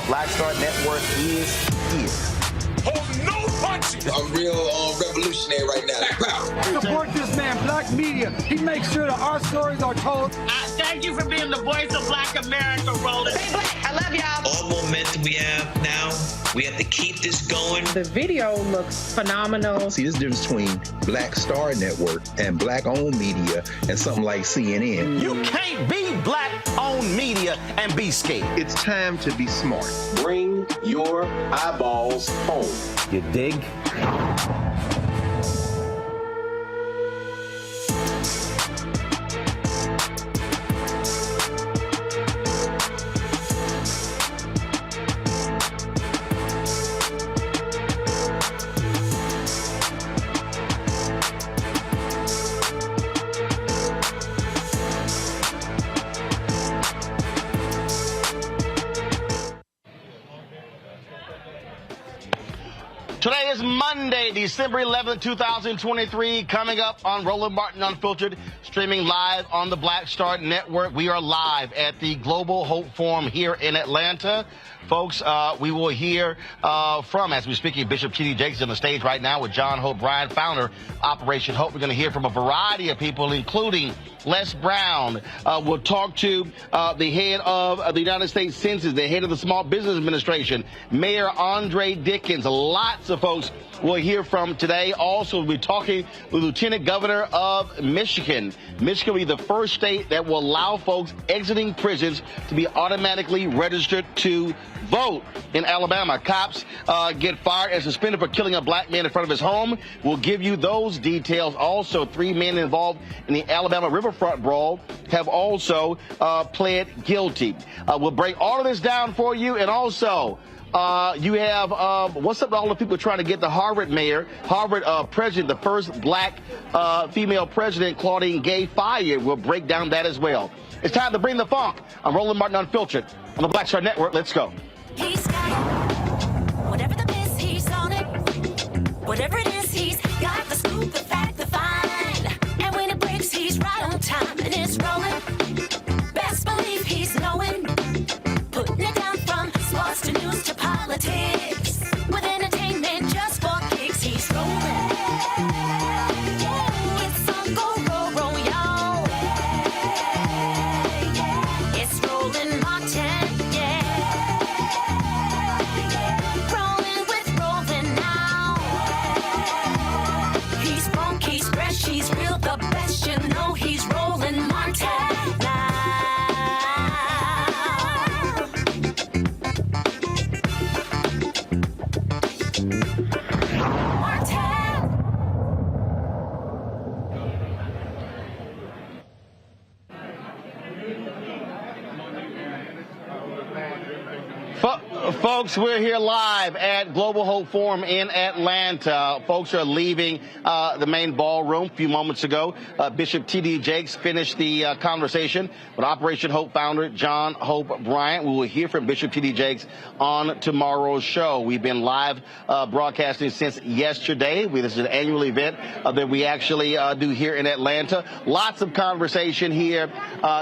Black Star Network is. no punches. I'm real revolutionary right now. Support this man, Black Media. He makes sure that our stories are told. Thank you for being the voice of Black America, Roland. Stay black. I love y'all. All momentum we have now, we have to keep this going. The video looks phenomenal. See, there's a difference between Black Star Network and Black-owned media and something like CNN. You can't be Black-owned media and be scared. It's time to be smart. Bring your eyeballs home. You dig? Today is Monday, December 11th, 2023. Coming up on Roland Martin Unfiltered, streaming live on the Black Star Network. We are live at the Global Hope Forum here in Atlanta. Folks, we will hear from, as we speak, Bishop T.D. Jakes on the stage right now with John Hope Bryant, founder Operation Hope. We're going to hear from a variety of people, including Les Brown. We'll talk to the head of the United States Census, the head of the Small Business Administration, Mayor Andre Dickens. Lots of folks we'll hear from today. Also, we'll be talking with Lieutenant Governor of Michigan. Michigan will be the first state that will allow folks exiting prisons to be automatically registered to vote. In Alabama, cops get fired and suspended for killing a black man in front of his home. We'll give you those details. Also, 3 men involved in the Alabama Riverfront brawl have also pled guilty. We'll break all of this down for you. And also, you have, what's up to all the people trying to get the Harvard mayor, Harvard president, the first black female president, Claudine Gay, fired. We'll break down that as well. It's time to bring the funk. I'm Roland Martin Unfiltered on the Black Star Network. Let's go. He's got it. Whatever the biz, he's on it. Whatever it is, he's got the scoop, the fact, the find. And when it breaks, he's right on time and it's rolling. Best believe he's knowing. Putting it down from sports to news to politics. With entertainment just for kicks, he's rolling. It's on go, roll, y'all. It's Roland Martin, rolling with Roland now. He's funky, he's fresh, he's real, the best, you know he's Roland Martin now. Folks, we're here live at Global Hope Forum in Atlanta. Folks are leaving the main ballroom a few moments ago. Bishop T.D. Jakes finished the conversation with Operation Hope founder John Hope Bryant. We will hear from Bishop T.D. Jakes on tomorrow's show. We've been live broadcasting since yesterday. This is an annual event that we actually do here in Atlanta. Lots of conversation here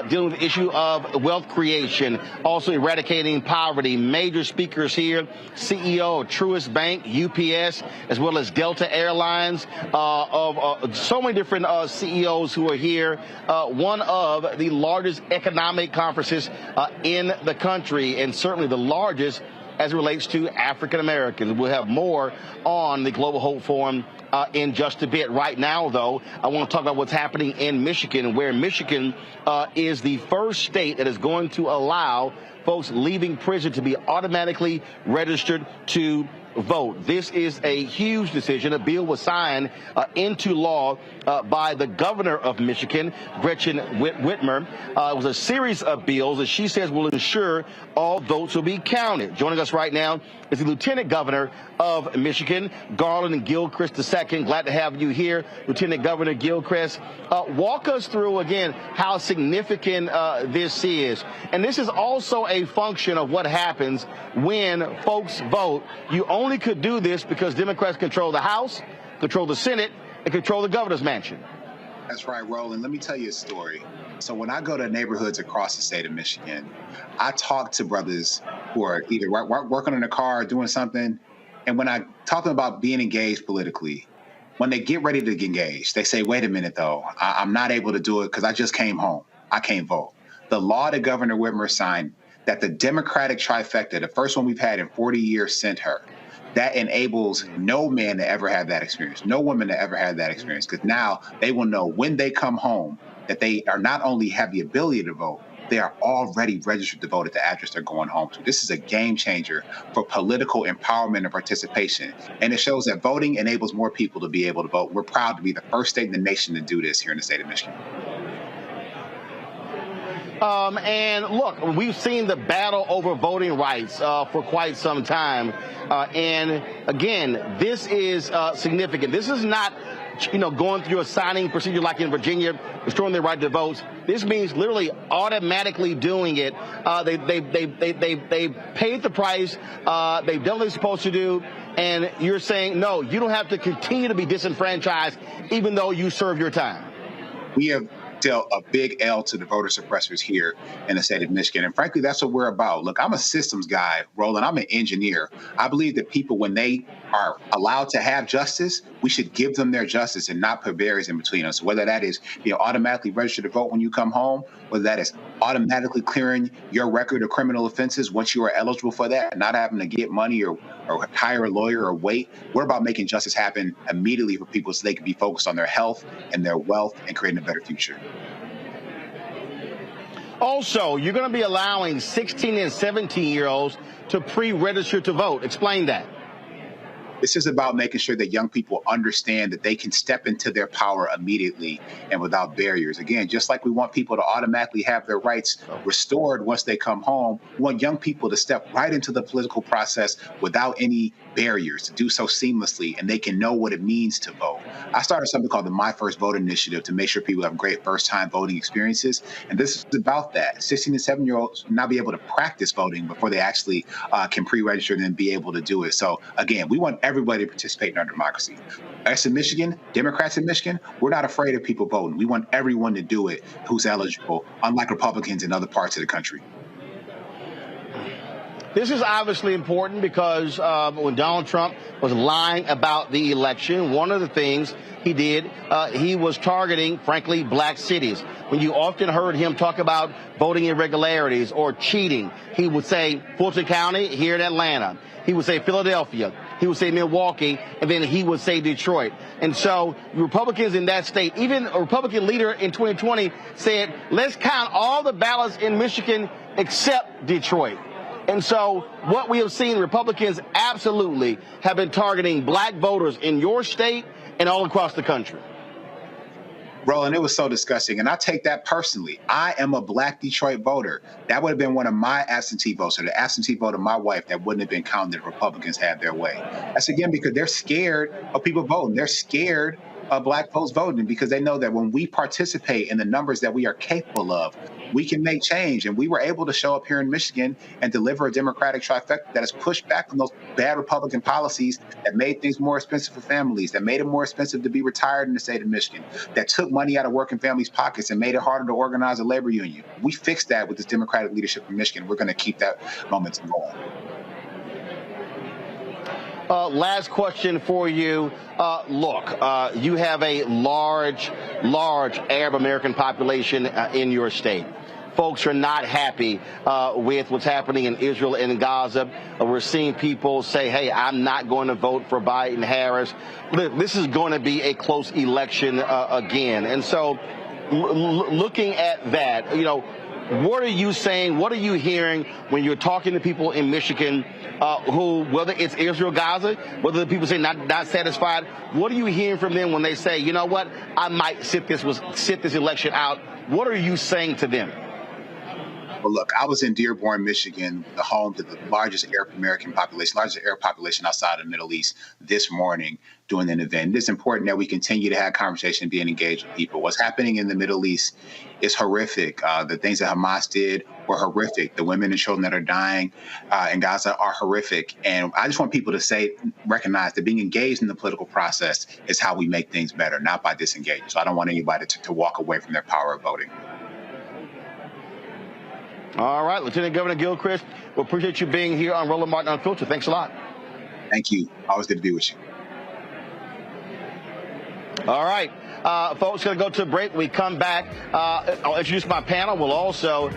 dealing with the issue of wealth creation, also eradicating poverty. Major speakers here, CEO of Truist Bank, UPS, as well as Delta Airlines, of so many different CEOs who are here. One of the largest economic conferences in the country, and certainly the largest as it relates to African Americans. We'll have more on the Global Hope Forum in just a bit. Right now, though, I want to talk about what's happening in Michigan, where Michigan is the first state that is going to allow folks leaving prison to be automatically registered to vote. This is a huge decision. A bill was signed into law by the governor of Michigan, Gretchen Whitmer. It was a series of bills that she says will ensure all votes will be counted. Joining us right now is the Lieutenant Governor of Michigan, Garlin Gilchrist II. Glad to have you here, Lieutenant Governor Gilchrist. Walk us through, again, how significant this is. And this is also a function of what happens when folks vote. You only could do this because Democrats control the House, control the Senate, and control the governor's mansion. That's right, Roland. Let me tell you a story. So when I go to neighborhoods across the state of Michigan, I talk to brothers who are either working in a car or doing something, And when I talk about being engaged politically, when they get ready to get engaged, they say, wait a minute, though, I'm not able to do it because I just came home. I can't vote. The law that Governor Whitmer signed that the Democratic trifecta, the first one we've had in 40 years, sent her, that enables no man to ever have that experience, no woman to ever have that experience, because now they will know when they come home that they are not only have the ability to vote, they are already registered to vote at the address they're going home to. This is a game changer for political empowerment and participation. And it shows that voting enables more people to be able to vote. We're proud to be the first state in the nation to do this here in the state of Michigan. And look, we've seen the battle over voting rights for quite some time. And again, this is significant. This is not, going through a signing procedure like in Virginia, restoring their right to vote. This means literally automatically doing it. They paid the price. They've done what they're supposed to do. And you're saying, no, you don't have to continue to be disenfranchised, even though you serve your time. We have dealt a big L to the voter suppressors here in the state of Michigan. And frankly, that's what we're about. Look, I'm a systems guy, Roland. I'm an engineer. I believe that people, when they are allowed to have justice, we should give them their justice and not put barriers in between us. Whether that is automatically registered to vote when you come home, whether that is automatically clearing your record of criminal offenses once you are eligible for that, not having to get money or hire a lawyer or wait. We're about making justice happen immediately for people so they can be focused on their health and their wealth and creating a better future. Also, you're going to be allowing 16 and 17-year-olds to pre-register to vote. Explain that. This is about making sure that young people understand that they can step into their power immediately and without barriers. Again, just like we want people to automatically have their rights restored once they come home, we want young people to step right into the political process without any barriers, to do so seamlessly, and they can know what it means to vote. I started something called the My First Vote Initiative to make sure people have great first-time voting experiences, and this is about that. 16 and 17-year-olds not be able to practice voting before they actually can pre-register and then be able to do it. So again, we want everybody to participate in our democracy. Us in Michigan, Democrats in Michigan, we're not afraid of people voting. We want everyone to do it who's eligible, unlike Republicans in other parts of the country. This is obviously important because when Donald Trump was lying about the election, one of the things he did, he was targeting, frankly, black cities. When you often heard him talk about voting irregularities or cheating, he would say Fulton County here in Atlanta. He would say Philadelphia. He would say Milwaukee, and then he would say Detroit. And so Republicans in that state, even a Republican leader in 2020 said, let's count all the ballots in Michigan except Detroit. And so what we have seen, Republicans absolutely have been targeting black voters in your state and all across the country. Roland, it was so disgusting, and I take that personally. I am a black Detroit voter. That would have been one of my absentee votes, or the absentee vote of my wife that wouldn't have been counted if Republicans had their way. That's, again, because they're scared of people voting. They're scared of black folks voting because they know that when we participate in the numbers that we are capable of, we can make change. And we were able to show up here in Michigan and deliver a Democratic trifecta that has pushed back on those bad Republican policies that made things more expensive for families, that made it more expensive to be retired in the state of Michigan, that took money out of working families' pockets and made it harder to organize a labor union. We fixed that with this Democratic leadership in Michigan. We're going to keep that momentum going. Last question for you. Look, you have a large Arab American population in your state. Folks are not happy with what's happening in Israel and Gaza. We're seeing people say, hey, I'm not going to vote for Biden Harris. This is going to be a close election again. And so looking at that, what are you saying? What are you hearing when you're talking to people in Michigan who, whether it's Israel, Gaza, whether the people say not satisfied, what are you hearing from them when they say, you know what, I might sit this election out? What are you saying to them? Well, look, I was in Dearborn, Michigan, the home to the largest Arab American population, largest Arab population outside of the Middle East this morning doing an event. It's important that we continue to have conversation, being engaged with people. What's happening in the Middle East is horrific. The things that Hamas did were horrific. The women and children that are dying in Gaza are horrific. And I just want people to recognize that being engaged in the political process is how we make things better, not by disengaging. So I don't want anybody to walk away from their power of voting. All right, Lieutenant Governor Gilchrist, we appreciate you being here on Roland Martin Unfiltered. Thanks a lot. Thank you. Always good to be with you. All right. Folks, going to go to a break. We come back. I'll introduce my panel. We'll also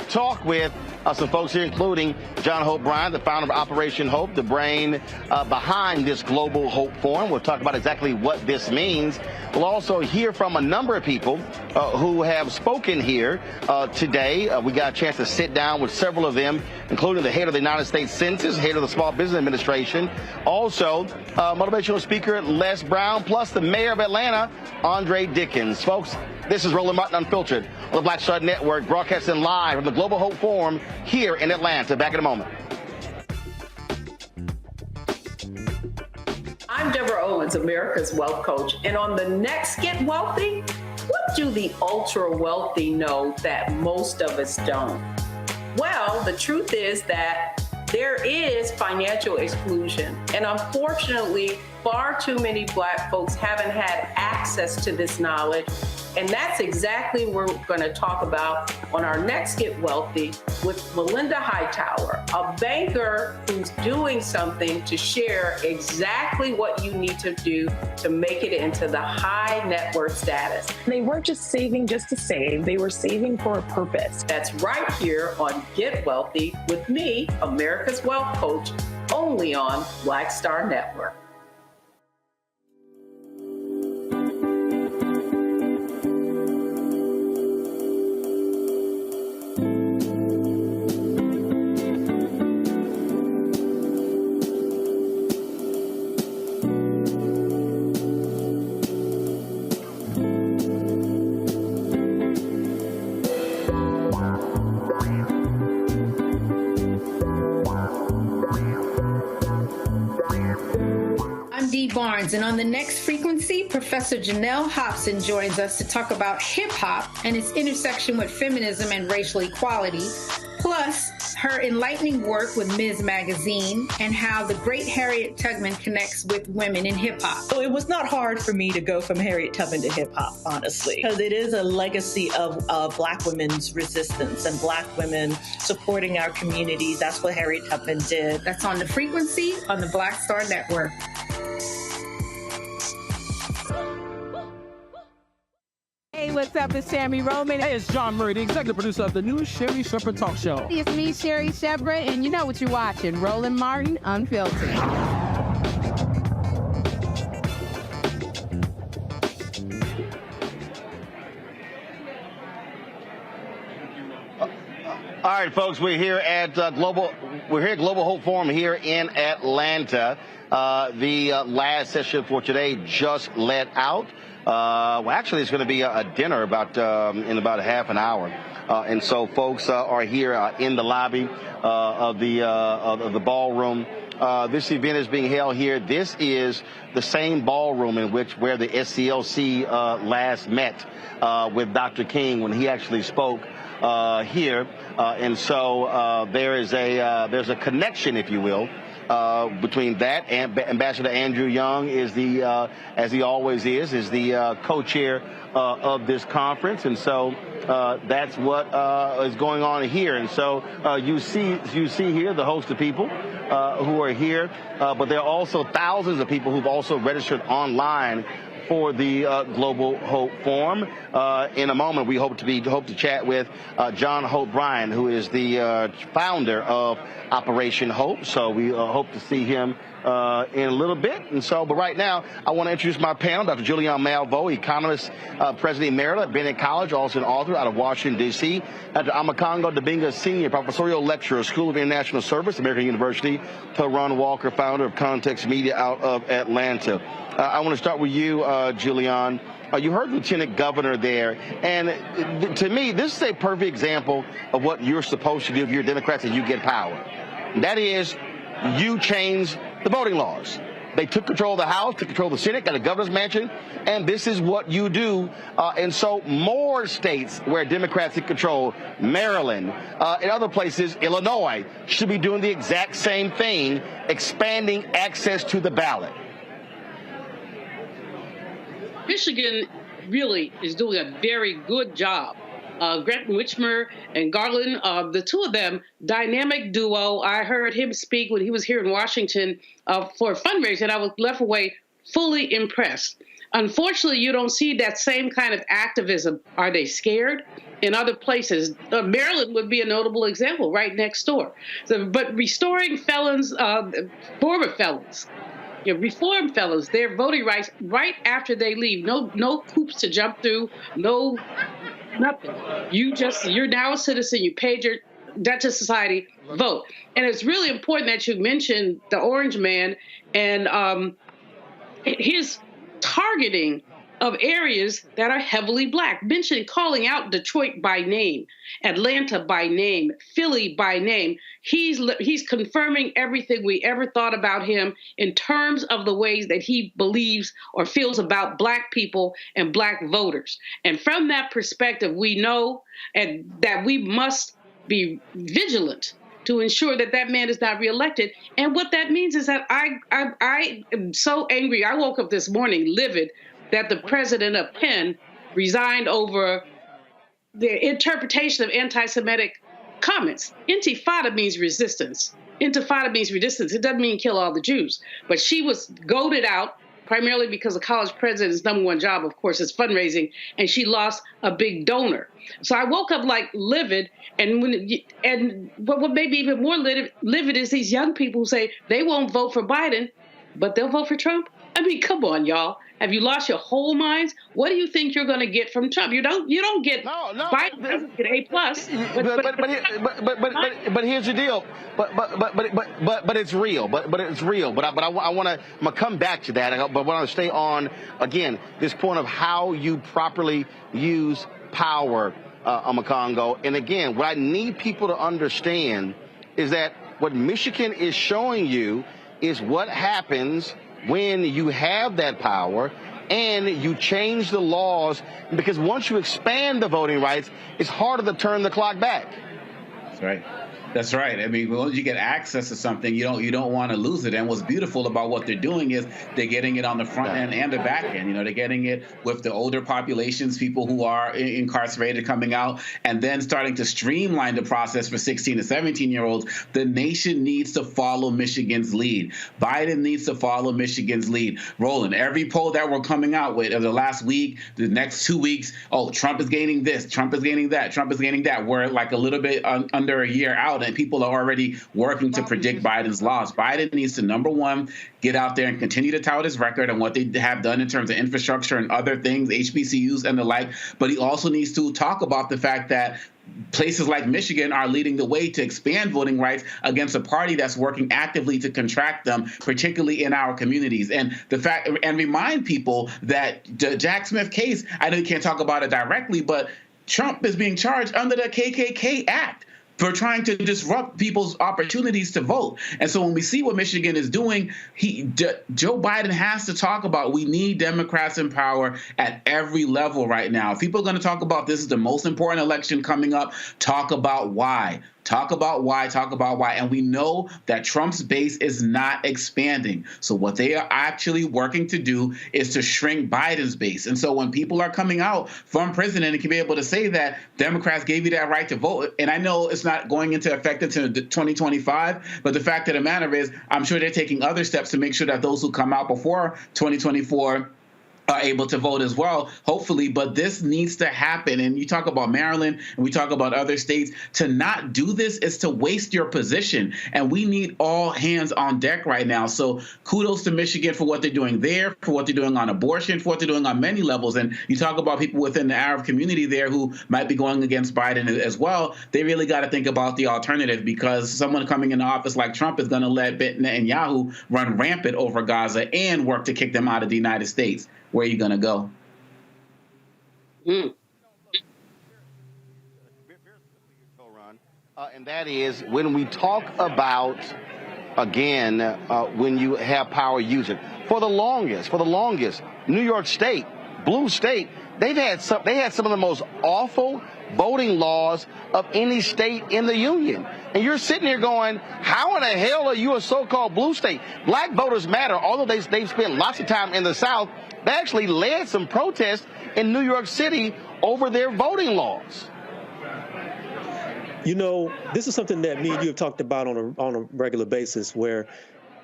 talk with some folks here, including John Hope Bryant, the founder of Operation Hope, the brain behind this Global Hope Forum. We'll talk about exactly what this means. We'll also hear from a number of people who have spoken here today. We got a chance to sit down with several of them, including the head of the United States Census, head of the Small Business Administration, also Motivational Speaker Les Brown, plus the Mayor of Atlanta, Andre Dickens. Folks, this is Roland Martin Unfiltered on the Black Star Network, broadcasting live from the Global Hope Forum here in Atlanta. Back in a moment. I'm Deborah Owens, America's Wealth Coach. And on the next Get Wealthy, what do the ultra wealthy know that most of us don't? Well, the truth is that there is financial exclusion. And unfortunately, far too many Black folks haven't had access to this knowledge. And that's exactly what we're going to talk about on our next Get Wealthy with Melinda Hightower, a banker who's doing something to share exactly what you need to do to make it into the high net worth status. They weren't just saving just to save, they were saving for a purpose. That's right here on Get Wealthy with me, America's Wealth Coach, only on Black Star Network. Barnes, and on the next frequency, Professor Janelle Hobson joins us to talk about hip-hop and its intersection with feminism and racial equality, plus her enlightening work with Ms. Magazine and how the great Harriet Tubman connects with women in hip-hop. So it was not hard for me to go from Harriet Tubman to hip-hop, honestly, because it is a legacy of Black women's resistance and Black women supporting our communities. That's what Harriet Tubman did. That's on the frequency on the Black Star Network. Hey, what's up? It's Sammy Roman. Hey, it's John Murray, the executive producer of the new Sherry Shepherd Talk Show. It's me, Sherry Shepherd, and you know what you're watching, Roland Martin Unfiltered. All right, folks, we're here at Global Hope Forum here in Atlanta. The last session for today just let out. Well, actually, it's going to be a dinner in about a half an hour, and so folks are here in the lobby of the ballroom. This event is being held here. This is the same ballroom where the SCLC last met with Dr. King when he actually spoke here, and so there's a connection, if you will. Between that and Ambassador Andrew Young is as he always is the co-chair of this conference, and so that's what is going on here. And so you see here the host of people who are here, but there are also thousands of people who've also registered online for the Global Hope Forum. In a moment, we hope to chat with John Hope Bryant, who is the founder of Operation Hope. So we hope to see him in a little bit. And so, but right now, I want to introduce my panel, Dr. Julian Malveaux, economist, president emerita at Bennett College, also an author out of Washington, D.C. Dr. Amakongo Dabinga, senior professorial lecturer, School of International Service, American University. Ron Walker, founder of Context Media out of Atlanta. I want to start with you, Julian. You heard Lieutenant Governor there, and to me, this is a perfect example of what you're supposed to do if you're Democrats and you get power. That is, you change the voting laws. They took control of the House, took control of the Senate, got a governor's mansion, and this is what you do. And so more states where Democrats take control, Maryland, and other places, Illinois, should be doing the exact same thing, expanding access to the ballot. Michigan really is doing a very good job Gretchen Whitmer and Garlin, the two of them, dynamic duo. I heard him speak when he was here in Washington for a fundraiser, and I was left away fully impressed. Unfortunately, you don't see that same kind of activism. Are they scared? In other places, Maryland would be a notable example, right next door. But restoring felons, former felons, reform felons, their voting rights right after they leave. No hoops to jump through, nothing. You're now a citizen. You paid your debt to society. Vote. And it's really important that you mentioned the Orange Man and his targeting of areas that are heavily Black, calling out Detroit by name, Atlanta by name, Philly by name. He's confirming everything we ever thought about him in terms of the ways that he believes or feels about Black people and Black voters. And from that perspective, we know that we must be vigilant to ensure that that man is not reelected. And what that means is that I am so angry. I woke up this morning livid that the president of Penn resigned over the interpretation of anti-Semitic comments. Intifada means resistance. Intifada means resistance. It doesn't mean kill all the Jews. But she was goaded out primarily because the college president's number one job, of course, is fundraising, and she lost a big donor. So I woke up like livid, but what made me even more livid is these young people who say they won't vote for Biden, but they'll vote for Trump. I mean, come on, y'all. Have you lost your whole minds? What do you think you're going to get from Trump? You don't get Biden doesn't get A+. But here's the deal. But it's real. But it's real. But I want to come back to that. But I want to stay on again this point of how you properly use power, Amakongo. And again, what I need people to understand is that what Michigan is showing you is what happens when you have that power and you change the laws, because once you expand the voting rights, it's harder to turn the clock back. That's right. That's right. I mean, once you get access to something, you don't want to lose it. And what's beautiful about what they're doing is they're getting it on the front end and the back end. They're getting it with the older populations, people who are incarcerated coming out, and then starting to streamline the process for 16 to 17-year-olds. The nation needs to follow Michigan's lead. Biden needs to follow Michigan's lead. Roland, every poll that we're coming out with over the last week, the next 2 weeks, Trump is gaining this, Trump is gaining that, Trump is gaining that. We're like a little bit under a year out, and people are already working to predict Biden's loss. Biden needs to, number one, get out there and continue to tout his record and what they have done in terms of infrastructure and other things, HBCUs and the like. But he also needs to talk about the fact that places like Michigan are leading the way to expand voting rights against a party that's working actively to contract them, particularly in our communities. And remind people that the Jack Smith case, I know you can't talk about it directly, but Trump is being charged under the KKK Act for trying to disrupt people's opportunities to vote. And so when we see what Michigan is doing, Joe Biden has to talk about, we need Democrats in power at every level right now. If people are going to talk about this is the most important election coming up, talk about why. Talk about why. And we know that Trump's base is not expanding. So what they are actually working to do is to shrink Biden's base. And so when people are coming out from prison and can be able to say that Democrats gave you that right to vote, and I know it's not going into effect until 2025, but the fact of the matter is I'm sure they're taking other steps to make sure that those who come out before 2024 are able to vote as well, hopefully. But this needs to happen. And you talk about Maryland and we talk about other states. To not do this is to waste your position. And we need all hands on deck right now. So kudos to Michigan for what they're doing there, for what they're doing on abortion, for what they're doing on many levels. And you talk about people within the Arab community there who might be going against Biden as well. They really got to think about the alternative, because someone coming into office like Trump is going to let Netanyahu run rampant over Gaza and work to kick them out of the United States. Where are you going to go? And that is when we talk about, again, when you have power, use it. For the longest, New York State, blue state, they had some of the most awful voting laws of any state in the union. And you're sitting here going, how in the hell are you a so-called blue state? Black voters matter. Although they've spent lots of time in the South, they actually led some protests in New York City over their voting laws. You know, this is something that me and you have talked about on a regular basis, where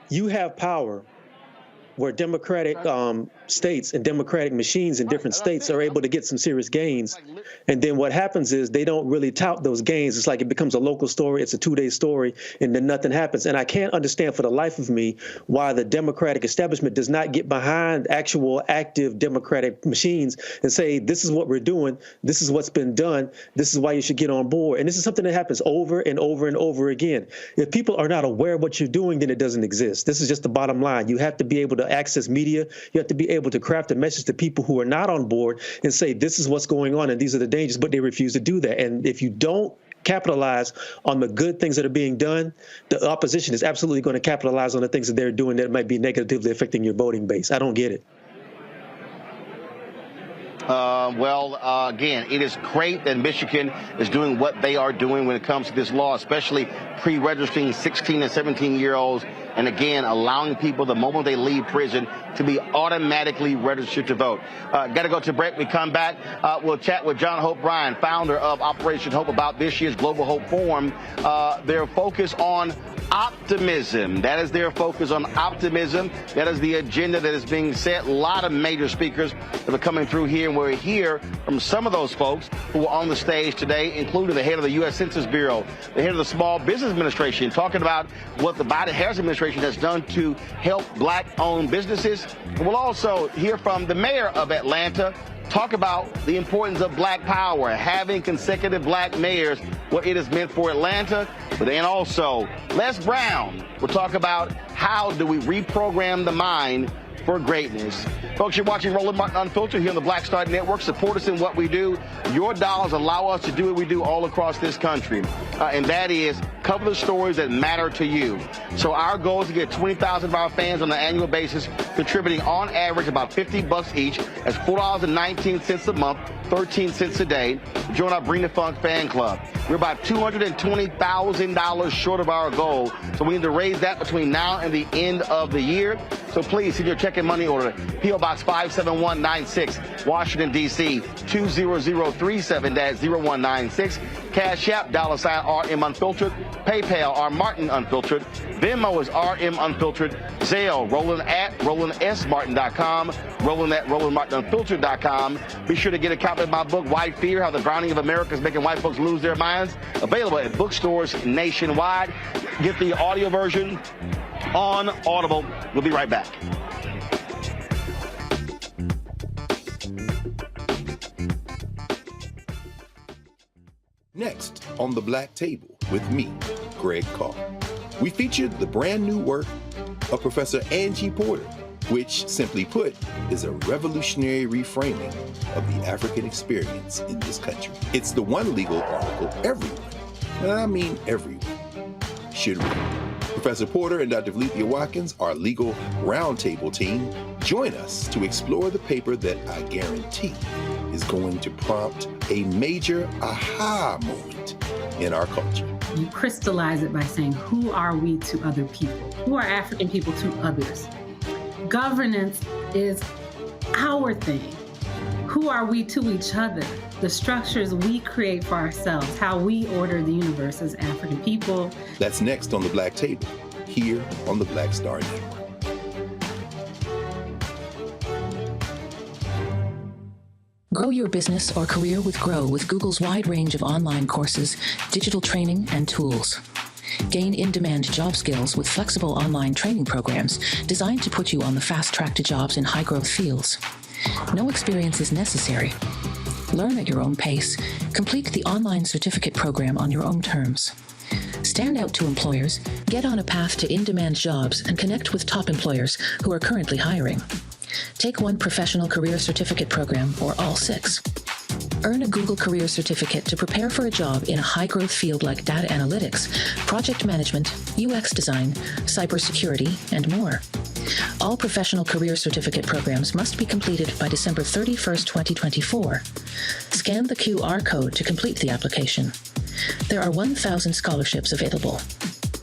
you have power, where democratic states and democratic machines in different states are able to get some serious gains. And then what happens is they don't really tout those gains. It's like it becomes a local story. It's a 2-day story, and then nothing happens. And I can't understand for the life of me why the Democratic establishment does not get behind actual active democratic machines and say, this is what we're doing. This is what's been done. This is why you should get on board. And this is something that happens over and over and over again. If people are not aware of what you're doing, then it doesn't exist. This is just the bottom line. You have to be able to access media. You have to be able to craft a message to people who are not on board and say, this is what's going on and these are the dangers, but they refuse to do that. And if you don't capitalize on the good things that are being done, the opposition is absolutely going to capitalize on the things that they're doing that might be negatively affecting your voting base. I don't get it. Again, it is great that Michigan is doing what they are doing when it comes to this law, especially pre-registering 16 and 17-year-olds, and again, allowing people the moment they leave prison to be automatically registered to vote. Got to go to break. We come back. We'll chat with John Hope Bryan, founder of Operation Hope, about this year's Global Hope Forum. Their focus on optimism. That is their focus on optimism. That is the agenda that is being set. A lot of major speakers that are coming through here, and we're here from some of those folks who are on the stage today, including the head of the U.S. Census Bureau, the head of the Small Business Administration, talking about what the Biden-Harris administration has done to help black-owned businesses. And we'll also hear from the mayor of Atlanta, talk about the importance of black power, having consecutive black mayors, what it has meant for Atlanta. But then also, Les Brown will talk about how do we reprogram the mind for greatness. Folks, you're watching Roland Martin Unfiltered here on the Black Star Network. Support us in what we do. Your dollars allow us to do what we do all across this country. And that is cover the stories that matter to you. So our goal is to get 20,000 of our fans on an annual basis contributing on average about $50 each. That's $4.19 a month, 13 cents a day. Join our Bring the Funk fan club. We're about $220,000 short of our goal. So we need to raise that between now and the end of the year. So please send your check and money order. P.O. Box 57196, Washington, D.C. 20037-0196. Cash App, $RM Unfiltered. PayPal, R Martin Unfiltered. Venmo is RM Unfiltered. Zelle, Roland at RolandSMartin.com. Roland at RolandMartinUnfiltered.com. Be sure to get a copy of my book, White Fear, How the Browning of America is Making White Folks Lose Their Minds. Available at bookstores nationwide. Get the audio version on Audible. We'll be right back. Next on The Black Table with me, Greg Carr, we featured the brand new work of Professor Angie Porter, which, simply put, is a revolutionary reframing of the African experience in this country. It's the one legal article everyone, and I mean everyone, should read. Professor Porter and Dr. Valencia Watkins, our legal roundtable team, join us to explore the paper that I guarantee is going to prompt a major aha moment in our culture. You crystallize it by saying, who are we to other people? Who are African people to others? Governance is our thing. Who are we to each other? The structures we create for ourselves, how we order the universe as African people. That's next on The Black Table, here on the Black Star Network. Grow your business or career with Grow with Google's wide range of online courses, digital training, and tools. Gain in-demand job skills with flexible online training programs designed to put you on the fast track to jobs in high-growth fields. No experience is necessary. Learn at your own pace. Complete the online certificate program on your own terms. Stand out to employers, get on a path to in-demand jobs, and connect with top employers who are currently hiring. Take one professional career certificate program or all 6. Earn a Google Career Certificate to prepare for a job in a high-growth field like data analytics, project management, UX design, cybersecurity, and more. All professional career certificate programs must be completed by December 31st, 2024. Scan the QR code to complete the application. There are 1,000 scholarships available.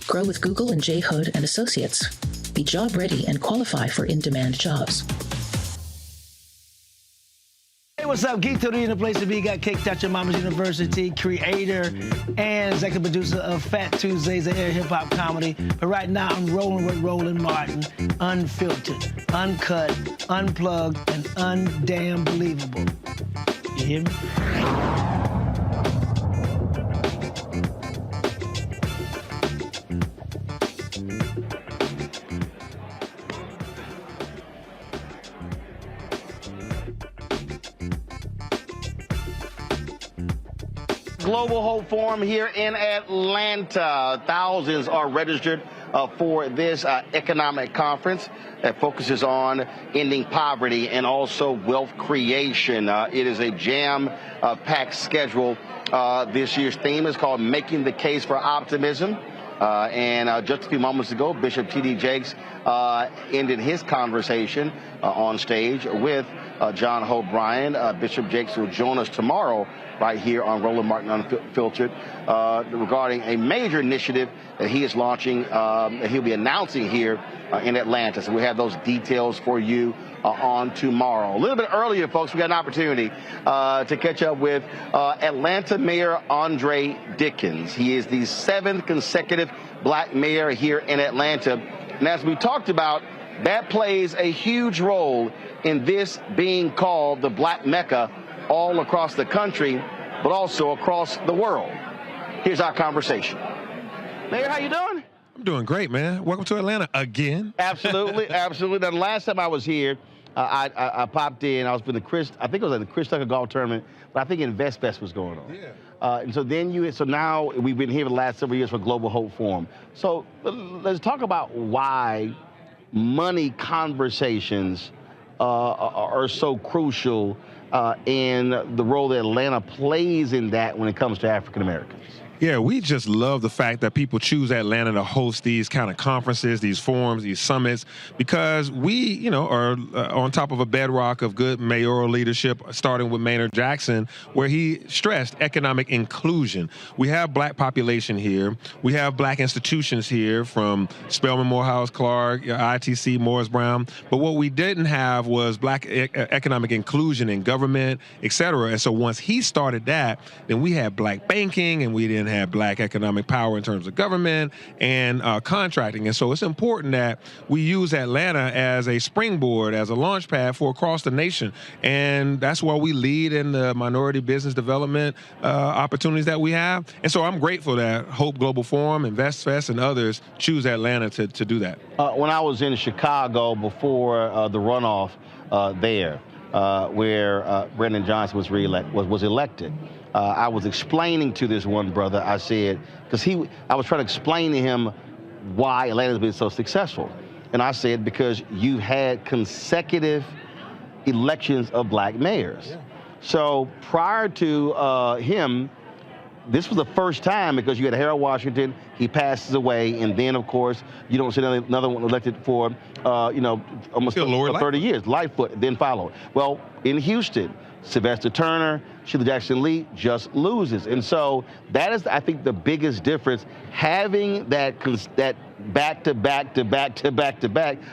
Grow with Google and J. Hood and Associates. Be job ready and qualify for in-demand jobs. what's up? Geek Total in the place to be. Got Cake Touch Your Mama's University, creator and executive producer of Fat Tuesdays, a hip-hop comedy. But right now, I'm rolling with Roland Martin, unfiltered, uncut, unplugged, and undamn believable. You hear me? Global Hope Forum here in Atlanta. Thousands are registered for this economic conference that focuses on ending poverty and also wealth creation. It is a jam-packed schedule. This year's theme is called Making the Case for Optimism. And just a few moments ago, Bishop T.D. Jakes ended his conversation on stage with John Hope Bryan. Bishop Jakes will join us tomorrow right here on Roland Martin Unfiltered regarding a major initiative that he is launching, that he'll be announcing here in Atlanta. So we have those details for you on tomorrow. A little bit earlier, folks, we got an opportunity to catch up with Atlanta Mayor Andre Dickens. He is the 7th consecutive black mayor here in Atlanta. And as we talked about, that plays a huge role in this being called the Black Mecca all across the country, but also across the world. Here's our conversation. Mayor, how you doing? I'm doing great, man. Welcome to Atlanta again. Absolutely, absolutely. Now, the last time I was here, I popped in. I was in the I think it was at the Chris Tucker Golf Tournament, but I think Invest Fest was going on. Yeah. And so now we've been here for the last several years for Global Hope Forum. So let's talk about why money conversations are so crucial and the role that Atlanta plays in that when it comes to African Americans. Yeah, we just love the fact that people choose Atlanta to host these kind of conferences, these forums, these summits, because we, are on top of a bedrock of good mayoral leadership, starting with Mayor Jackson, where he stressed economic inclusion. We have black population here. We have black institutions here from Spelman, Morehouse, Clark, ITC, Morris Brown. But what we didn't have was black economic inclusion in government, et cetera. And so once he started that, then we had black banking, and we didn't have black economic power in terms of government and contracting. And so it's important that we use Atlanta as a springboard, as a launch pad for across the nation. And that's why we lead in the minority business development opportunities that we have. And so I'm grateful that Hope Global Forum, Invest Fest, and others choose Atlanta to do that. When I was in Chicago before the runoff there, where Brendan Johnson was elected, I was explaining to this one brother, I said, I was trying to explain to him why Atlanta's been so successful. And I said, because you had consecutive elections of black mayors. Yeah. So prior to him, this was the first time, because you had Harold Washington, he passes away, and then, of course, you don't see another one elected for, almost 30 years. Lightfoot then followed. Well, in Houston, Sylvester Turner, Sheila Jackson Lee just loses. And so that is, I think, the biggest difference, having that back-to-back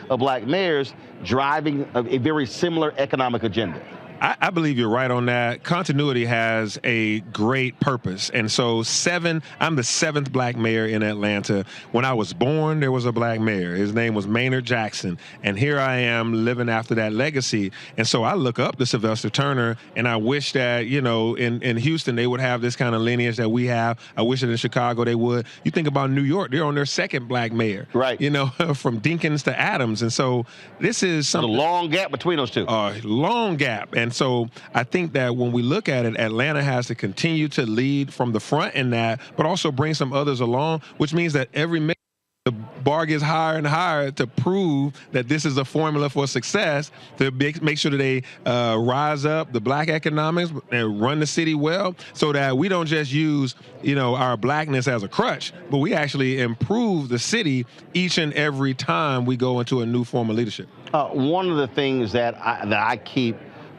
of black mayors driving a very similar economic agenda. I believe you're right on that. Continuity has a great purpose. And so I'm the 7th black mayor in Atlanta. When I was born, there was a black mayor. His name was Maynard Jackson. And here I am living after that legacy. And so I look up to Sylvester Turner, and I wish that, in Houston, they would have this kind of lineage that we have. I wish that in Chicago they would. You think about New York, they're on their 2nd black mayor. Right. From Dinkins to Adams. And so this is something. There's a long gap between those two. Long gap. And so I think that when we look at it, Atlanta has to continue to lead from the front in that, but also bring some others along, which means that the bar gets higher and higher to prove that this is a formula for success, to make sure that they rise up the black economics and run the city well, so that we don't just use, our blackness as a crutch, but we actually improve the city each and every time we go into a new form of leadership. One of the things that I keep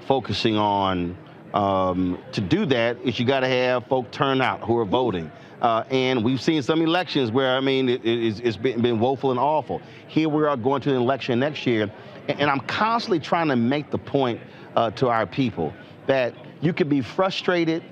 focusing on to do that is you got to have folk turn out who are voting. And we've seen some elections where, it's been woeful and awful. Here we are going to an election next year, and I'm constantly trying to make the point to our people that you can be frustrated,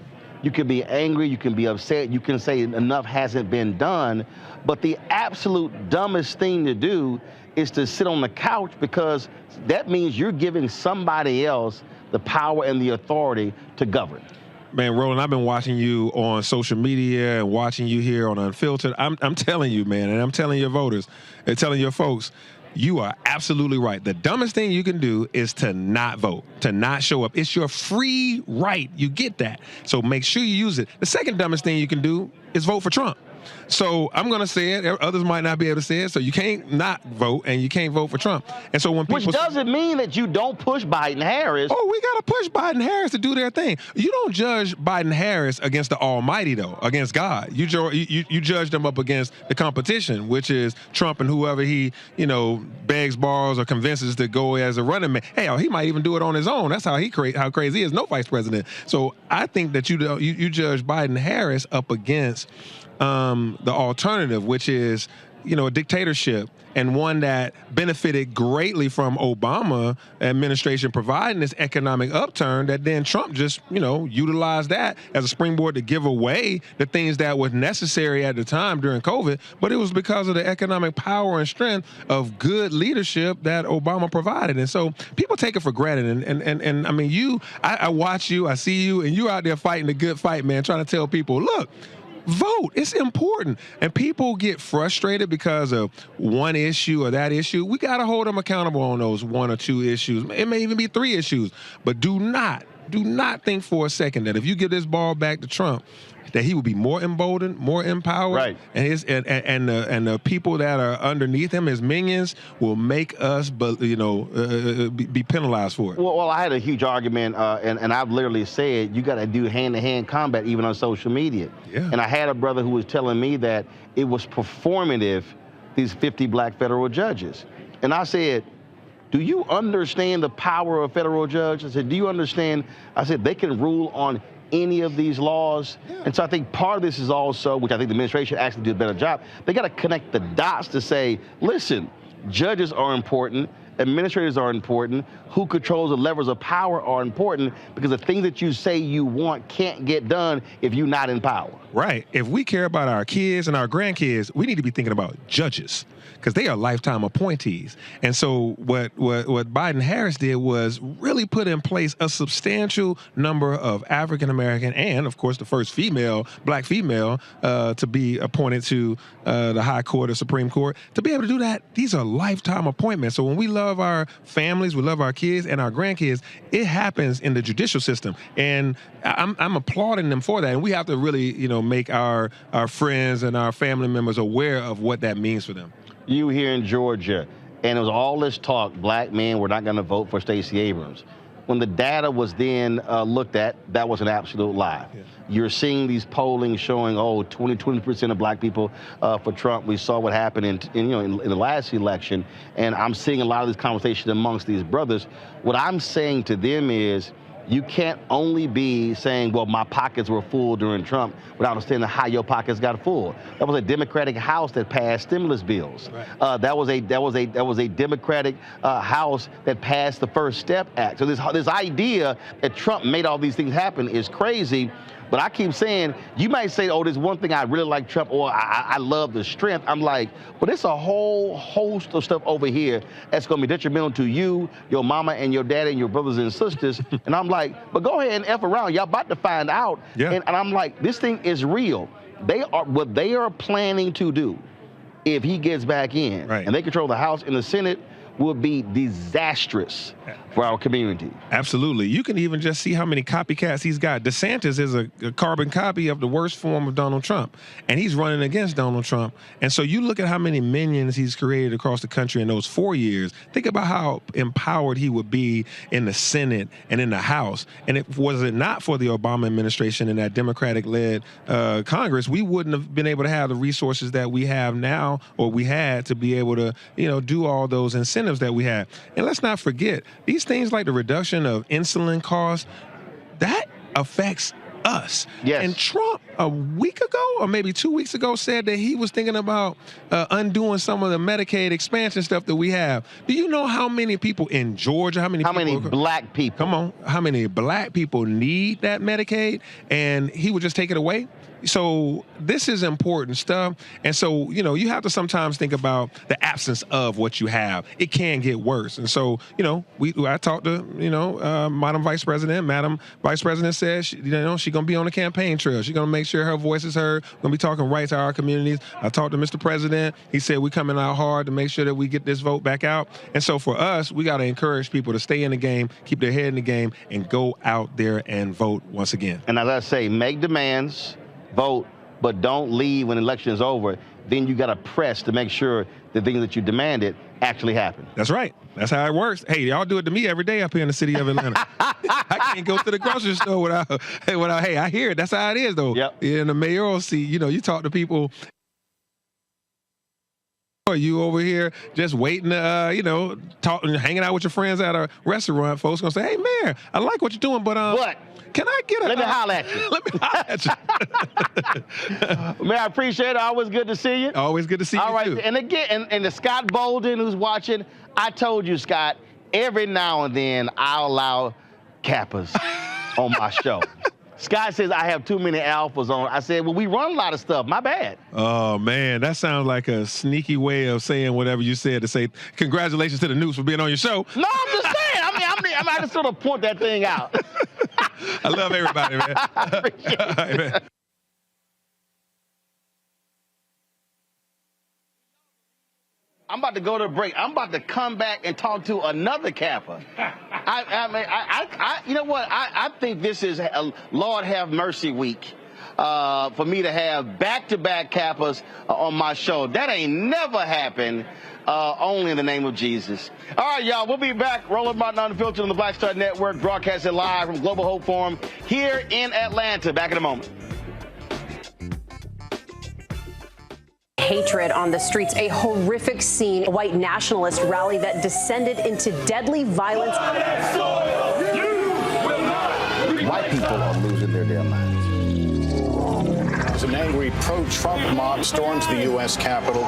you can be angry, you can be upset, you can say enough hasn't been done, but the absolute dumbest thing to do is to sit on the couch, because that means you're giving somebody else the power and the authority to govern. Man, Roland, I've been watching you on social media and watching you here on Unfiltered. I'm telling you, man, and I'm telling your voters and telling your folks, you are absolutely right. The dumbest thing you can do is to not vote, to not show up. It's your free right. You get that. So make sure you use it. The second dumbest thing you can do is vote for Trump. So I'm going to say it. Others might not be able to say it. So you can't not vote, and you can't vote for Trump. And so when people... Which doesn't mean that you don't push Biden-Harris. Oh, we got to push Biden-Harris to do their thing. You don't judge Biden-Harris against the Almighty, though, against God. You judge them up against the competition, which is Trump and whoever he, begs, borrows, or convinces to go as a running mate. Hell, he might even do it on his own. That's how how crazy he is. No vice president. So I think that you judge Biden-Harris up against the alternative, which is, a dictatorship, and one that benefited greatly from Obama administration providing this economic upturn, that then Trump just, utilized that as a springboard to give away the things that were necessary at the time during COVID. But it was because of the economic power and strength of good leadership that Obama provided. And so people take it for granted. And I mean, I watch you, I see you, and you out there fighting the good fight, man, trying to tell people, look, vote. It's important. And people get frustrated because of one issue or that issue. We got to hold them accountable on those one or two issues. It may even be 3 issues. But do not think for a second that if you give this ball back to Trump, that he will be more emboldened, more empowered, right? And the people that are underneath him, his minions, will make us, be penalized for it. Well, I had a huge argument, and I've literally said you got to do hand-to-hand combat even on social media. Yeah. And I had a brother who was telling me that it was performative, these 50 black federal judges, and I said, do you understand the power of federal judges? I said, do you understand? I said, they can rule on any of these laws. Yeah. And so I think part of this is also, which I think the administration actually did a better job, they got to connect the dots to say, listen, judges are important, administrators are important, who controls the levers of power are important, because the things that you say you want can't get done if you're not in power. Right. If we care about our kids and our grandkids, we need to be thinking about judges, because they are lifetime appointees. And so what Biden-Harris did was really put in place a substantial number of African-American and, of course, the first black female, to be appointed to the High Court or Supreme Court. To be able to do that, these are lifetime appointments. So when we love our families, we love our kids and our grandkids, it happens in the judicial system. And I'm applauding them for that. And we have to really, make our friends and our family members aware of what that means for them. You here in Georgia, and it was all this talk, black men were not going to vote for Stacey Abrams. When the data was then looked at, that was an absolute lie. Yeah. You're seeing these polling showing, 20% of black people for Trump. We saw what happened in the last election, and I'm seeing a lot of this conversation amongst these brothers. What I'm saying to them is, you can't only be saying, well, my pockets were full during Trump, without understanding how your pockets got full. That was a Democratic House that passed stimulus bills. Right. That was a Democratic House that passed the First Step Act. So this idea that Trump made all these things happen is crazy. But I keep saying, you might say, there's one thing I really like Trump, or I love the strength. I'm like, but it's a whole host of stuff over here that's going to be detrimental to you, your mama, and your daddy, and your brothers and sisters. And I'm like, but go ahead and F around. Y'all about to find out. Yeah. And I'm like, this thing is real. What they are planning to do, if he gets back in, right, and they control the House and the Senate, will be disastrous for our community. Absolutely. You can even just see how many copycats he's got. DeSantis is a carbon copy of the worst form of Donald Trump, and he's running against Donald Trump. And so you look at how many minions he's created across the country in those 4 years. Think about how empowered he would be in the Senate and in the House. And was it not for the Obama administration and that Democratic-led Congress, we wouldn't have been able to have the resources that we have now, or we had, to be able to, do all those incentives that we have. And let's not forget, these things like the reduction of insulin costs, that affects us. Yes. And Trump, a week ago or maybe 2 weeks ago, said that he was thinking about undoing some of the Medicaid expansion stuff that we have. Do you know how many people in Georgia, how many black people? Come on, how many black people need that Medicaid? And he would just take it away? So this is important stuff. And so, you know, you have to sometimes think about the absence of what you have. It can get worse. And so, you know, I talked to, Madam Vice President. Madam Vice President says, she's going to be on the campaign trail. She's going to make sure her voice is heard. We're going to be talking right to our communities. I talked to Mr. President. He said we're coming out hard to make sure that we get this vote back out. And so for us, we got to encourage people to stay in the game, keep their head in the game, and go out there and vote once again. And as I say, make demands, vote, but don't leave when the election is over. Then you got to press to make sure the things that you demanded actually happen. That's right. That's how it works. Hey, y'all do it to me every day up here in the city of Atlanta. I can't go to the grocery store without, hey, I hear it. That's how it is, though. Yep. In the mayoral seat, you talk to people. You over here just waiting to, talking, hanging out with your friends at a restaurant. Folks gonna say, "Hey, Mayor, I like what you're doing, but what? Can I get a? Let me holler at you. Let me holler at you." Mayor, I appreciate it. Always good to see you. Always good to see you. All right, too. and again, and the Scott Bolden who's watching, I told you, Scott, every now and then I'll allow Kappas on my show. Scott says I have too many alphas on. I said, well, we run a lot of stuff. My bad. Oh, man, that sounds like a sneaky way of saying whatever you said to say congratulations to the News for being on your show. No, I'm just saying. I just sort of point that thing out. I love everybody, man. I appreciate it. All right, man. I'm about to go to a break. I'm about to come back and talk to another Kappa. You know what? I think this is a Lord have mercy week for me to have back-to-back Kappas on my show. That ain't never happened. Only in the name of Jesus. All right, y'all. We'll be back. Roland Martin Unfiltered on the Black Star Network, broadcasting live from Global Hope Forum here in Atlanta. Back in a moment. Hatred on the streets, a horrific scene, a white nationalist rally that descended into deadly violence. White people are losing their damn minds. An angry pro-Trump mob storms the U.S. Capitol.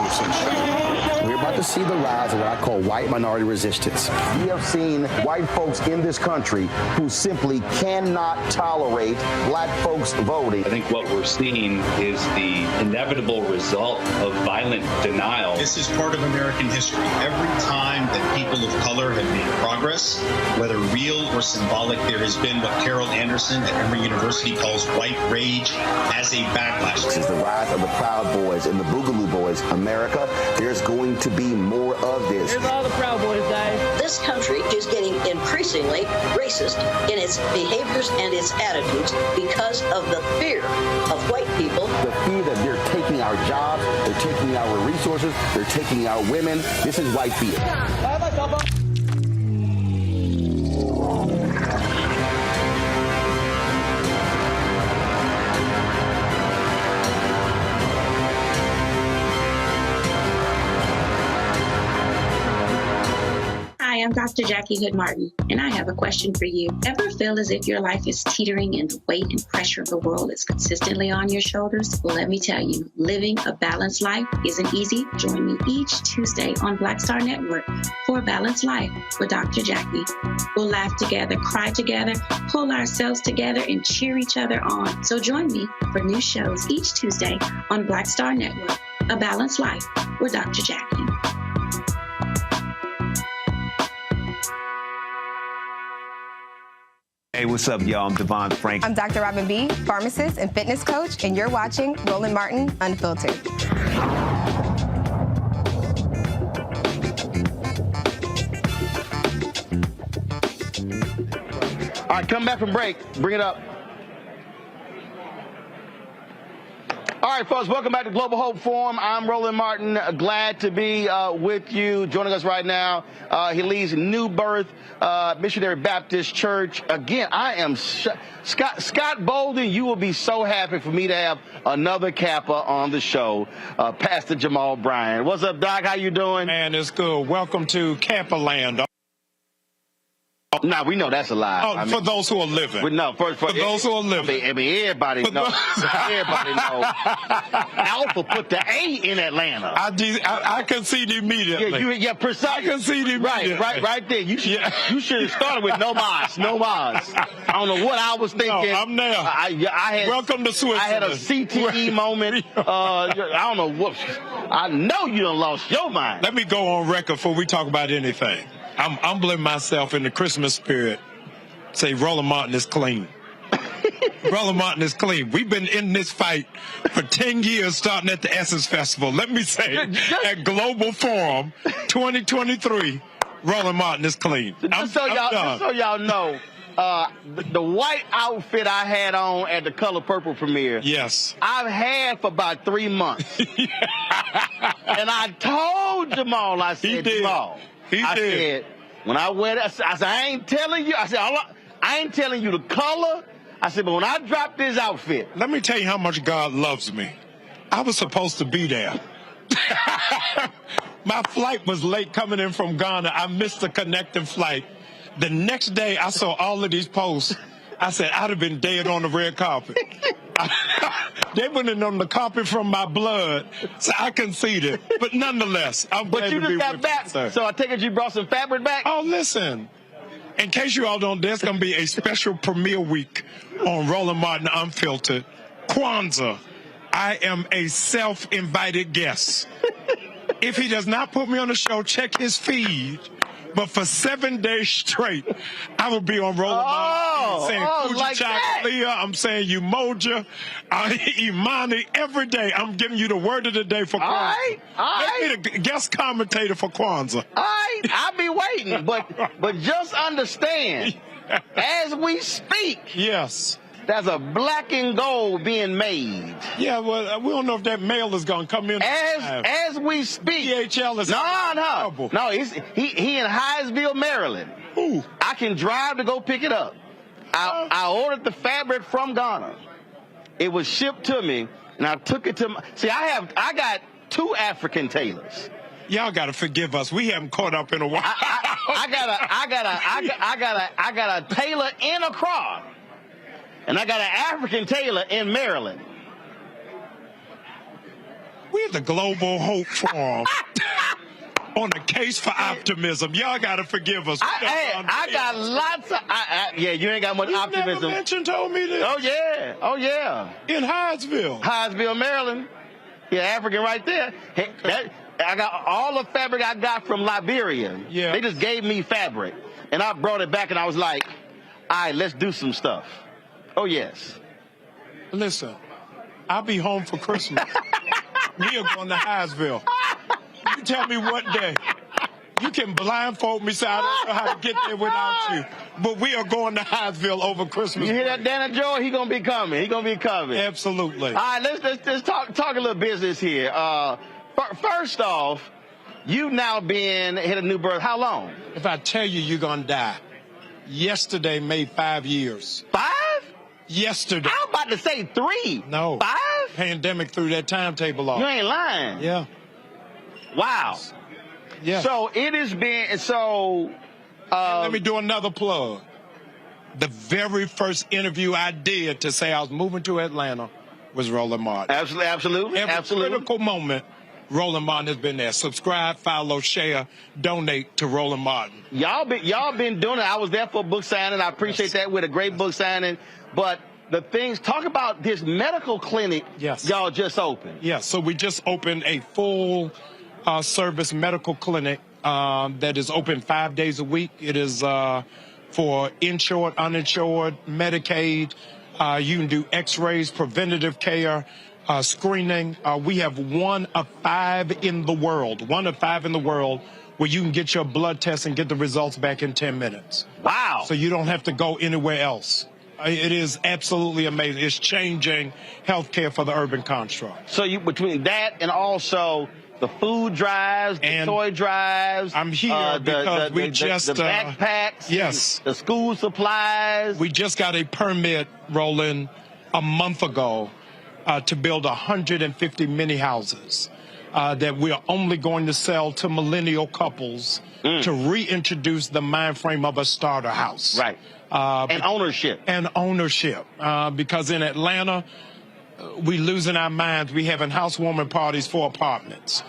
We're about to see the rise of what I call white minority resistance. We have seen white folks in this country who simply cannot tolerate black folks voting. I think what we're seeing is the inevitable result of violent denial. This is part of American history. Every time that people of color have made progress, whether real or symbolic, there has been what Carol Anderson at Emory University calls white rage as a backlash. This is the rise of the Proud Boys and the Boogaloo Boys. America, there's going to be more of this. Here's all the Proud Boys, guys. This country is getting increasingly racist in its behaviors and its attitudes because of the fear of white people. The fear that they're taking our jobs, they're taking our resources, they're taking our women. This is white fear. Hi, I'm Dr. Jackie Hood Martin, and I have a question for you. Ever feel as if your life is teetering and the weight and pressure of the world is consistently on your shoulders? Well, let me tell you, living a balanced life isn't easy. Join me each Tuesday on Black Star Network for A Balanced Life with Dr. Jackie. We'll laugh together, cry together, pull ourselves together, and cheer each other on. So join me for new shows each Tuesday on Black Star Network, A Balanced Life with Dr. Jackie. Hey, what's up, y'all? I'm Devon Frank. I'm Dr. Robin B., pharmacist and fitness coach, and you're watching Roland Martin Unfiltered. All right, come back from break. Bring it up. All right, folks, welcome back to Global Hope Forum. I'm Roland Martin. Glad to be with you. Joining us right now, he leads New Birth Missionary Baptist Church. Again, I am Scott Bolden. You will be so happy for me to have another Kappa on the show, Pastor Jamal Bryant. What's up, Doc? How you doing? Man, it's good. Welcome to Kappa Land. No, we know that's a lie. Oh, for those who are living. For those who are living. I mean, everybody knows. Everybody knows. Alpha put the A in Atlanta. I concede immediately. Yeah, precisely. I concede immediately. Right there. You should have started with no mas. I don't know what I was thinking. No, I'm there. I had, welcome to Switzerland. I had a CTE moment. I don't know what. I know you done lost your mind. Let me go on record before we talk about anything. I'm humbling myself in the Christmas spirit. Say Roland Martin is clean. Roland Martin is clean. We've been in this fight for 10 years, starting at the Essence Festival. Let me say, at Global Forum 2023, Roland Martin is clean. Just so y'all know, the white outfit I had on at the Color Purple premiere, yes, I've had for about 3 months. And I told Jamal, I said, Jamal, I said, when I wear that, I said, I ain't telling you. I said, I ain't telling you the color. I said, but when I drop this outfit. Let me tell you how much God loves me. I was supposed to be there. My flight was late coming in from Ghana. I missed the connecting flight. The next day, I saw all of these posts. I said, I'd have been dead on the red carpet. They went in on the carpet from my blood, so I conceded. But nonetheless, I'm glad to be with you. But you just got back, sir. So I take it you brought some fabric back? Oh, listen. In case you all don't, there's going to be a special premiere week on Roland Martin Unfiltered. Kwanzaa. I am a self-invited guest. If he does not put me on the show, check his feed. But for 7 days straight, I will be on Roland Martin saying Kuja I'm saying Umoja, Imani, every day. I'm giving you the word of the day for Kwanzaa. Make me the guest commentator for Kwanzaa. All right, I'll be waiting. But just understand, as we speak, yes, there's a black and gold being made. Yeah, well, we don't know if that mail is going to come in. As we speak. DHL is No, he in Hyattsville, Maryland. Ooh. I can drive to go pick it up. I ordered the fabric from Ghana. It was shipped to me, and I took it to my... See, I got 2 African tailors. Y'all got to forgive us. We haven't caught up in a while. I got a tailor in Accra. And I got an African tailor in Maryland. We're the Global Hope Forum on the case for optimism. Y'all got to forgive us. I got lots of... yeah, you ain't got much optimism. You never told me this. Oh, yeah. In Hyattsville, Maryland. Yeah, African right there. I got all the fabric I got from Liberia. Yeah. They just gave me fabric. And I brought it back, and I was like, all right, let's do some stuff. Oh, yes. Listen, I'll be home for Christmas. We are going to Hyattsville. You tell me what day. You can blindfold me, so I don't know how to get there without you. But we are going to Hyattsville over Christmas. You hear that, Dana Joy? He going to be coming. Absolutely. All right, let's talk a little business here. First off, you've now been hit a new birth. How long? If I tell you, you're going to die. Yesterday made 5 years. 5? Yesterday. I was about to say 3. No. 5? Pandemic threw that timetable off. You ain't lying. Yeah. Wow. Yeah. So it has been, let me do another plug. The very first interview I did to say I was moving to Atlanta was Roland Martin. Absolutely. Every critical moment, Roland Martin has been there. Subscribe, follow, share, donate to Roland Martin. Y'all been doing it. I was there for a book signing. I appreciate that with a great book signing. But the things, talk about this medical clinic y'all just opened. Yeah, so we just opened a full service medical clinic that is open 5 days a week. It is for insured, uninsured, Medicaid. You can do x-rays, preventative care, screening. We have 1 of 5 in the world, where you can get your blood test and get the results back in 10 minutes. Wow. So you don't have to go anywhere else. It is absolutely amazing. It's changing healthcare for the urban construct. So you, between that and also the food drives, the toy drives. I'm here because we just the backpacks. Yes. The school supplies. We just got a permit, Roland, a month ago to build 150 mini houses. that we are only going to sell to millennial couples to reintroduce the mind frame of a starter house. Right. And ownership. And ownership. Because in Atlanta, we losing our minds. We having housewarming parties for apartments.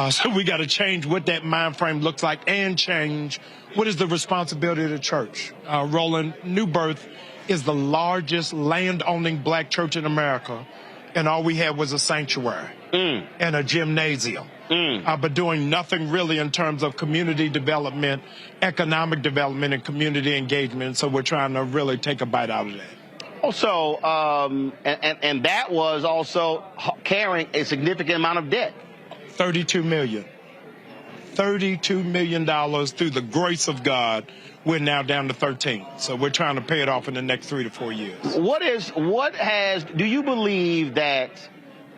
So we got to change what that mind frame looks like and change what is the responsibility of the church. Roland, New Birth is the largest land-owning black church in America, and all we had was a sanctuary and a gymnasium, but doing nothing really in terms of community development, economic development, and community engagement. So we're trying to really take a bite out of that. Also, and that was also carrying a significant amount of debt. $32 million through the grace of God. We're now down to 13. So we're trying to pay it off in the next 3 to 4 years. Do you believe that,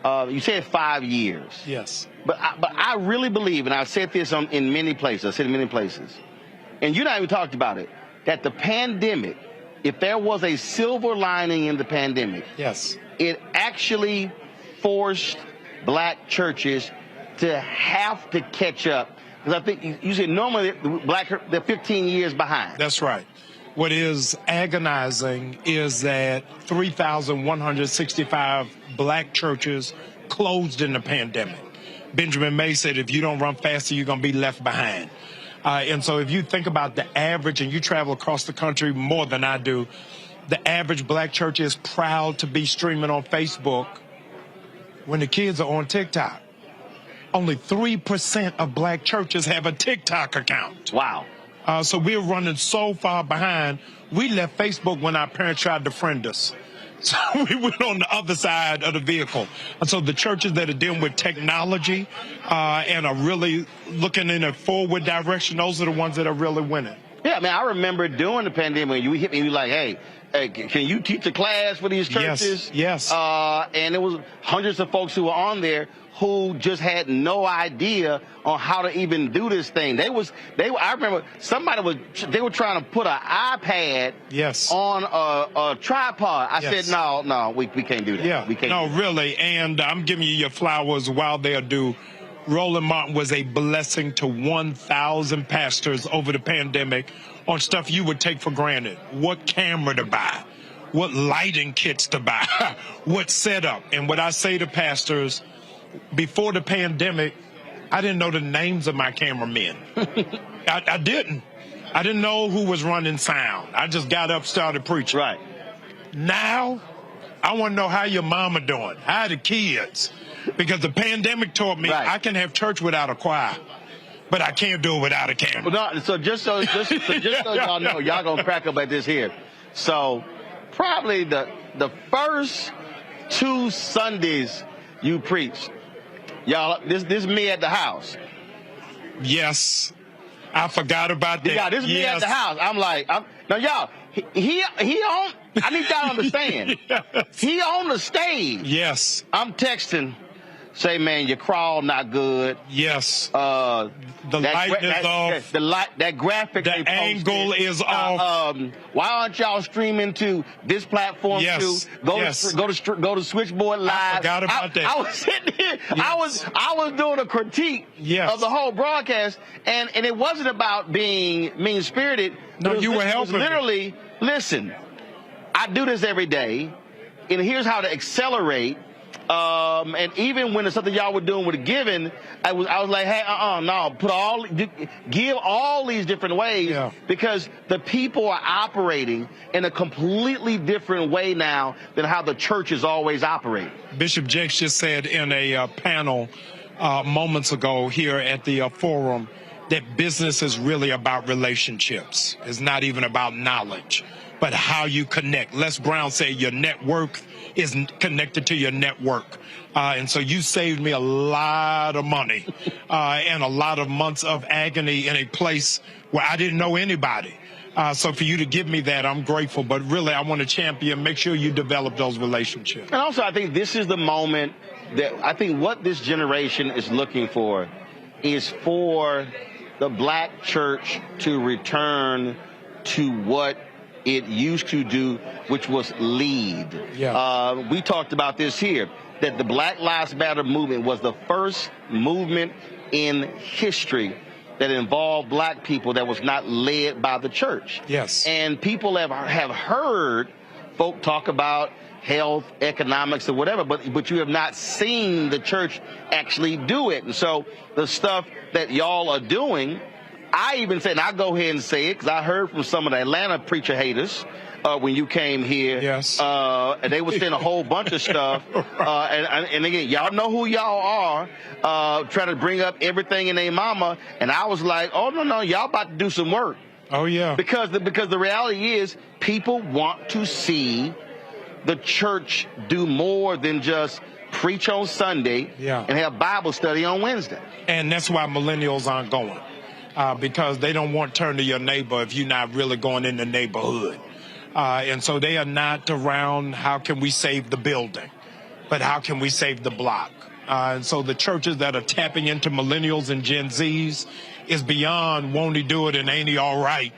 you said 5 years? Yes. But I really believe, and I've said this in many places, and you and I even talked about it, that the pandemic, if there was a silver lining in the pandemic, yes, it actually forced black churches to have to catch up. Because I think you said normally they're 15 years behind. That's right. What is agonizing is that 3,165 black churches closed in the pandemic. Benjamin May said, if you don't run faster, you're going to be left behind. And so if you think about the average, and you travel across the country more than I do, the average black church is proud to be streaming on Facebook when the kids are on TikTok. Only 3% of black churches have a TikTok account. Wow. So we're running so far behind. We left Facebook when our parents tried to friend us. So we went on the other side of the vehicle. And so the churches that are dealing with technology and are really looking in a forward direction, those are the ones that are really winning. Yeah, man, I remember during the pandemic, you hit me, you were like, hey, can you teach a class for these churches? Yes. And it was hundreds of folks who were on there who just had no idea on how to even do this thing. I remember they were trying to put an iPad on a tripod. I said, no, we can't do that. Yeah, we can't. No, really. And I'm giving you your flowers while they are due. Roland Martin was a blessing to 1,000 pastors over the pandemic on stuff you would take for granted. What camera to buy, what lighting kits to buy, what setup. And what I say to pastors, before the pandemic, I didn't know the names of my cameramen. I didn't. I didn't know who was running sound. I just got up, started preaching. Right. Now, I want to know how your mama doing, how the kids. Because the pandemic taught me I can have church without a choir, but I can't do it without a camera. Well, no, so just so y'all know, y'all gonna crack up at this here. So probably the first 2 Sundays you preached, y'all, this me at the house. Yes, I forgot about that. Yeah, this me at the house. I'm like, now y'all, he on. I need y'all to understand. He on the stage. Yes. I'm texting. Say, man, your crawl not good. Yes. The light is off. That graphic. The angle is off. Why aren't y'all streaming to this platform too? Go to Switchboard Live. I forgot about that. I was sitting here. Yes. I was doing a critique of the whole broadcast, and it wasn't about being mean spirited. No, you were helping. It was literally, listen. I do this every day, and here's how to accelerate. And even when it's something y'all were doing with giving, I was like, hey, give all these different ways because the people are operating in a completely different way now than how the church is always operating. Bishop Jakes just said in a panel moments ago here at the forum that business is really about relationships. It's not even about knowledge, but how you connect. Les Brown said your network is connected to your network. And so you saved me a lot of money and a lot of months of agony in a place where I didn't know anybody. So for you to give me that, I'm grateful. But really, I want to champion, make sure you develop those relationships. And also, I think this is the moment that I think what this generation is looking for is for the black church to return to what it used to do, which was lead. Yeah. We talked about this here. that the Black Lives Matter movement was the first movement in history that involved black people that was not led by the church. Yes. And people have heard folk talk about health, economics, or whatever, but you have not seen the church actually do it. And so the stuff that y'all are doing, I even say, and I'll go ahead and say it, because I heard from some of the Atlanta preacher haters when you came here. Yes. And they were saying a whole bunch of stuff. And again, y'all know who y'all are, trying to bring up everything in their mama. And I was like, oh, no, y'all about to do some work. Oh, yeah. Because the reality is people want to see the church do more than just preach on Sunday and have Bible study on Wednesday. And that's why millennials aren't going, because they don't want to turn to your neighbor if you're not really going in the neighborhood. And so they are not around how can we save the building, but how can we save the block. And so the churches that are tapping into millennials and Gen Zs is beyond won't he do it and ain't he all right,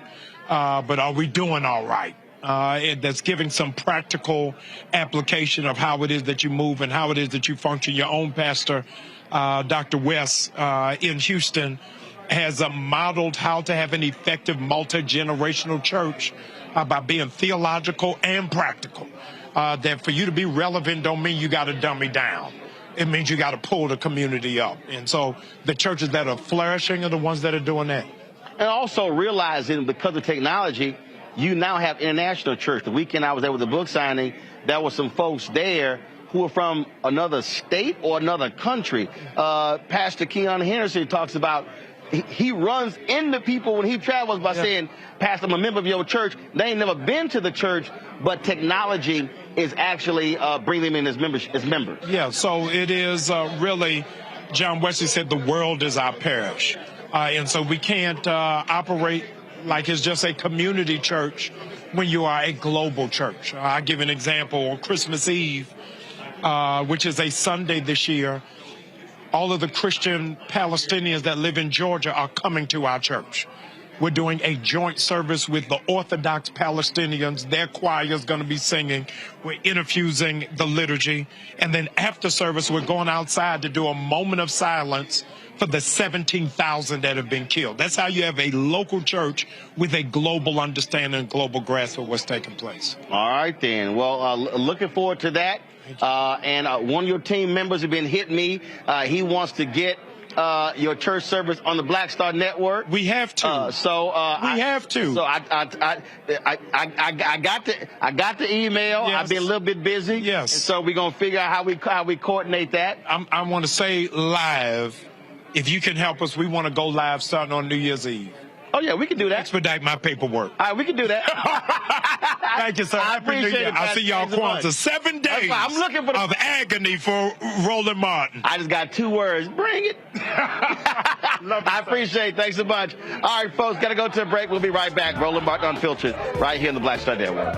but are we doing all right? That's giving some practical application of how it is that you move and how it is that you function. Your own pastor, Dr. West in Houston, has modeled how to have an effective multi-generational church by being theological and practical. That for you to be relevant don't mean you got to dummy down. It means you got to pull the community up. And so the churches that are flourishing are the ones that are doing that. And also realizing because of technology, you now have international church. The weekend I was there with the book signing, there were some folks there who are from another state or another country. Pastor Keon Henderson talks about he runs into people when he travels by saying, Pastor, I'm a member of your church. They ain't never been to the church, but technology is actually bringing them in as members. Yeah, so it is really, John Wesley said, the world is our parish. And so we can't operate like it's just a community church when you are a global church. I'll give an example. On Christmas Eve, which is a Sunday this year, all of the Christian Palestinians that live in Georgia are coming to our church. We're doing a joint service with the Orthodox Palestinians. Their choir is going to be singing. We're infusing the liturgy. And then after service, we're going outside to do a moment of silence for the 17,000 that have been killed. That's how you have a local church with a global understanding and global grasp of what's taking place. All right, then. Well, looking forward to that. And one of your team members has been hitting me. He wants to get your church service on the Black Star Network. We have to. So I got the email. Yes. I've been a little bit busy. Yes. And so we're gonna figure out how we coordinate that. I want to say live. If you can help us, we want to go live starting on New Year's Eve. Oh, yeah, we can do that. Expedite my paperwork. All right, we can do that. Thank you, sir. I appreciate it. I'll see y'all Kwanzaa. 7 days I'm looking for of agony for Roland Martin. I just got 2 words. Bring it. I appreciate it. Thanks so much. All right, folks, got to go to a break. We'll be right back. Roland Martin Unfiltered right here in the Black Star Network.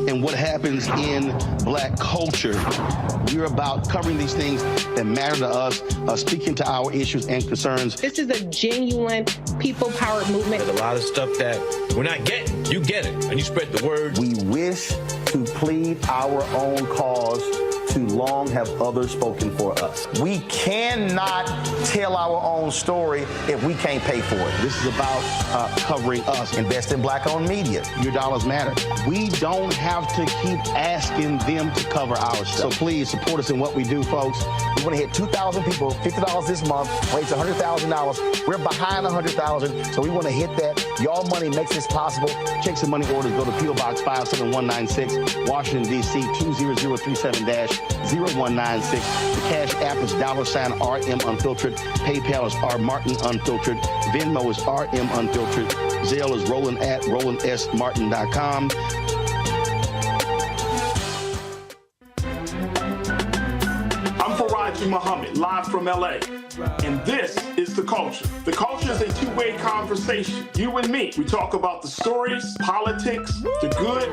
And what happens in black culture. We're about covering these things that matter to us, speaking to our issues and concerns. This is a genuine people-powered movement. There's a lot of stuff that we're not getting. You get it, and you spread the word. We wish to plead our own cause. Too long have others spoken for us. We cannot tell our own story if we can't pay for it. This is about covering us. Invest in black-owned media. Your dollars matter. We don't have to keep asking them to cover our stuff. So please support us in what we do, folks. We want to hit 2,000 people, $50 this month, raise $100,000. We're behind 100,000, so we want to hit that. Y'all money makes this possible. Checks and money orders go to P.O. Box 57196, Washington, D.C. 20037-0196. The Cash App is $RM Unfiltered. PayPal is R Martin Unfiltered. Venmo is RM Unfiltered. Zelle is Roland at RolandSMartin.com. Muhammad, live from LA. And this is The Culture. The Culture is a two-way conversation. You and me. We talk about the stories, politics, the good,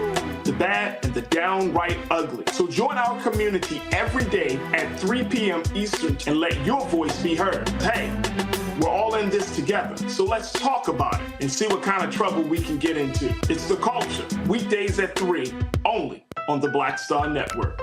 the bad, and the downright ugly. So join our community every day at 3 p.m. Eastern and let your voice be heard. Hey, We're all in this together. So let's talk about it and see what kind of trouble we can get into. It's The Culture, weekdays at 3, only on the Black Star Network.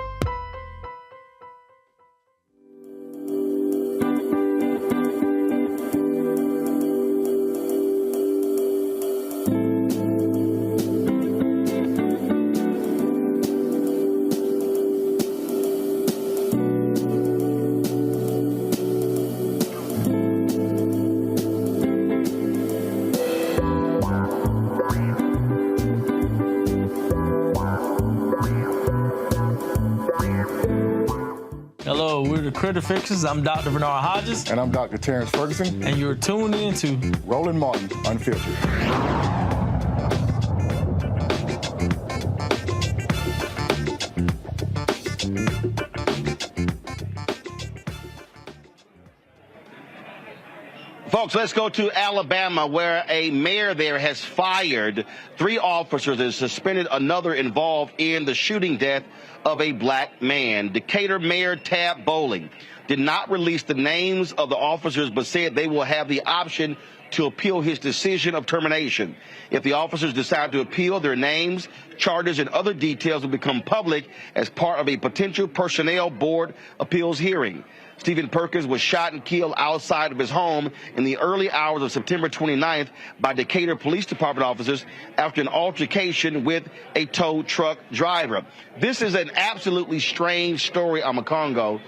Hello, we're the Critter Fixers. I'm Dr. Bernard Hodges. And I'm Dr. Terrence Ferguson. And you're tuned in to Roland Martin Unfiltered. Folks, let's go to Alabama, where a mayor there has fired 3 officers and suspended another involved in the shooting death of a black man. Decatur Mayor Tab Bowling did not release the names of the officers, but said they will have the option to appeal his decision of termination. If the officers decide to appeal, their names, charges, and other details will become public as part of a potential personnel board appeals hearing. Stephen Perkins was shot and killed outside of his home in the early hours of September 29th by Decatur Police Department officers after an altercation with a tow truck driver. This is an absolutely strange story, Amakongo,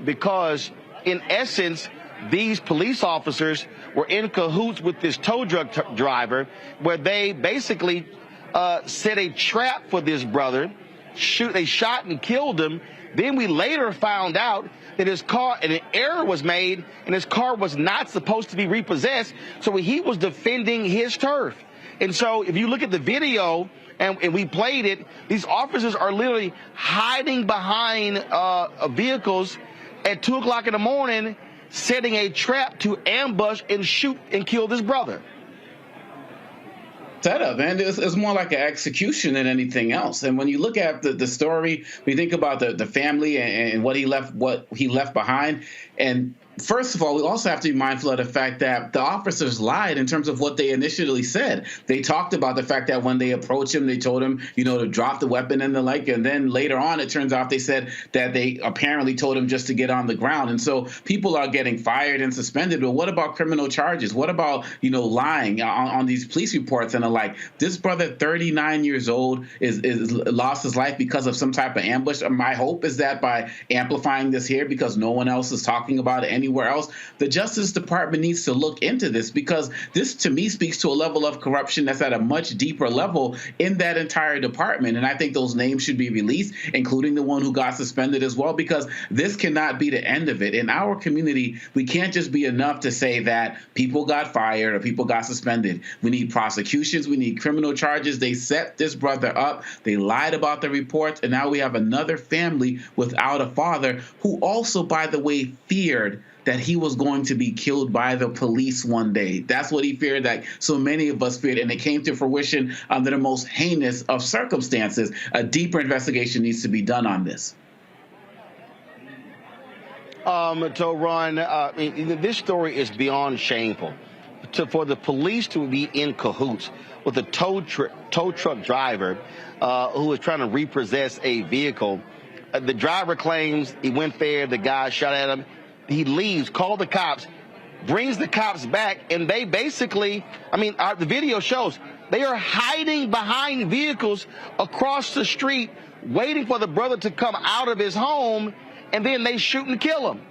because in essence, these police officers were in cahoots with this tow truck driver, where they basically set a trap for this brother. They shot and killed him. Then we later found out that his car, and an error was made, and his car was not supposed to be repossessed, so he was defending his turf. And so if you look at the video, and we played it, these officers are literally hiding behind vehicles at 2 o'clock in the morning, setting a trap to ambush and shoot and kill this brother. Setup, man. It's more like an execution than anything else. And when you look at the story, we think about the family and what he left behind. And first of all, we also have to be mindful of the fact that the officers lied in terms of what they initially said. They talked about the fact that when they approached him, they told him, to drop the weapon and the like. And then later on, it turns out they said that they apparently told him just to get on the ground. And so people are getting fired and suspended. But what about criminal charges? What about, lying on these police reports and the like? This brother, 39 years old, is lost his life because of some type of ambush. My hope is that by amplifying this here, because no one else is talking about it anywhere else, the Justice Department needs to look into this, because this to me speaks to a level of corruption that's at a much deeper level in that entire department. And I think those names should be released, including the one who got suspended as well, because this cannot be the end of it. In our community, we can't just be enough to say that people got fired or people got suspended. We need prosecutions. We need criminal charges. They set this brother up. They lied about the reports. And now we have another family without a father who also, by the way, feared that he was going to be killed by the police one day. That's what he feared, that so many of us feared, and it came to fruition under the most heinous of circumstances. A deeper investigation needs to be done on this. Ron, this story is beyond shameful. For the police to be in cahoots with a tow truck driver who was trying to repossess a vehicle. The driver claims he went there, the guy shot at him. He leaves, called the cops, brings the cops back, and they basically, the video shows, they are hiding behind vehicles across the street, waiting for the brother to come out of his home, and then they shoot and kill him.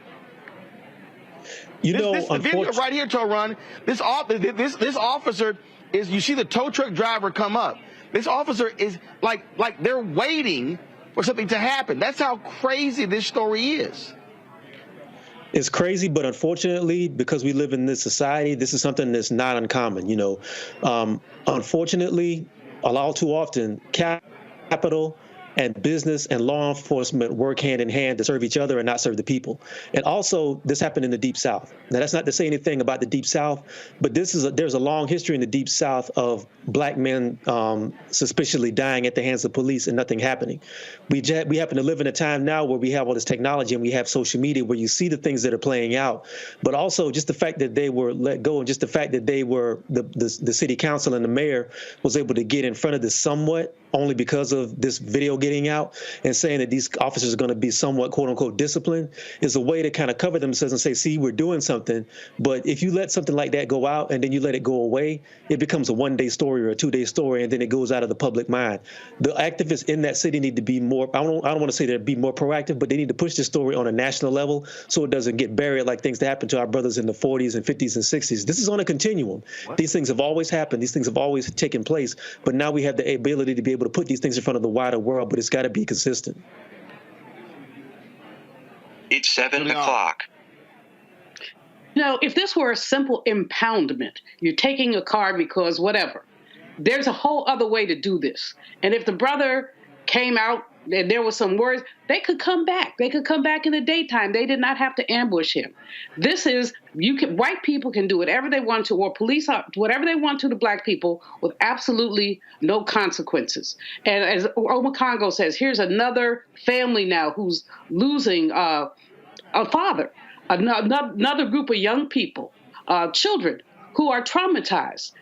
This video right here, Toron, this officer is, you see the tow truck driver come up. This officer is like they're waiting for something to happen. That's how crazy this story is. It's crazy, but unfortunately, because we live in this society, this is something that's not uncommon. Unfortunately, all too often, capital and business and law enforcement work hand in hand to serve each other and not serve the people. And also, this happened in the Deep South. Now, that's not to say anything about the Deep South, but there's a long history in the Deep South of black men suspiciously dying at the hands of police and nothing happening. We happen to live in a time now where we have all this technology and we have social media where you see the things that are playing out, but also just the fact that they were let go and just the fact that they were the city council and the mayor was able to get in front of this somewhat only because of this video getting out and saying that these officers are going to be somewhat, quote unquote, disciplined is a way to kind of cover themselves and say, see, we're doing something. But if you let something like that go out and then you let it go away, it becomes a one-day story or a two-day story, and then it goes out of the public mind. The activists in that city need to be more, I don't want to say they'd be more proactive, but they need to push this story on a national level so it doesn't get buried like things that happened to our brothers in the 40s and 50s and 60s. This is on a continuum. What? These things have always happened. These things have always taken place. But now we have the ability to be able to put these things in front of the wider world, but it's got to be consistent. It's 7 o'clock. No, if this were a simple impoundment, you're taking a car because whatever, there's a whole other way to do this. And if the brother came out and there was some words, they could come back. They could come back in the daytime. They did not have to ambush him. This is, white people can do whatever they want to, or police, whatever they want to black people with absolutely no consequences. And as Oma Congo says, here's another family now who's losing a father, another group of young people, children who are traumatized.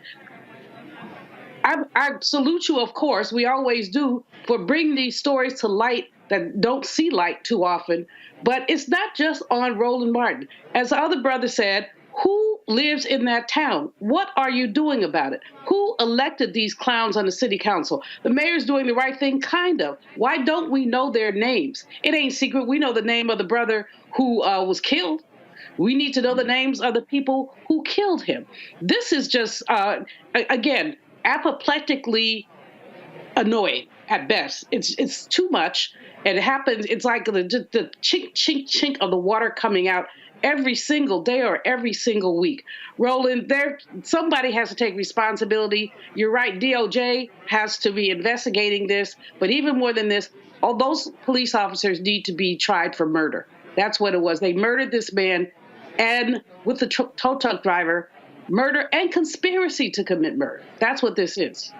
I salute you, of course, we always do, for bringing these stories to light that don't see light too often. But it's not just on Roland Martin. As the other brother said, who lives in that town? What are you doing about it? Who elected these clowns on the city council? The mayor's doing the right thing, kind of. Why don't we know their names? It ain't secret. We know the name of the brother who was killed. We need to know the names of the people who killed him. This is just, again, apoplectically annoying at best. It's too much. And it happens, it's like the chink, chink, chink of the water coming out every single day or every single week. Roland, somebody has to take responsibility. You're right, DOJ has to be investigating this. But even more than this, all those police officers need to be tried for murder. That's what it was. They murdered this man, and with the tow truck driver, murder and conspiracy to commit murder. That's what this is.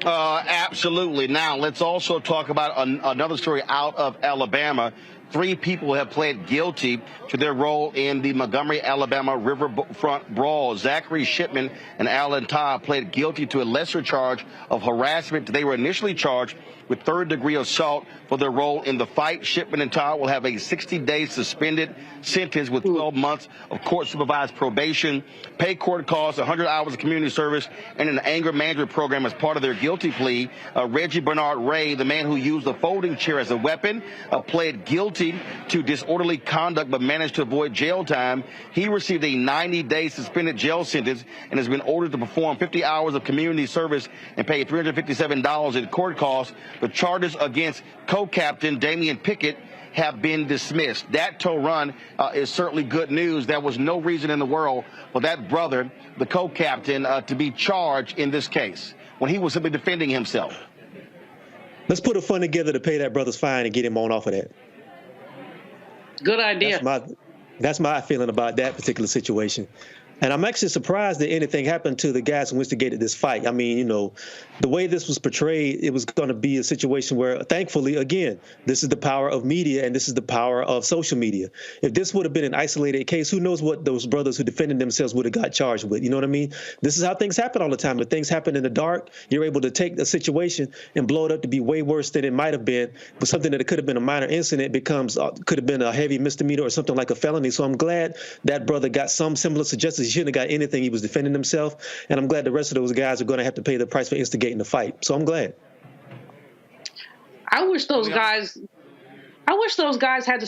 Absolutely. Now, let's also talk about another story out of Alabama. 3 people have pled guilty to their role in the Montgomery, Alabama Riverfront brawl. Zachary Shipman and Alan Todd pled guilty to a lesser charge of harassment. They were initially charged with third-degree assault for their role in the fight. Shipman and Todd will have a 60-day suspended sentence with 12 months of court-supervised probation, pay court costs, 100 hours of community service, and an anger management program as part of their guilty plea. Reggie Bernard Ray, the man who used the folding chair as a weapon, pled guilty to disorderly conduct but managed to avoid jail time. He received a 90-day suspended jail sentence and has been ordered to perform 50 hours of community service and pay $357 in court costs. The charges against co-captain Damian Pickett have been dismissed. That tow run is certainly good news. There was no reason in the world for that brother, the co-captain, to be charged in this case when he was simply defending himself. Let's put a fund together to pay that brother's fine and get him on off of that. Good idea. That's my feeling about that particular situation. And I'm actually surprised that anything happened to the guys who instigated this fight. I mean, you know, the way this was portrayed, it was going to be a situation where, thankfully, again, this is the power of media and this is the power of social media. If this would have been an isolated case, who knows what those brothers who defended themselves would have got charged with? You know what I mean? This is how things happen all the time. If things happen in the dark, you're able to take a situation and blow it up to be way worse than it might have been. But something that could have been a minor incident could have been a heavy misdemeanor or something like a felony. So I'm glad that brother got some semblance of justice. He shouldn't have got anything. He was defending himself. And I'm glad the rest of those guys are going to have to pay the price for instigating the fight. So I'm glad. I wish those guys had to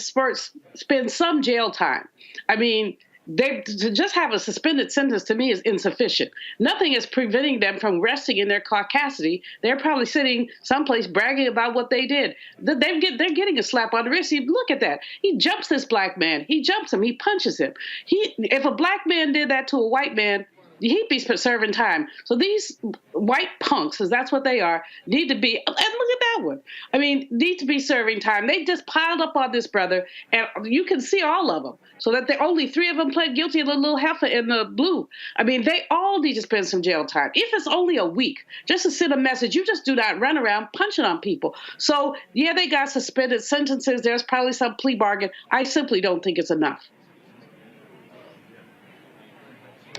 spend some jail time. I mean, to just have a suspended sentence to me is insufficient. Nothing is preventing them from resting in their caucasity. They're probably sitting someplace bragging about what they did. They're getting a slap on the wrist. Look at that. He jumps this black man. He jumps him. He punches him. If a black man did that to a white man, he'd be serving time. So these white punks, because that's what they are, need to be, and look at that one. I mean, need to be serving time. They just piled up on this brother, and you can see all of them. So that only 3 of them pled guilty, and the little heifer in the blue. I mean, they all need to spend some jail time. If it's only a week, just to send a message, you just do not run around punching on people. So, yeah, they got suspended sentences. There's probably some plea bargain. I simply don't think it's enough.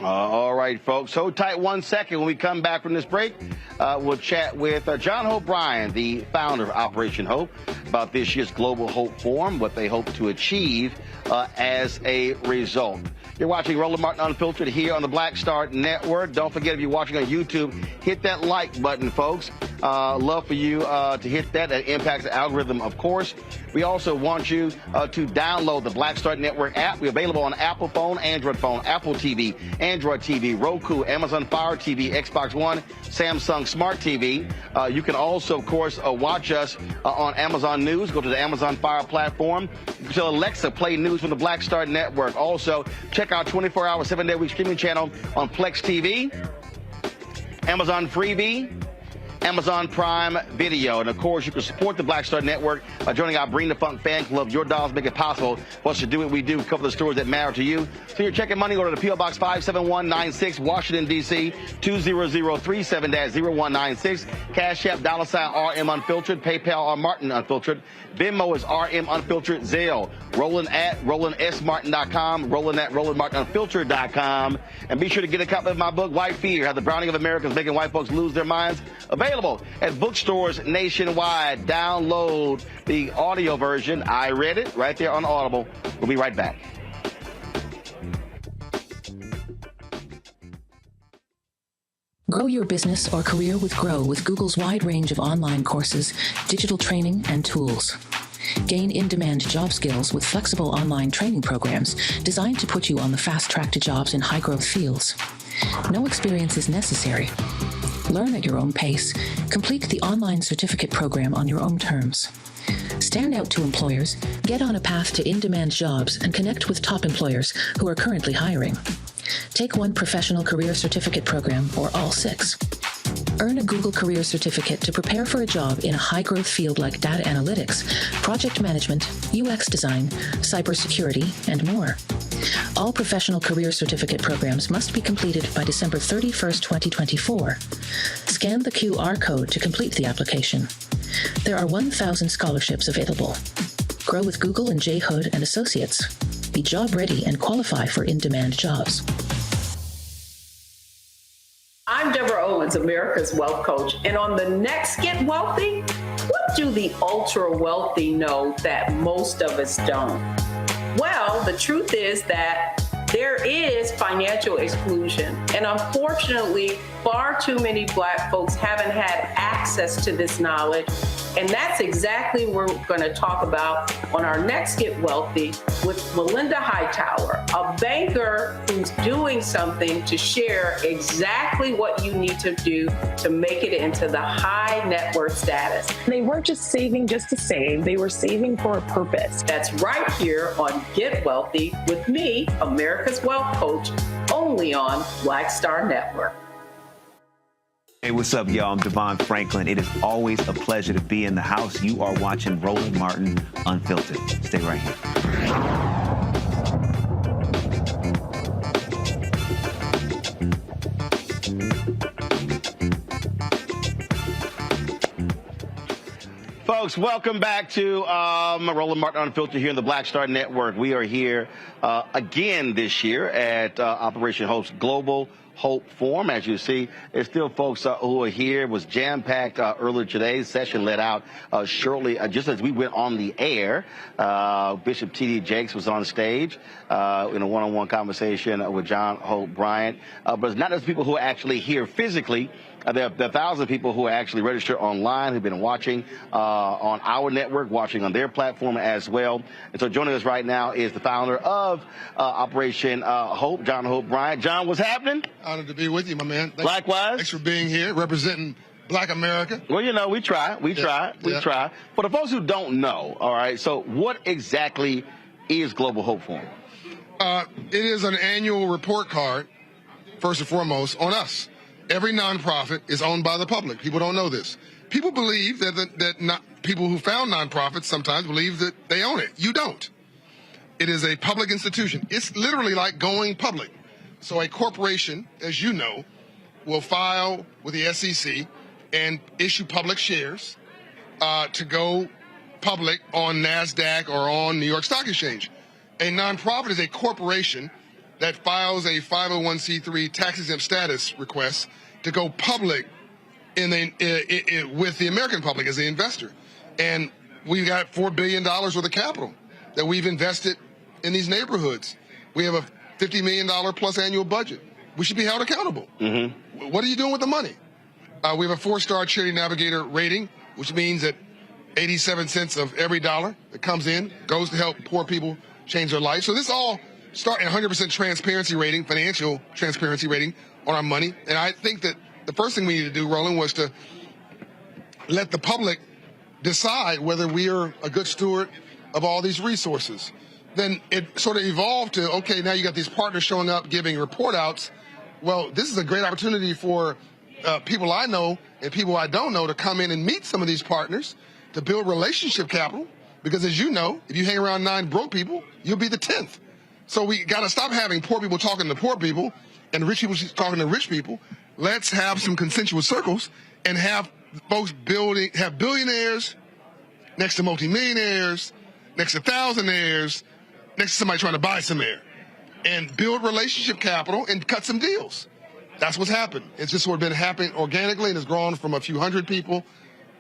All right, folks. Hold tight 1 second. When we come back from this break, we'll chat with John Hope Bryant, the founder of Operation Hope, about this year's Global Hope Forum, what they hope to achieve as a result. You're watching Roland Martin Unfiltered here on the Black Star Network. Don't forget, if you're watching on YouTube, hit that like button, folks. Love for you to hit that. That impacts the algorithm, of course. We also want you to download the Black Star Network app. We're available on Apple phone, Android phone, Apple TV, Android TV, Roku, Amazon Fire TV, Xbox One, Samsung Smart TV. You can also, of course, watch us on Amazon News. Go to the Amazon Fire platform. You can tell Alexa, play news from the Black Star Network. Also, check out 24-hour, 7-day-a-week streaming channel on Plex TV, Amazon Freevee, Amazon Prime Video. And, of course, you can support the Black Star Network by joining our Bring the Funk fan club. Your dollars make it possible for us to do what we do, cover the stories that matter to you. So you're checking money, go to the P.O. Box 57196, Washington, D.C., 20037-0196. Cash App, $RM Unfiltered. PayPal, R Martin Unfiltered. Venmo is RM Unfiltered. Zelle, Roland at RolandSMartin.com, Roland at RolandMartinUnfiltered.com. And be sure to get a copy of my book, White Fear, How the Browning of America is Making White Folks Lose Their Minds. Available at bookstores nationwide. Download the audio version. I read it right there on Audible. We'll be right back. Grow your business or career with Grow with Google's wide range of online courses, digital training, and tools. Gain in-demand job skills with flexible online training programs designed to put you on the fast track to jobs in high-growth fields. No experience is necessary. Learn at your own pace. Complete the online certificate program on your own terms. Stand out to employers, get on a path to in-demand jobs, and connect with top employers who are currently hiring. Take one professional career certificate program or all 6. Earn a Google Career Certificate to prepare for a job in a high-growth field like data analytics, project management, UX design, cybersecurity, and more. All professional career certificate programs must be completed by December 31st, 2024. Scan the QR code to complete the application. There are 1,000 scholarships available. Grow with Google and J. Hood and Associates. Be job ready and qualify for in-demand jobs. I'm Deborah Owens, America's Wealth Coach, and on the next Get Wealthy, what do the ultra wealthy know that most of us don't? Well, the truth is that there is financial exclusion, and unfortunately, far too many Black folks haven't had access to this knowledge, and that's exactly what we're going to talk about on our next Get Wealthy with Melinda Hightower, a banker who's doing something to share exactly what you need to do to make it into the high net worth status. They weren't just saving just to save, they were saving for a purpose. That's right here on Get Wealthy with me, America's Wealth Coach, only on Black Star Network. Hey, what's up, y'all? I'm Devon Franklin. It is always a pleasure to be in the house. You are watching Roland Martin Unfiltered. Stay right here. Folks, welcome back to Roland Martin Unfiltered here in the Black Star Network. We are here again this year at Operation Hope's Global Hope Forum. As you see, there's still folks who are here. It was jam-packed earlier today. Session let out shortly, just as we went on the air. Bishop T.D. Jakes was on stage in a one-on-one conversation with John Hope Bryant. But it's not just people who are actually here physically. There are 1,000 people who are actually registered online who've been watching on our network, watching on their platform as well. And so joining us right now is the founder of Operation Hope, John Hope Bryant. John, what's happening? Honored to be with you, my man. Likewise. Thanks for being here, representing Black America. Well, you know, we try. We try. For the folks who don't know, all right, so what exactly is Global Hope Forum? It is an annual report card first and foremost, on us. Every nonprofit is owned by the public. People don't know this. People believe that people who found nonprofits sometimes believe that they own it. You don't. It is a public institution. It's literally like going public. So a corporation, as you know, will file with the SEC and issue public shares to go public on NASDAQ or on New York Stock Exchange. A nonprofit is a corporation that files a 501c3 tax-exempt status request to go public with the American public as the investor. And we've got $4 billion worth of capital that we've invested in these neighborhoods. We have a $50 million plus annual budget. We should be held accountable. Mm-hmm. What are you doing with the money? We have a 4-star Charity Navigator rating, which means that 87 cents of every dollar that comes in goes to help poor people change their life. So this all start 100% transparency rating, financial transparency rating on our money. And I think that the first thing we need to do, Roland, was to let the public decide whether we are a good steward of all these resources. Then it sort of evolved to, okay, now you got these partners showing up giving report outs. Well, this is a great opportunity for people I know and people I don't know to come in and meet some of these partners to build relationship capital. Because as you know, if you hang around 9 broke people, you'll be the 10th. So we got to stop having poor people talking to poor people and rich people talking to rich people. Let's have some consensual circles and have folks have billionaires next to multimillionaires, next to thousandaires, next to somebody trying to buy some air, and build relationship capital and cut some deals. That's what's happened. It's just sort of been happening organically, and it's grown from a few hundred people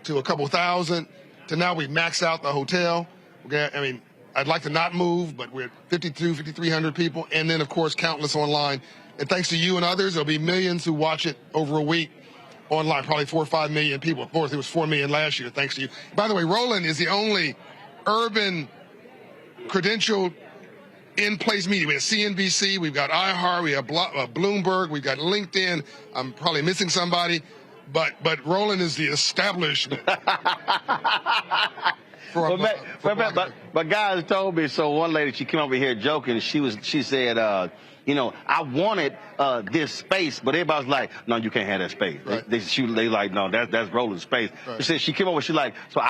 to a couple thousand to now we've maxed out the hotel. I mean, I'd like to not move, but we're at 5,300 people, and then, of course, countless online. And thanks to you and others, there'll be millions who watch it over a week online, probably 4 or 5 million people. Of course, it was 4 million last year, thanks to you. By the way, Roland is the only urban credentialed in-place media. We have CNBC, we've got iHeart, we have Bloomberg, we've got LinkedIn. I'm probably missing somebody, but Roland is the establishment. But guys told me, so one lady, she came over here joking, she said, you know, I wanted this space, but everybody was like, no, you can't have that space. Right. They like, no, that's Roland's space. Right. She said, she came over, she like, so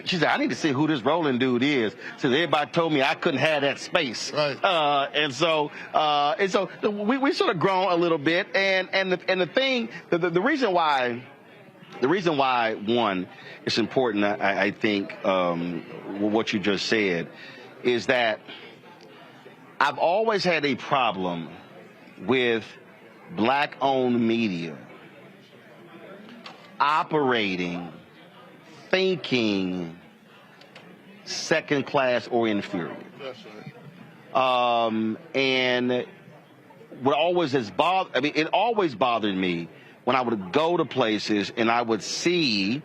she said, I need to see who this Roland dude is. So everybody told me I couldn't have that space. Right. And so we sort of grown a little bit, and the thing, the reason why, one, it's important, I think, what you just said, is that I've always had a problem with black-owned media operating, thinking second class or inferior. That's right. And what always has it always bothered me when I would go to places and I would see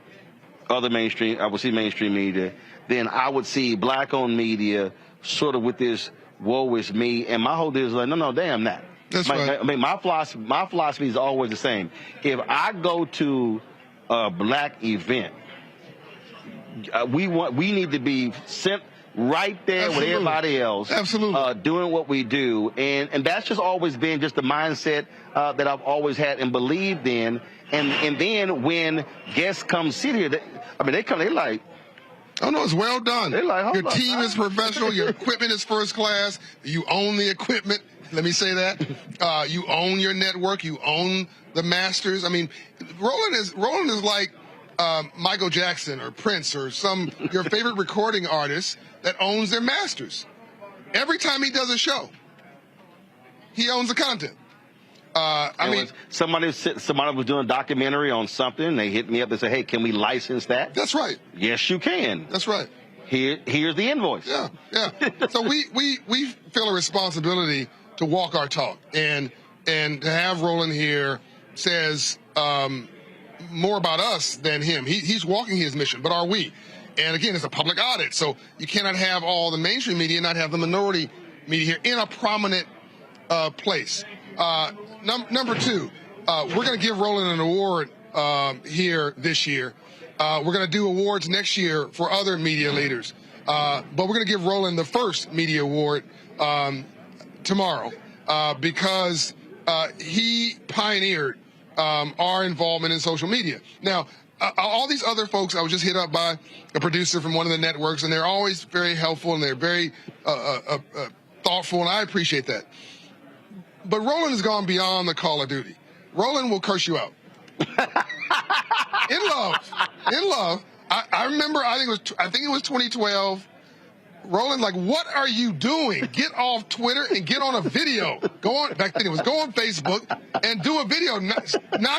mainstream media, then I would see black-owned media sort of with this woe is me, and my whole deal is like, no, damn that. That's right. I mean, my philosophy is always the same. If I go to a black event, we need to be sent right there with everybody else, doing what we do, and that's just always been just the mindset that I've always had and believed in. And then when guests come sit here, they're like, oh, no, it's well done. They're like, your team is professional. Your equipment is first class. You own the equipment. Let me say that. You own your network. You own the masters. I mean, Roland is like Michael Jackson or Prince or your favorite recording artist that owns their masters. Every time he does a show, he owns the content. Somebody was doing a documentary on something. They hit me up and said, hey, can we license that? That's right. Yes, you can. That's right. Here's the invoice. Yeah. So we feel a responsibility to walk our talk. And to have Roland here says more about us than him. He's walking his mission, but are we? And again, it's a public audit. So you cannot have all the mainstream media, not have the minority media here in a prominent place. Number two, we're going to give Roland an award here this year. We're going to do awards next year for other media leaders. But we're going to give Roland the first media award tomorrow because he pioneered our involvement in social media. Now, all these other folks, I was just hit up by a producer from one of the networks, and they're always very helpful, and they're very thoughtful, and I appreciate that. But Roland has gone beyond the Call of Duty. Roland will curse you out. In love. I remember, I think it was 2012. Roland, like, what are you doing? Get off Twitter and get on a video. Back then it was go on Facebook and do a video. Knock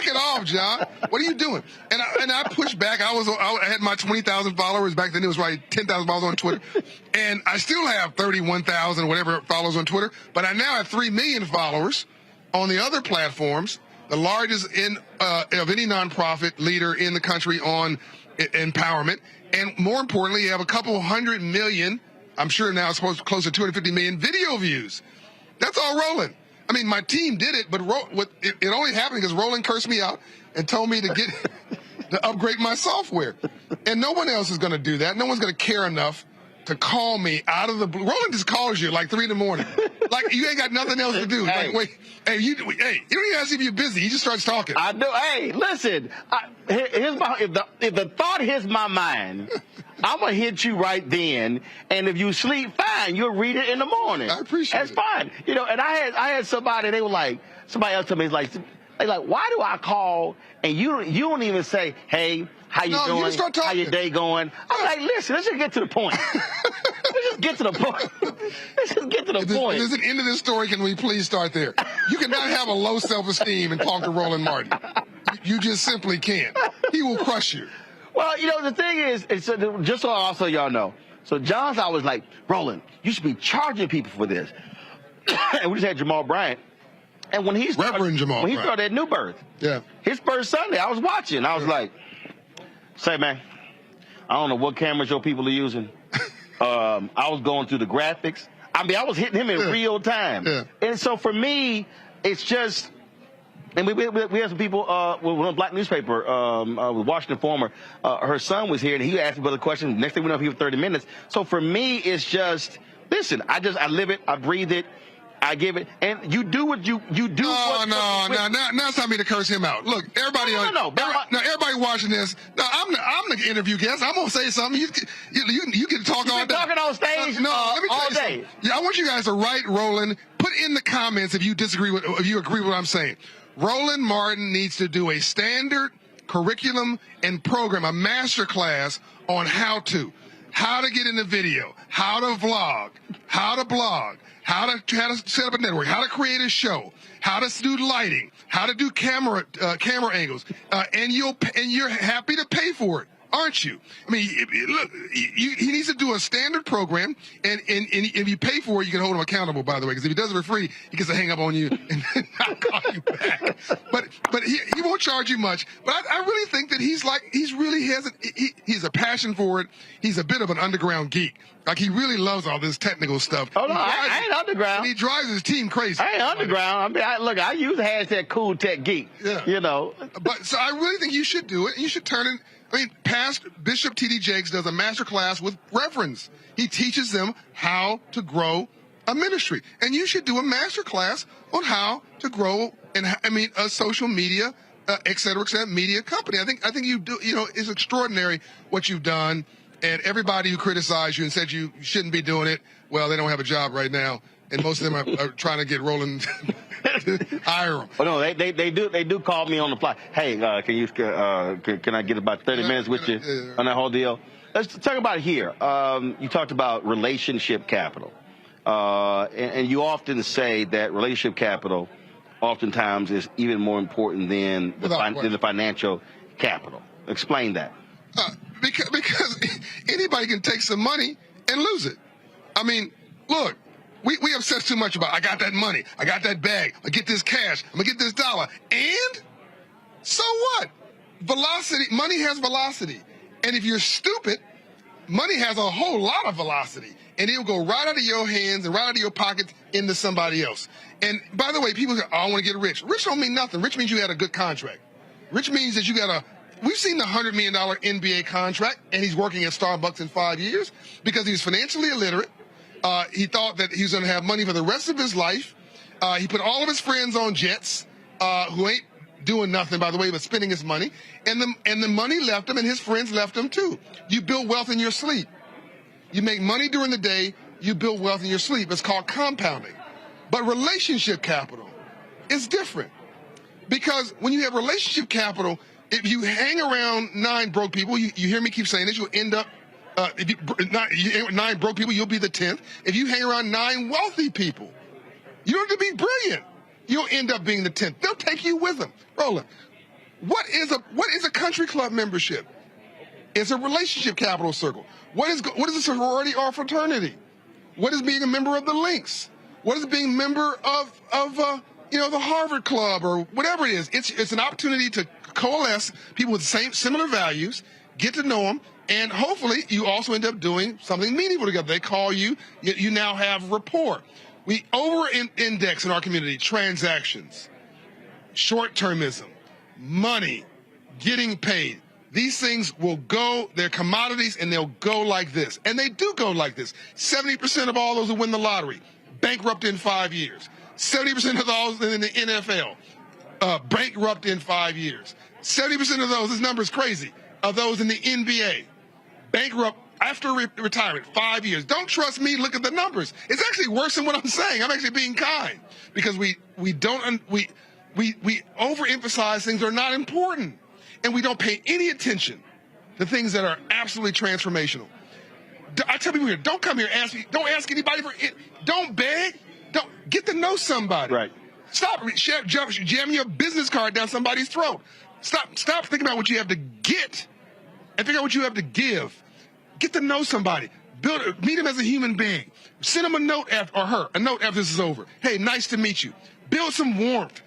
it off, John. What are you doing? And I pushed back. I had my 20,000 followers. Back then it was right 10,000 followers on Twitter. And I still have 31,000 whatever followers on Twitter. But I now have 3 million followers on the other platforms, the largest of any nonprofit leader in the country on empowerment. And more importantly, you have a couple 100 million, I'm sure now it's close to 250 million video views. That's all Roland. I mean, my team did it, but it only happened because Roland cursed me out and told me to upgrade my software. And no one else is going to do that. No one's going to care enough to call me out of the blue. Roland just calls you like 3 in the morning. Like, you ain't got nothing else to do. Hey. Like, wait, you don't even ask if you're busy. He just starts talking. I know. Hey, listen. If the thought hits my mind, I'm gonna hit you right then. And if you sleep, fine. You'll read it in the morning. I appreciate it. That's fine. You know. And I had somebody. They were like, somebody else told me, like, why do I call and you don't even say, hey, how you doing? You just start talking. How your day going? I'm like, listen, let's just get to the point. Let's just get to the point. If there's an end of this story, can we please start there? You cannot have a low self-esteem and talk to Roland Martin. You just simply can't. He will crush you. Well, you know, the thing is, just so also y'all know, so John's always like, Roland, you should be charging people for this. And we just had Jamal Bryant. And when he started at New Birth, his first Sunday, I was watching. I was like, say, man, I don't know what cameras your people are using. I was going through the graphics. I mean, I was hitting him in real time. And so for me, it's just, and we had some people with a black newspaper, with Washington Former. Her son was here, and he asked me other questions. Next thing we know, he was 30 minutes. So for me, it's just, listen, I live it, I breathe it. I give it, and you do what you do. No, now it's time for me to curse him out. Look, everybody, everybody watching this. No, I'm the interview guest. I'm gonna say something. You can talk all day. Talking on stage, let me all day. I want you guys to write Roland. Put in the comments if you disagree with, if you agree with what I'm saying. Roland Martin needs to do a standard curriculum and program, a master class on how to get in the video, how to vlog, how to blog, how to set up a network, how to create a show, how to do lighting, how to do camera angles, and you're happy to pay for it, aren't you? I mean, look, he needs to do a standard program, and if you pay for it, you can hold him accountable. By the way, because if he does it for free, he gets to hang up on you and not call you back. But he won't charge you much. But I really think that he's a passion for it. He's a bit of an underground geek. Like, he really loves all this technical stuff. Oh, no, I ain't underground. And he drives his team crazy. I ain't underground. I mean, I use the hashtag cool tech geek. Yeah. You know. But so I really think you should do it. And you should turn it. I mean, past Bishop T.D. Jakes does a master class with reverends. He teaches them how to grow a ministry. And you should do a master class on how to grow, a social media, et cetera, media company. I think you do, it's extraordinary what you've done. And everybody who criticized you and said you shouldn't be doing it, well, they don't have a job right now. And most of them are trying to get Roland to hire them. Oh, no, they do call me on the fly. Hey, can I get about 30 minutes with you on that whole deal? Let's talk about it here. You talked about relationship capital. And you often say that relationship capital oftentimes is even more important than the financial capital. Explain that. Because anybody can take some money and lose it. I mean, look, we obsess too much about, I got that money, I got that bag, I get this cash, I'm gonna get this dollar. And so what? Velocity, money has velocity. And if you're stupid, money has a whole lot of velocity. And it'll go right out of your hands and right out of your pockets into somebody else. And by the way, people say, oh, I want to get rich. Rich don't mean nothing. Rich means you had a good contract. Rich means that you got we've seen the $100 million NBA contract, and he's working at Starbucks in 5 years because he was financially illiterate. He thought that he was going to have money for the rest of his life. He put all of his friends on jets, who ain't doing nothing, by the way, but spending his money. And the money left him, and his friends left him too. You build wealth in your sleep. You make money during the day, you build wealth in your sleep. It's called compounding. But relationship capital is different. Because when you have relationship capital, if you hang around 9 broke people, you hear me keep saying this, you'll end up, if you 9 broke people, you'll be the 10th. If you hang around 9 wealthy people, you don't have to be brilliant. You'll end up being the 10th. They'll take you with them. Roland, what is a country club membership? It's a relationship capital circle. What is a sorority or a fraternity? What is being a member of the Lynx? What is being a member of the Harvard Club or whatever it is? It's an opportunity to coalesce people with similar values, get to know them, and hopefully you also end up doing something meaningful together. They call you. You now have rapport. We over-index in our community transactions, short-termism, money, getting paid. These things will go, they're commodities, and they'll go like this. And they do go like this. 70% of all those who win the lottery, bankrupt in 5 years. 70% of those in the NFL, bankrupt in 5 years. 70% of those, this number is crazy, of those in the NBA, bankrupt after retirement, 5 years. Don't trust me, look at the numbers. It's actually worse than what I'm saying. I'm actually being kind because we overemphasize things that are not important, and we don't pay any attention to things that are absolutely transformational. I tell people here, don't come here, don't ask anybody for it. Don't beg. Don't get to know somebody. Right. Stop jamming your business card down somebody's throat. Stop thinking about what you have to get and figure out what you have to give. Get to know somebody. Meet them as a human being. Send them a note a note after this is over. Hey, nice to meet you. Build some warmth.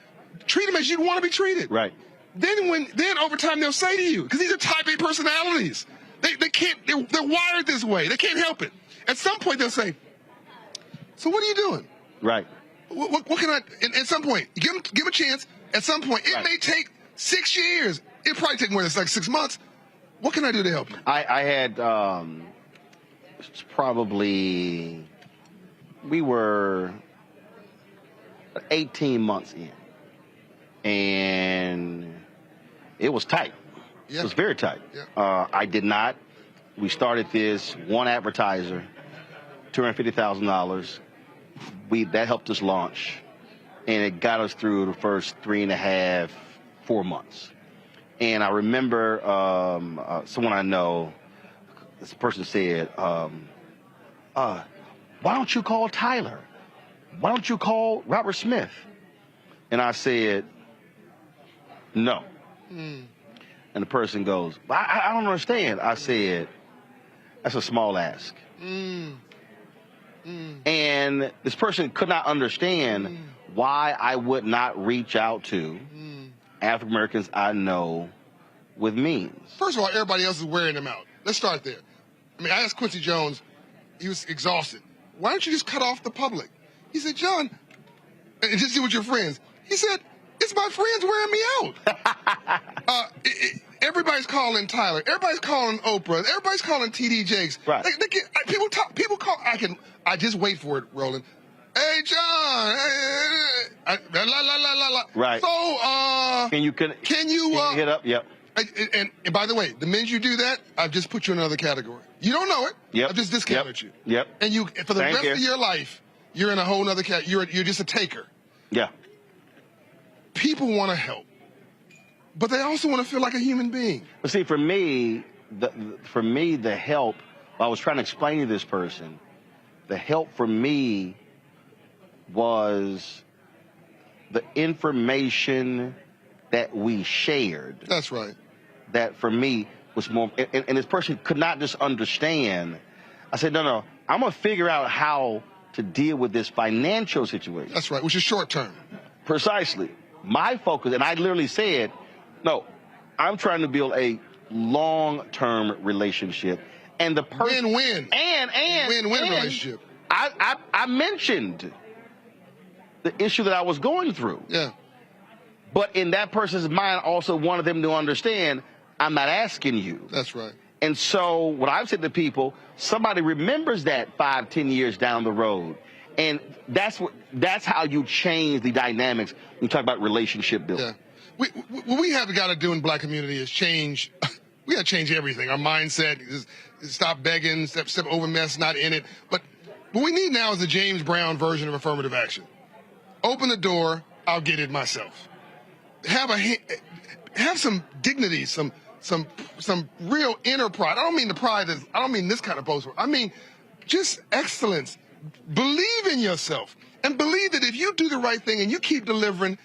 Treat them as you'd want to be treated. Right. Then over time they'll say to you, because these are type A personalities. They're wired this way. They can't help it. At some point they'll say, so what are you doing? Right. What can I, at some point, give them a chance. At some point, it may take 6 years. It'll probably take more than 6 months. What can I do to help you? I had probably, we were 18 months in, and it was tight. Yeah. It was very tight. Yeah. We started this one advertiser, $250,000. That helped us launch, and it got us through the first 3.5, 4 months. And I remember someone I know, this person said, why don't you call Tyler? Why don't you call Robert Smith? And I said, no. And the person goes, I don't understand. I said, that's a small ask. And this person could not understand why I would not reach out to African Americans I know with means. First of all, everybody else is wearing them out. Let's start there. I mean, I asked Quincy Jones, he was exhausted. Why don't you just cut off the public? He said, John, and just do with your friends. He said, it's my friends wearing me out. Everybody's calling Tyler. Everybody's calling Oprah. Everybody's calling TD Jakes. Right. People call. I just wait for it, Roland. Hey, John. Right. So, can you hit up? Yep. And by the way, the minute you do that, I've just put you in another category. You don't know it. Yep. I've just discounted you. Yep. And for the rest of your life, you're in a whole other category. You're just a taker. Yeah. People want to help, but they also want to feel like a human being. But see, for me, the help, I was trying to explain to this person, the help for me was the information that we shared. That's right. That for me was more, and this person could not just understand. I said, no, I'm going to figure out how to deal with this financial situation. That's right, which is short term. Precisely. My focus, and I literally said, no, I'm trying to build a long-term relationship. And the person... Win-win. Win-win relationship. I mentioned the issue that I was going through. Yeah. But in that person's mind, also wanted them to understand, I'm not asking you. That's right. And so what I've said to people, somebody remembers that 5, 10 years down the road, And that's how you change the dynamics when you talk about relationship building. Yeah. What we have got to do in black community is change. We got to change everything. Our mindset is stop begging, step over mess, not in it. But what we need now is the James Brown version of affirmative action. Open the door, I'll get it myself. Have some dignity, some real inner pride. I don't mean the pride I don't mean this kind of boastful. I mean just excellence. Believe in yourself and believe that if you do the right thing and you keep delivering,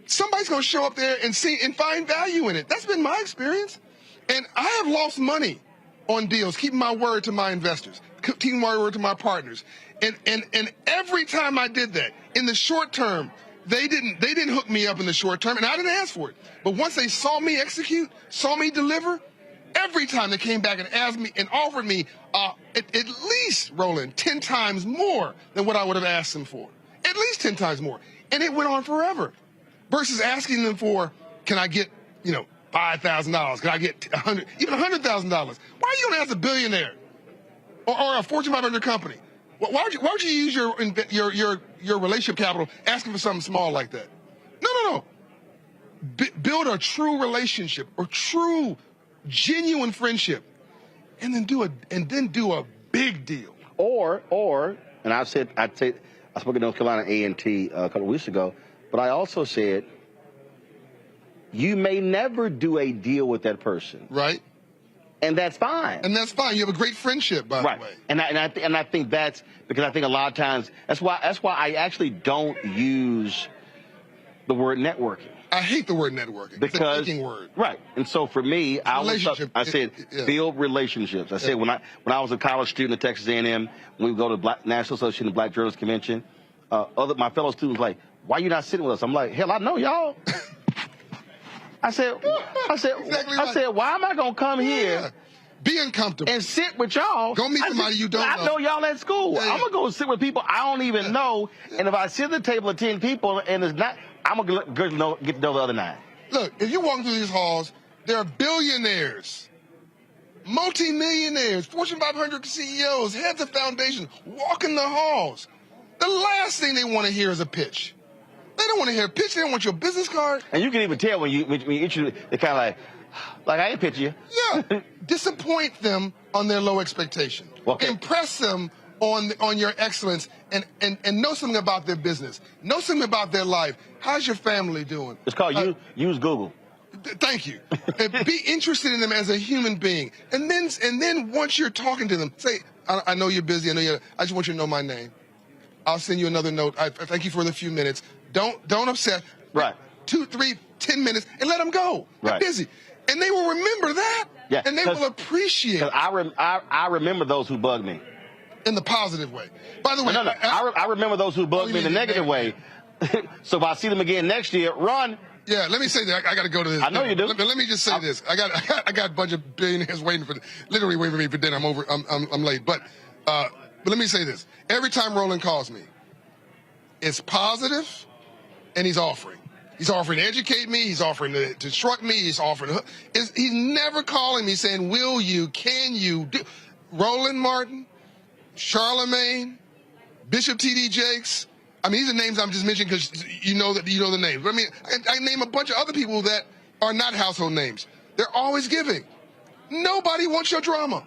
somebody's going to show up there and see and find value in it. That's been my experience. And I have lost money on deals, keeping my word to my investors, keeping my word to my partners. And every time I did that, in the short term, they didn't hook me up in the short term, and I didn't ask for it. But once they saw me execute, saw me deliver, every time they came back and asked me and offered me at least, Roland, 10 times more than what I would have asked them for. At least 10 times more. And it went on forever. Versus asking them for, can I get, $5,000? Can I get $100,000, even $100,000? Why are you going to ask a billionaire or a Fortune 500 company? Why would you use your relationship capital asking for something small like that? No. Build a true relationship or true, genuine friendship, and then do a big deal. Or, and I spoke at North Carolina A&T a couple of weeks ago, but I also said, you may never do a deal with that person. Right. And that's fine. And that's fine. You have a great friendship, by the way. And I think that's because I think a lot of times that's why I actually don't use the word networking. I hate the word networking. Because, it's a thinking word. Right. And so for me, I said build relationships. I said when I was a college student at Texas A&M, when we go to National Association of Black Journalists Convention, my fellow students were like, why are you not sitting with us? I'm like, hell, I know y'all. I said, why am I going to come here? Be uncomfortable. And sit with y'all. Go meet somebody you don't know. I know y'all at school. I'm going to go sit with people I don't even know. And if I sit at the table of 10 people and it's not, I'm going to get to know the other 9. Look, if you walk through these halls, there are billionaires, multi-millionaires, Fortune 500 CEOs, heads of foundations walking the halls. The last thing they want to hear is a pitch. They don't want to hear a pitch. They don't want your business card. And you can even tell when you introduce, they're kind of like I ain't pitch you. Yeah. Disappoint them on their low expectation. Okay. Impress them on your excellence and know something about their business. Know something about their life. How's your family doing? It's called use Google. Thank you. And be interested in them as a human being. And then once you're talking to them, say, I know you're busy. I just want you to know my name. I'll send you another note. I thank you for the few minutes. Don't upset. Right. 2, 3, 10 minutes and let them go. Right. I'm busy. And they will remember that. Yeah. And they will appreciate it. I remember those who bug me. In the positive way. By the way. No. I remember those who bug me in the negative way. So if I see them again next year, run. Yeah, let me say that. I got to go to this. I know you do. Let me just say this. I got a bunch of billionaires waiting for me for dinner. I'm late. But let me say this. Every time Roland calls me, it's positive, and he's offering. He's offering to educate me. He's offering to instruct me. He's never calling me saying, will you, can you do. Roland Martin, Charlemagne, Bishop T.D. Jakes. I mean, these are names I'm just mentioning because you know the names. But I mean, I name a bunch of other people that are not household names. They're always giving. Nobody wants your drama.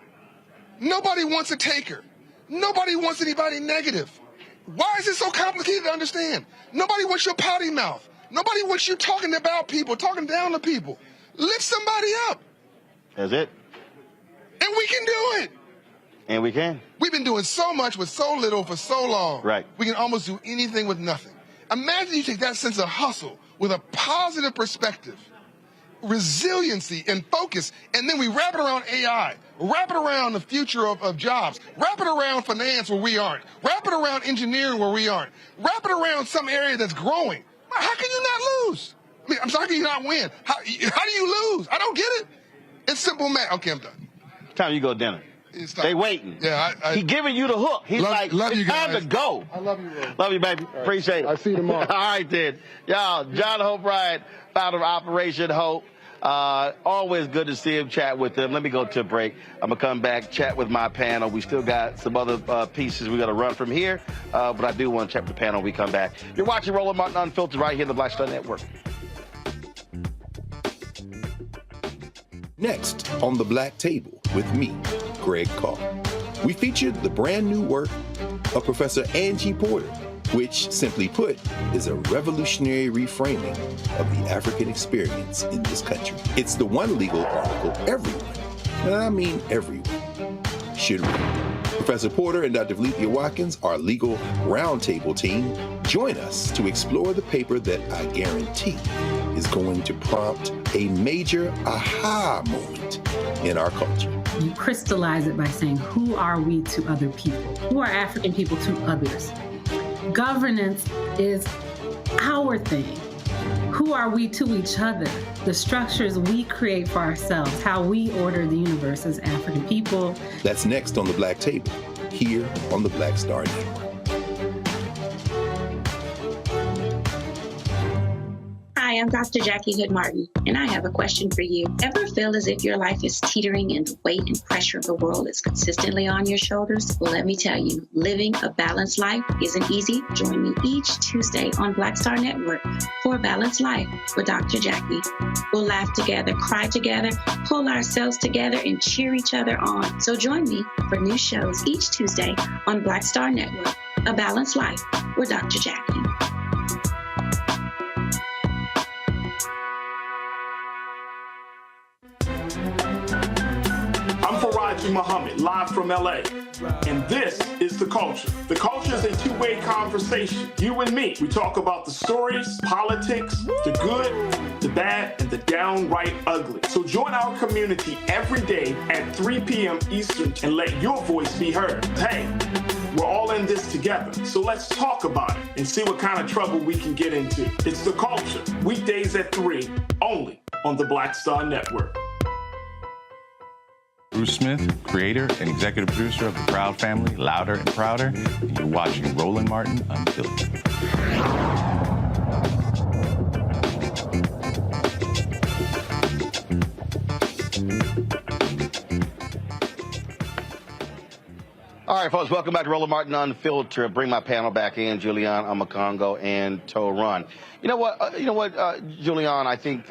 Nobody wants a taker. Nobody wants anybody negative. Why is it so complicated to understand? Nobody wants your potty mouth. Nobody wants you talking about people, talking down to people. Lift somebody up. That's it. And we can do it. And we can. We've been doing so much with so little for so long. Right. We can almost do anything with nothing. Imagine you take that sense of hustle with a positive perspective, resiliency and focus, and then we wrap it around AI, wrap it around the future of jobs, wrap it around finance where we aren't, wrap it around engineering where we aren't, wrap it around some area that's growing. How can you not lose? I mean, I'm sorry, how can you not win? How do you lose? I don't get it. It's simple math. Okay, I'm done. Time you go to dinner. They waiting. Yeah, he giving you the hook. He's it's time to go. I love you, Roland. Love you, baby. Right. Appreciate it. I'll see you tomorrow. All right, then. Y'all, John Hope Bryant, founder of Operation Hope. Always good to see him, chat with him. Let me go to a break. I'm going to come back, chat with my panel. We still got some other pieces we got to run from here, but I do want to chat with the panel when we come back. You're watching Roland Martin Unfiltered right here on the Black Star Network. Next on The Black Table with me, Greg Carr. We featured the brand new work of Professor Angie Porter, which, simply put, is a revolutionary reframing of the African experience in this country. It's the one legal article everyone, and I mean everyone, should read. Professor Porter and Dr. Valencia Watkins, our legal roundtable team, join us to explore the paper that I guarantee is going to prompt a major aha moment in our culture. You crystallize it by saying, who are we to other people? Who are African people to others? Governance is our thing. Who are we to each other? The structures we create for ourselves, how we order the universe as African people. That's next on The Black Table, here on the Black Star Network. Hi, I'm Dr. Jackie Hood Martin, and I have a question for you. Ever feel as if your life is teetering and the weight and pressure of the world is consistently on your shoulders? Well, let me tell you, living a balanced life isn't easy. Join me each Tuesday on Black Star Network for a Balanced Life with Dr. Jackie. We'll laugh together, cry together, pull ourselves together, and cheer each other on. So join me for new shows each Tuesday on Black Star Network, A Balanced Life with Dr. Jackie. Muhammad, live from LA. And this is The Culture. The Culture is a two-way conversation. You and me. We talk about the stories, politics, the good, the bad, and the downright ugly. So join our community every day at 3 p.m. Eastern and let your voice be heard. Hey, we're all in this together. So let's talk about it and see what kind of trouble we can get into. It's The Culture, weekdays at 3, only on the Black Star Network. Bruce Smith, creator and executive producer of the Proud Family, Louder and Prouder, and you're watching Roland Martin Unfiltered. All right, folks, welcome back to Roland Martin Unfiltered. Bring my panel back in, Julian Amakongo and Toran. You know what, Julian, I think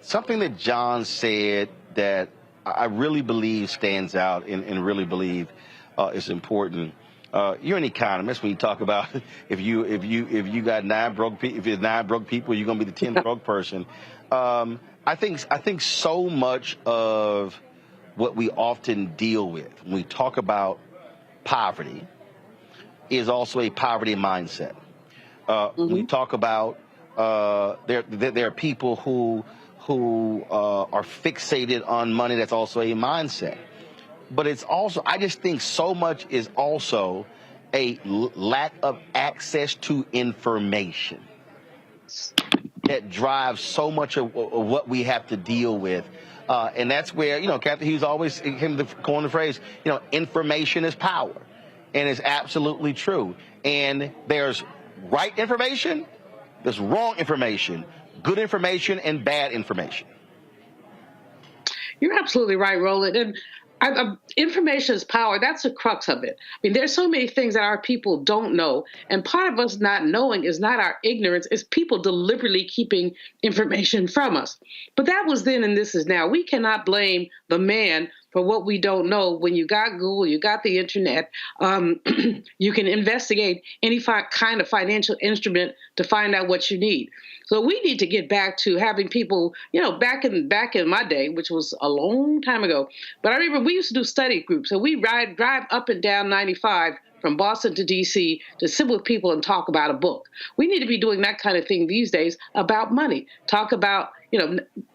something that John said that I really believe stands out and really believe is important. You're an economist. When you talk about if you got 9 broke people, if there's 9 broke people, you're gonna be the 10th broke person. I think so much of what we often deal with when we talk about poverty is also a poverty mindset. When we talk about there are people who are fixated on money. That's also a mindset. But it's also, I just think so much is also a lack of access to information that drives so much of what we have to deal with. And that's where, Captain Hughes always came to coin the phrase, information is power. And it's absolutely true. And there's right information, there's wrong information, good information and bad information. You're absolutely right, Roland. And information is power. That's the crux of it. I mean, there's so many things that our people don't know. And part of us not knowing is not our ignorance. It's people deliberately keeping information from us. But that was then and this is now. We cannot blame the man for what we don't know. When you got Google, you got the internet, you can investigate any kind of financial instrument to find out what you need. So we need to get back to having people, back in my day, which was a long time ago. But I remember we used to do study groups. So we drive up and down 95 from Boston to D.C. to sit with people and talk about a book. We need to be doing that kind of thing these days about money. Talk about,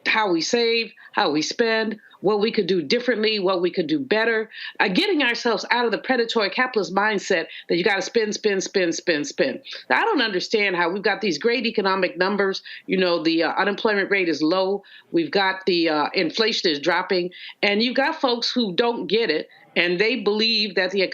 how we save, how we spend, what we could do differently, what we could do better, getting ourselves out of the predatory capitalist mindset that you got to spend. Now, I don't understand how we've got these great economic numbers. The unemployment rate is low. We've got the inflation is dropping, and you've got folks who don't get it, and they believe that the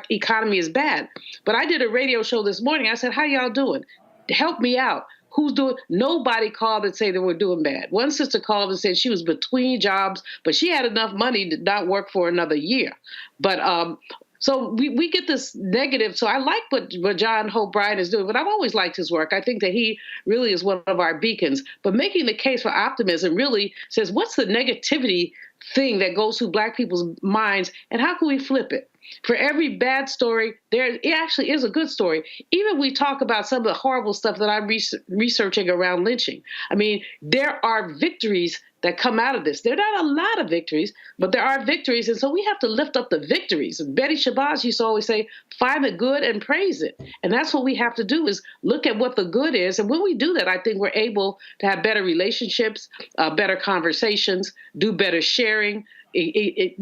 economy is bad. But I did a radio show this morning. I said, how y'all doing? Help me out. who's doing, nobody called and say they were doing bad. One sister called and said she was between jobs, but she had enough money to not work for another year. But so we get this negative. So I like what John Hope Bryant is doing, but I've always liked his work. I think that he really is one of our beacons. But making the case for optimism really says, what's the negativity thing that goes through Black people's minds, and how can we flip it? For every bad story, it actually is a good story. Even we talk about some of the horrible stuff that I'm researching around lynching. I mean, there are victories that come out of this. There are not a lot of victories, but there are victories. And so we have to lift up the victories. Betty Shabazz used to always say, find the good and praise it. And that's what we have to do, is look at what the good is. And when we do that, I think we're able to have better relationships, better conversations, do better sharing. I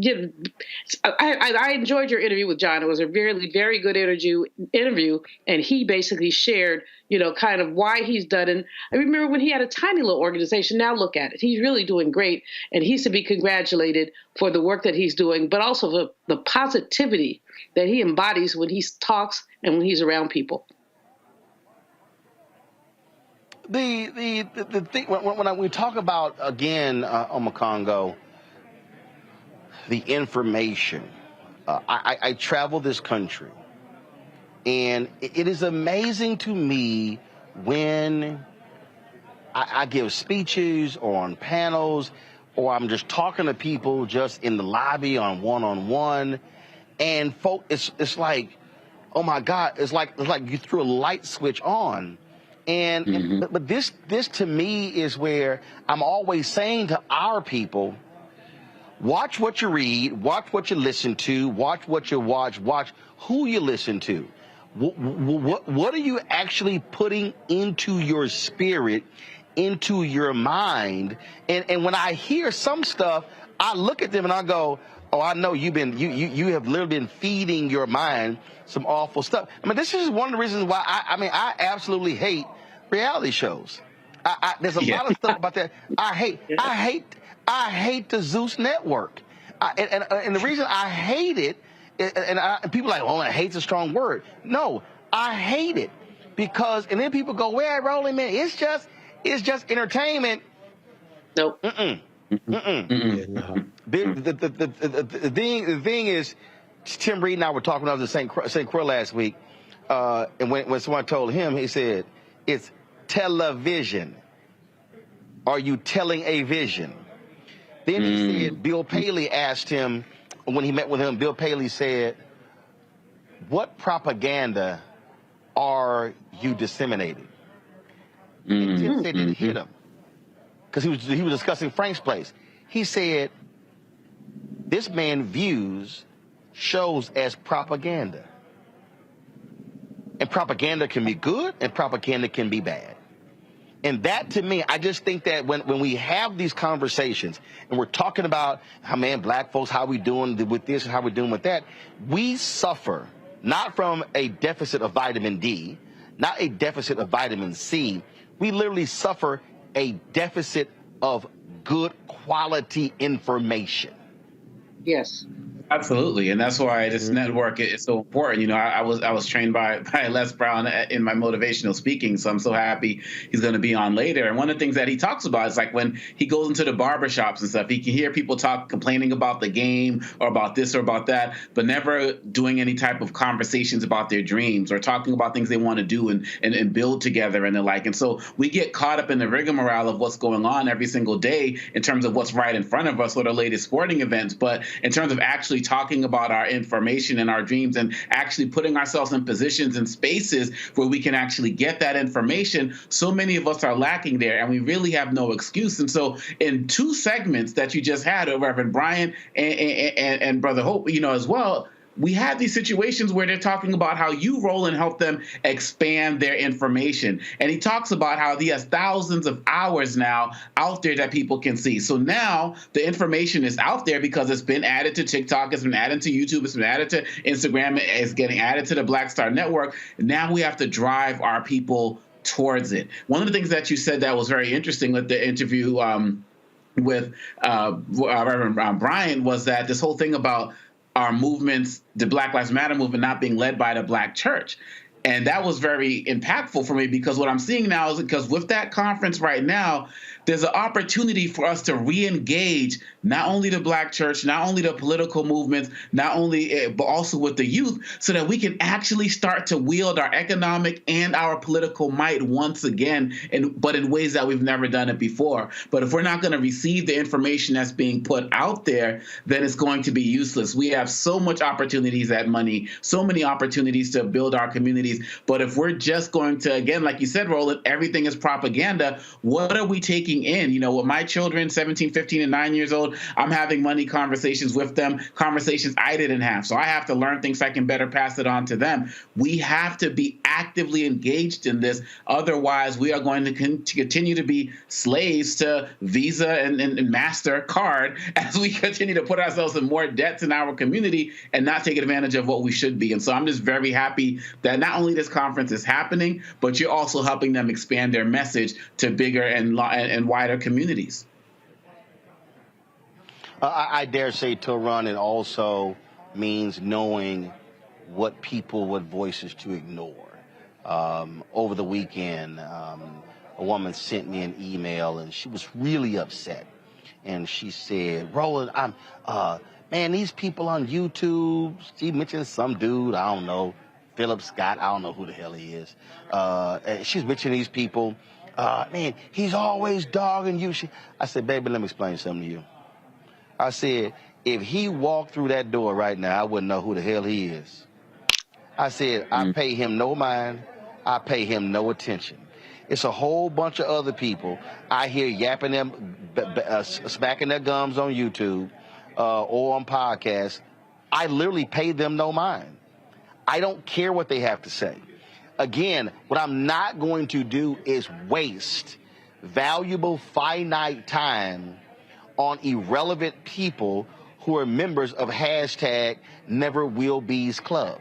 enjoyed your interview with John. It was a very, very good interview, and he basically shared, kind of why he's done. And I remember when he had a tiny little organization. Now look at it. He's really doing great, and he's to be congratulated for the work that he's doing, but also for the positivity that he embodies when he talks and when he's around people. The thing when we talk about, again, Omokongo, the information. I travel this country, and it is amazing to me when I give speeches or on panels, or I'm just talking to people just in the lobby on one-on-one, and it's like, oh my God, it's like you threw a light switch on. But this to me is where I'm always saying to our people, watch what you read, watch what you listen to, watch what you watch who you listen to. What are you actually putting into your spirit, into your mind? And when I hear some stuff, I look at them and I go, oh, I know you have literally been feeding your mind some awful stuff. I mean, this is one of the reasons why I absolutely hate reality shows. There's a lot of stuff about that I hate the Zeus network. And the reason I hate it, and people are like, oh, hate's a strong word. No, I hate it because, and then people go, well, Roland, man, it's just entertainment. Nope. The thing is, Tim Reed and I were talking when I was in St. Croix last week, and when someone told him, he said, it's television. Are you telling a vision? Then he said, Bill Paley asked him, when he met with him, Bill Paley said, what propaganda are you disseminating? And Tim said it hit him, because he was discussing Frank's Place. He said, this man views shows as propaganda. And propaganda can be good and propaganda can be bad. And that, to me, I just think that when we have these conversations and we're talking about how, man, Black folks, how we doing with this and how we're doing with that, we suffer not from a deficit of vitamin D, not a deficit of vitamin C. We literally suffer a deficit of good quality information. Yes. Absolutely, and that's why this network is so important. You know, I was trained by Les Brown in my motivational speaking, so I'm so happy he's going to be on later. And one of the things that he talks about is like when he goes into the barbershops and stuff, he can hear people complaining about the game or about this or about that, but never doing any type of conversations about their dreams or talking about things they want to do and build together and the like. And so we get caught up in the rigmarole of what's going on every single day in terms of what's right in front of us or the latest sporting events, but in terms of actually talking about our information and our dreams and actually putting ourselves in positions and spaces where we can actually get that information, so many of us are lacking there, and we really have no excuse. And so in two segments that you just had, Reverend Brian and Brother Hope, you know, as well, we have these situations where they're talking about how you, Roland, help them expand their information. And he talks about how he has thousands of hours now out there that people can see. So now the information is out there because it's been added to TikTok, it's been added to YouTube, it's been added to Instagram, it's getting added to the Black Star Network. Now we have to drive our people towards it. One of the things that you said that was very interesting with the interview with Reverend Brian was that this whole thing about our movements, the Black Lives Matter movement, not being led by the Black church. And that was very impactful for me, because what I'm seeing now is, because with that conference right now, there's an opportunity for us to re-engage not only the Black church, not only the political movements, not only, but also with the youth, so that we can actually start to wield our economic and our political might once again, but in ways that we've never done it before. But if we're not going to receive the information that's being put out there, then it's going to be useless. We have so much opportunities at Money, so many opportunities to build our communities. But if we're just going to, again, like you said, Roland, everything is propaganda, what are we taking in? You know, with my children, 17, 15, and 9 years old, I'm having money conversations with them, conversations I didn't have. So I have to learn things so I can better pass it on to them. We have to be actively engaged in this. Otherwise, we are going to continue to be slaves to Visa and MasterCard as we continue to put ourselves in more debts in our community and not take advantage of what we should be. And so I'm just very happy that not only this conference is happening, but you're also helping them expand their message to bigger and wider communities. I dare say, to run, it also means knowing what voices to ignore. Over the weekend, a woman sent me an email, and she was really upset. And she said, Roland, man, these people on YouTube, she mentioned some dude, I don't know, Philip Scott, I don't know who the hell he is. And she's mentioning these people. Man, he's always dogging you. I said, baby, let me explain something to you. I said, if he walked through that door right now, I wouldn't know who the hell he is. I said, I pay him no mind. I pay him no attention. It's a whole bunch of other people I hear yapping them, smacking their gums on YouTube or on podcasts. I literally pay them no mind. I don't care what they have to say. Again, what I'm not going to do is waste valuable, finite time on irrelevant people who are members of hashtag Never Will Be's Club.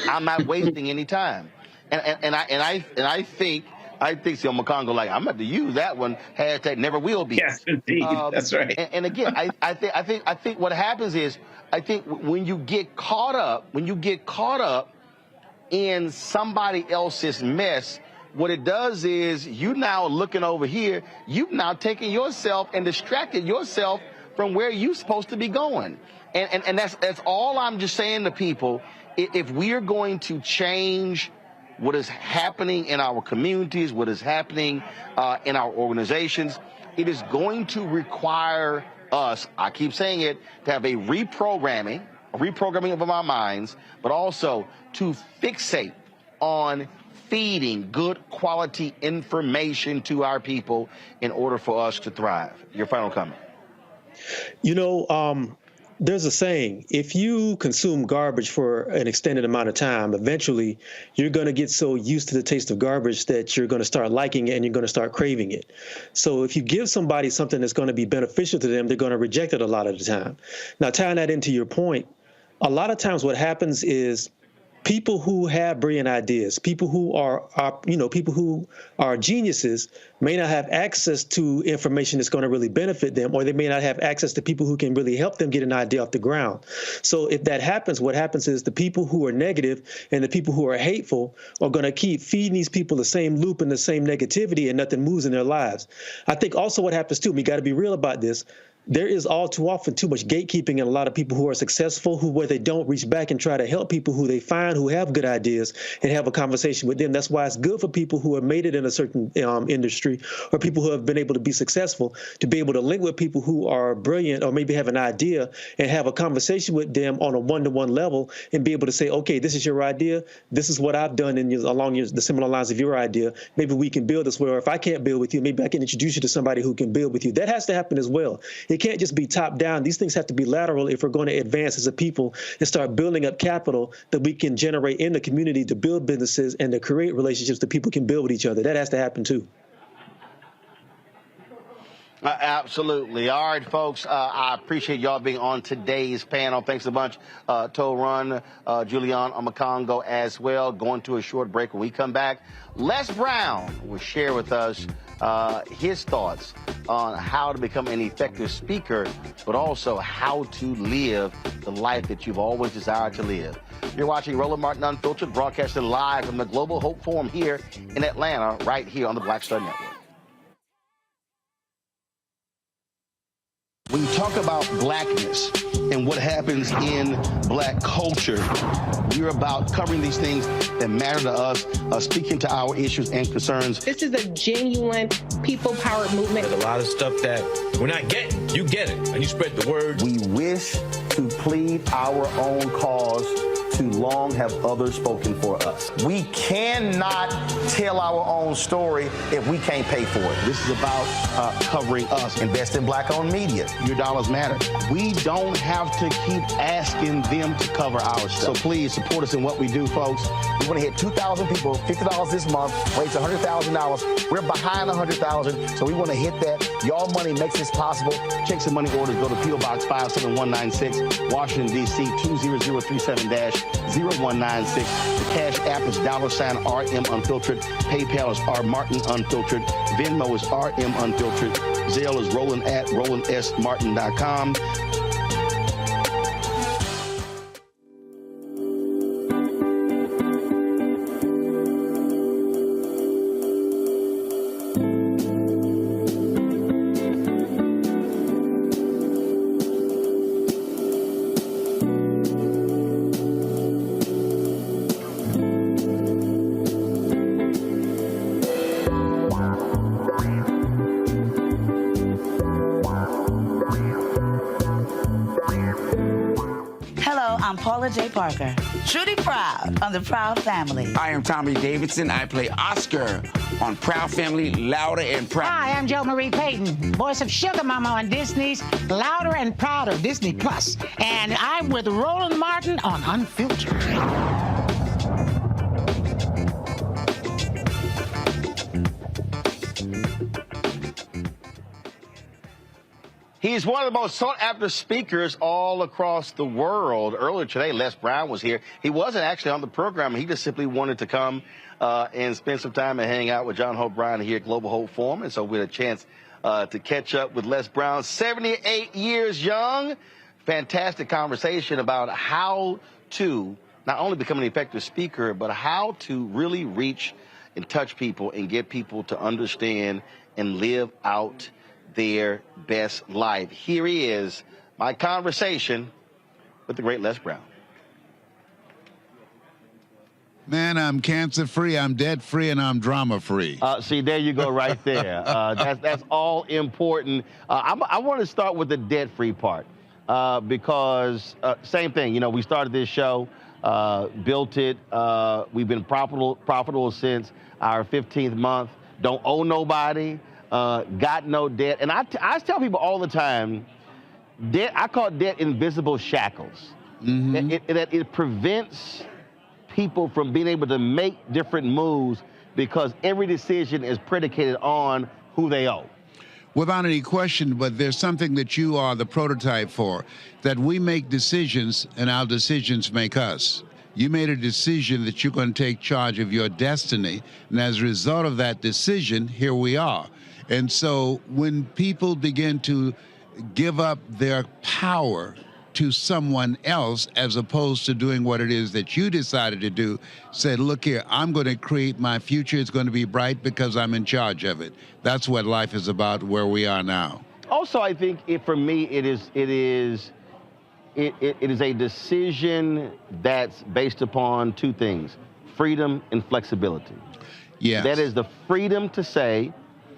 I'm not wasting any time. And I think so McCongo, like, I'm about to use that one, hashtag Never Will Be. Yes, indeed. That's right. And again, I think what happens is, I think when you get caught up in somebody else's mess, what it does is you now looking over here, you've now taken yourself and distracted yourself from where you're supposed to be going. And that's all I'm just saying to people. If we are going to change what is happening in our communities, what is happening in our organizations, it is going to require us, I keep saying it, to have a reprogramming of our minds, but also to fixate on feeding good quality information to our people in order for us to thrive. Your final comment. You know, there's a saying, if you consume garbage for an extended amount of time, eventually you're going to get so used to the taste of garbage that you're going to start liking it and you're going to start craving it. So if you give somebody something that's going to be beneficial to them, they're going to reject it a lot of the time. Now, tying that into your point, a lot of times what happens is people who have brilliant ideas, people who are geniuses may not have access to information that's going to really benefit them, or they may not have access to people who can really help them get an idea off the ground. So if that happens, what happens is the people who are negative and the people who are hateful are going to keep feeding these people the same loop and the same negativity, and nothing moves in their lives. I think also what happens too, we got to be real about this, there is all too often too much gatekeeping in a lot of people who are successful, where they don't reach back and try to help people who they find who have good ideas and have a conversation with them. That's why it's good for people who have made it in a certain industry, or people who have been able to be successful, to be able to link with people who are brilliant or maybe have an idea and have a conversation with them on a one-to-one level and be able to say, okay, this is your idea. This is what I've done along the similar lines of your idea. Maybe we can build this way, or if I can't build with you, maybe I can introduce you to somebody who can build with you. That has to happen as well. It can't just be top down. These things have to be lateral if we're going to advance as a people and start building up capital that we can generate in the community to build businesses and to create relationships that people can build with each other. That has to happen too. Absolutely. All right, folks, I appreciate y'all being on today's panel. Thanks a bunch to Run, Julian Omakongo as well. Going to a short break. When we come back, Les Brown will share with us his thoughts on how to become an effective speaker, but also how to live the life that you've always desired to live. You're watching Roland Martin Unfiltered, broadcasted live from the Global Hope Forum here in Atlanta, right here on the Black Star Network. When you talk about blackness and what happens in black culture, we're about covering these things that matter to us, speaking to our issues and concerns. This is a genuine people-powered movement. There's a lot of stuff that we're not getting. You get it, and you spread the word. We wish to plead our own cause. Too long have others spoken for us. We cannot tell our own story if we can't pay for it. This is about covering us. Invest in black-owned media. Your dollars matter. We don't have to keep asking them to cover our stuff. So please support us in what we do, folks. We want to hit 2,000 people, $50 this month, raise $100,000. We're behind 100,000, so we want to hit that. Y'all money makes this possible. Check some money orders. Go to P.O. Box 57196, Washington, D.C. 20037-0196. The Cash App is $RM Unfiltered. PayPal is R Martin Unfiltered. Venmo is RM Unfiltered. Zelle is Roland at RolandSMartin.com. J. Parker, truly proud on the Proud Family. I am Tommy Davidson. I play Oscar on Proud Family, Louder and Proud. Hi, I'm Jo Marie Payton, voice of Sugar Mama on Disney's Louder and Prouder, Disney Plus. And I'm with Roland Martin on Unfiltered. He's one of the most sought-after speakers all across the world. Earlier today, Les Brown was here. He wasn't actually on the program. He just simply wanted to come and spend some time and hang out with John Hope Bryan here at Global Hope Forum. And so we had a chance to catch up with Les Brown, 78 years young. Fantastic conversation about how to not only become an effective speaker, but how to really reach and touch people and get people to understand and live out their best life. Here he is, my conversation with the great Les Brown. Man, I'm cancer-free, I'm debt-free, and I'm drama-free. See, there you go right there. That's all important. I want to start with the debt-free part because same thing, you know, we started this show, built it. We've been profitable since our 15th month. Don't owe nobody. Got no debt. And I tell people all the time, debt, I call debt invisible shackles. Mm-hmm. It prevents people from being able to make different moves because every decision is predicated on who they owe. Without any question, but there's something that you are the prototype for, that we make decisions and our decisions make us. You made a decision that you're going to take charge of your destiny, and as a result of that decision, here we are. And so when people begin to give up their power to someone else as opposed to doing what it is that you decided to do, said, look here, I'm going to create my future. It's going to be bright because I'm in charge of it. That's what life is about, where we are now. Also, I think for me, it is a decision that's based upon two things, freedom and flexibility. Yes. That is the freedom to say,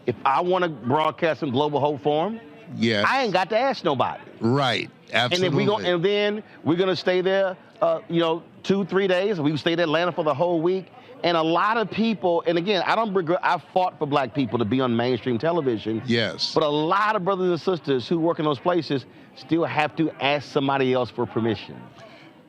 if I want to broadcast in Global Hope Forum, yes, I ain't got to ask nobody. Right, absolutely. And then we're gonna stay there, 2-3 days. We stayed in Atlanta for the whole week. And a lot of people, and again, I don't regret, I fought for black people to be on mainstream television. Yes. But a lot of brothers and sisters who work in those places still have to ask somebody else for permission.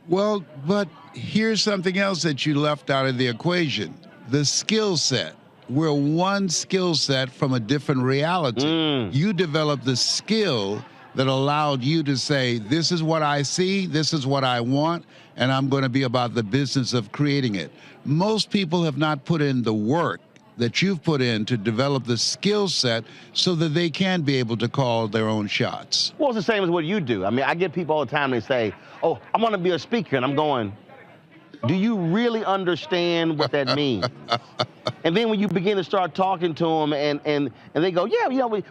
Well, but here's something else that you left out of the equation, the skill set. We're one skill set from a different reality. You developed the skill that allowed you to say, this is what I see, this is what I want, and I'm going to be about the business of creating it. Most people have not put in the work that you've put in to develop the skill set so that they can be able to call their own shots. Well, it's the same as what you do. I mean, I get people all the time, they say, oh, I want to be a speaker. And I'm going, do you really understand what that means? And then when you begin to start talking to them and they go, yeah,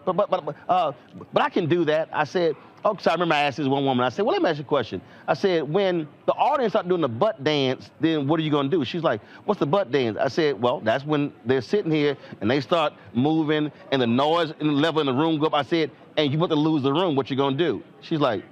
but I can do that. I said, oh, because I remember I asked this one woman, I said, well, let me ask you a question. I said, when the audience start doing the butt dance, then what are you going to do? She's like, what's the butt dance? I said, well, that's when they're sitting here and they start moving and the noise and the level in the room go up. I said, and you about to lose the room, what you going to do? She's like,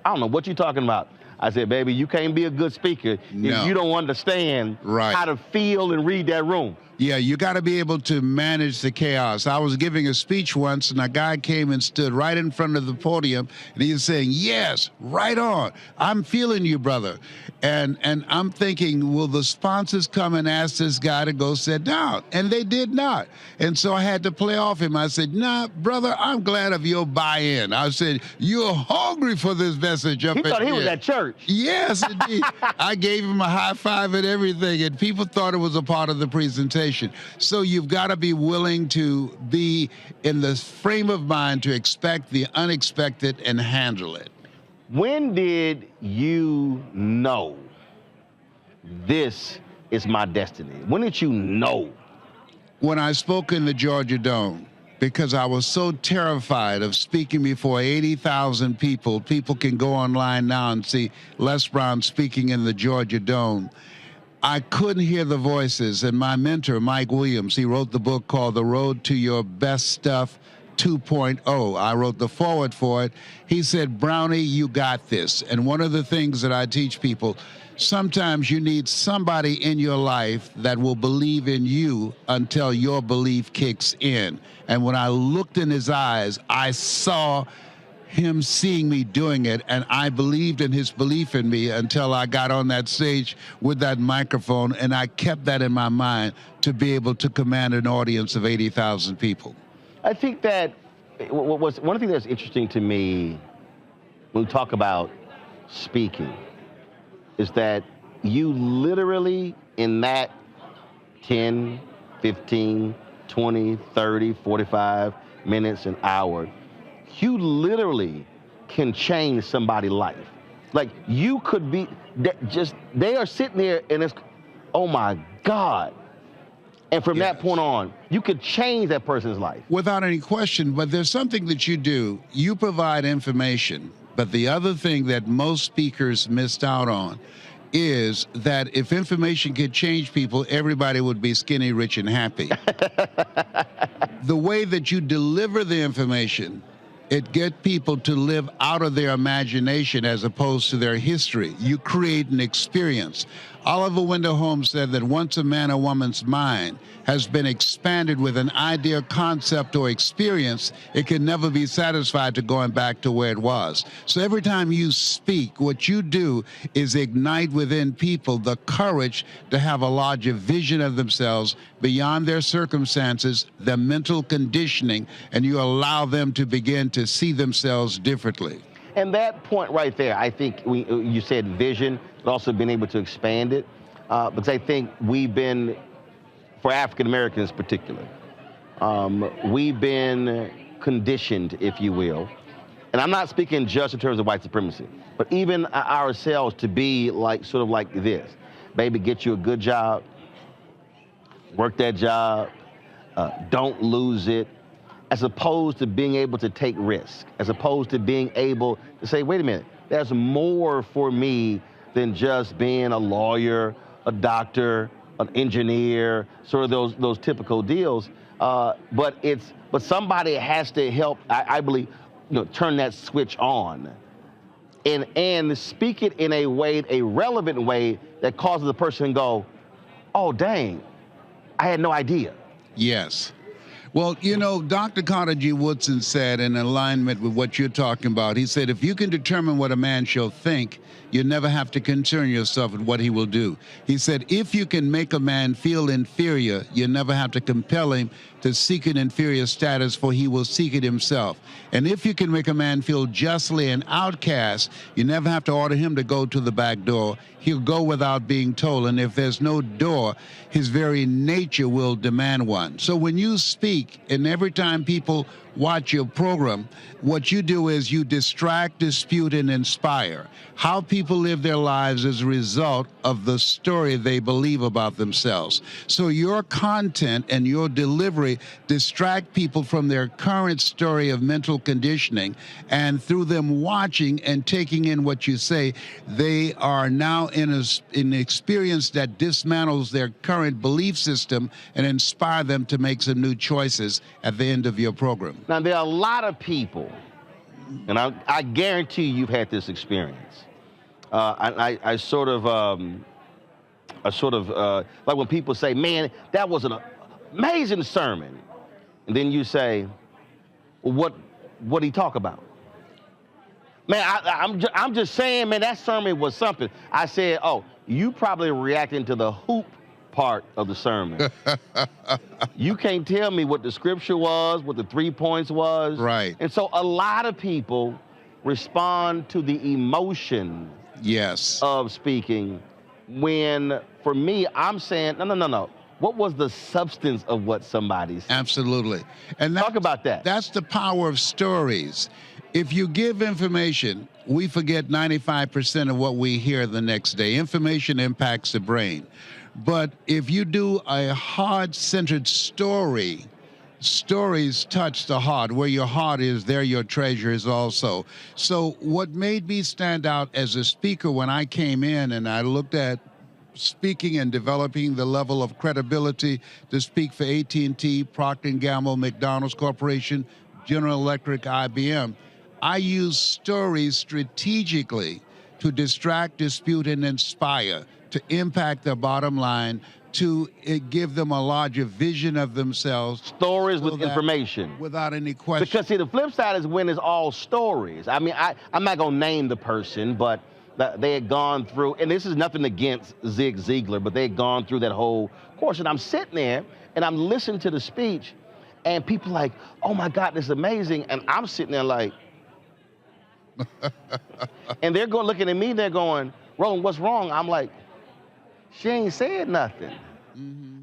I don't know, what you talking about? I said, baby, you can't be a good speaker if you don't understand how to feel and read that room. Yeah, you got to be able to manage the chaos. I was giving a speech once, and a guy came and stood right in front of the podium, and he was saying, yes, right on. I'm feeling you, brother. And I'm thinking, will the sponsors come and ask this guy to go sit down? And they did not. And so I had to play off him. I said, nah, brother, I'm glad of your buy-in. I said, you're hungry for this message up in here. He thought he was at church. Yes, indeed. I gave him a high five and everything, and people thought it was a part of the presentation. So you've got to be willing to be in the frame of mind to expect the unexpected and handle it. When did you know this is my destiny? When did you know? When I spoke in the Georgia Dome, because I was so terrified of speaking before 80,000 people. People can go online now and see Les Brown speaking in the Georgia Dome. I couldn't hear the voices, and my mentor, Mike Williams, he wrote the book called The Road to Your Best Stuff 2.0. I wrote the foreword for it. He said, Brownie, you got this. And one of the things that I teach people, sometimes you need somebody in your life that will believe in you until your belief kicks in. And when I looked in his eyes, I saw him seeing me doing it, and I believed in his belief in me until I got on that stage with that microphone, and I kept that in my mind to be able to command an audience of 80,000 people. I think that one thing that's interesting to me when we talk about speaking is that you literally in that 10, 15, 20, 30, 45 minutes, an hour, you literally can change somebody's life. Like you could be they are sitting there and it's, oh my God. And from that point on, you could change that person's life. Without any question, but there's something that you do. You provide information, but the other thing that most speakers missed out on is that if information could change people, everybody would be skinny, rich, and happy. The way that you deliver the information, it gets people to live out of their imagination as opposed to their history. You create an experience. Oliver Wendell Holmes said that once a man or woman's mind has been expanded with an idea, concept, or experience, it can never be satisfied to going back to where it was. So every time you speak, what you do is ignite within people the courage to have a larger vision of themselves beyond their circumstances, their mental conditioning, and you allow them to begin to see themselves differently. And that point right there, I think you said vision, but also being able to expand it, because I think we've been, for African Americans in particular, we've been conditioned, if you will, and I'm not speaking just in terms of white supremacy, but even ourselves to be like, sort of like this. Baby, get you a good job, work that job, don't lose it, as opposed to being able to take risks, as opposed to being able to say, wait a minute, there's more for me than just being a lawyer, a doctor, an engineer, sort of those typical deals. But somebody has to help, I believe, turn that switch on and speak it in a way, a relevant way that causes the person to go, oh, dang, I had no idea. Yes. Well, you know, Dr. Carter G. Woodson said, in alignment with what you're talking about, he said, if you can determine what a man shall think, you never have to concern yourself with what he will do. He said, if you can make a man feel inferior, you never have to compel him to seek an inferior status, for he will seek it himself. And if you can make a man feel justly an outcast, you never have to order him to go to the back door. He'll go without being told. And if there's no door, his very nature will demand one. So when you speak, and every time people watch your program, what you do is you distract, dispute, and inspire. How people live their lives is a result of the story they believe about themselves. So your content and your delivery distract people from their current story of mental conditioning, and through them watching and taking in what you say, they are now in an experience that dismantles their current belief system and inspire them to make some new choices at the end of your program. Now, there are a lot of people, and I guarantee you've had this experience. I sort of like when people say, man, that was an amazing sermon. And then you say, well, what did he talk about? Man, I'm just saying, man, that sermon was something. I said, oh, you probably reacting to the hoop part of the sermon. You can't tell me what the scripture was, what the 3 points was. Right. And so a lot of people respond to the emotion of speaking, when for me, I'm saying, no. What was the substance of what somebody said? Absolutely. And talk about that. That's the power of stories. If you give information, we forget 95% of what we hear the next day. Information impacts the brain. But if you do a heart-centered story, stories touch the heart. Where your heart is, there your treasure is also. So what made me stand out as a speaker when I came in and I looked at speaking and developing the level of credibility to speak for AT&T, Procter & Gamble, McDonald's Corporation, General Electric, IBM, I use stories strategically to distract, dispute, and inspire, to impact their bottom line, to give them a larger vision of themselves. Stories with information. Without any question. Because see, the flip side is when it's all stories. I mean, I'm not gonna name the person, but they had gone through, and this is nothing against Zig Ziglar, but they had gone through that whole course. And I'm sitting there and I'm listening to the speech, and people like, oh my God, this is amazing. And I'm sitting there like, and they're going looking at me, they're going, Roland, what's wrong? I'm like, she ain't said nothing.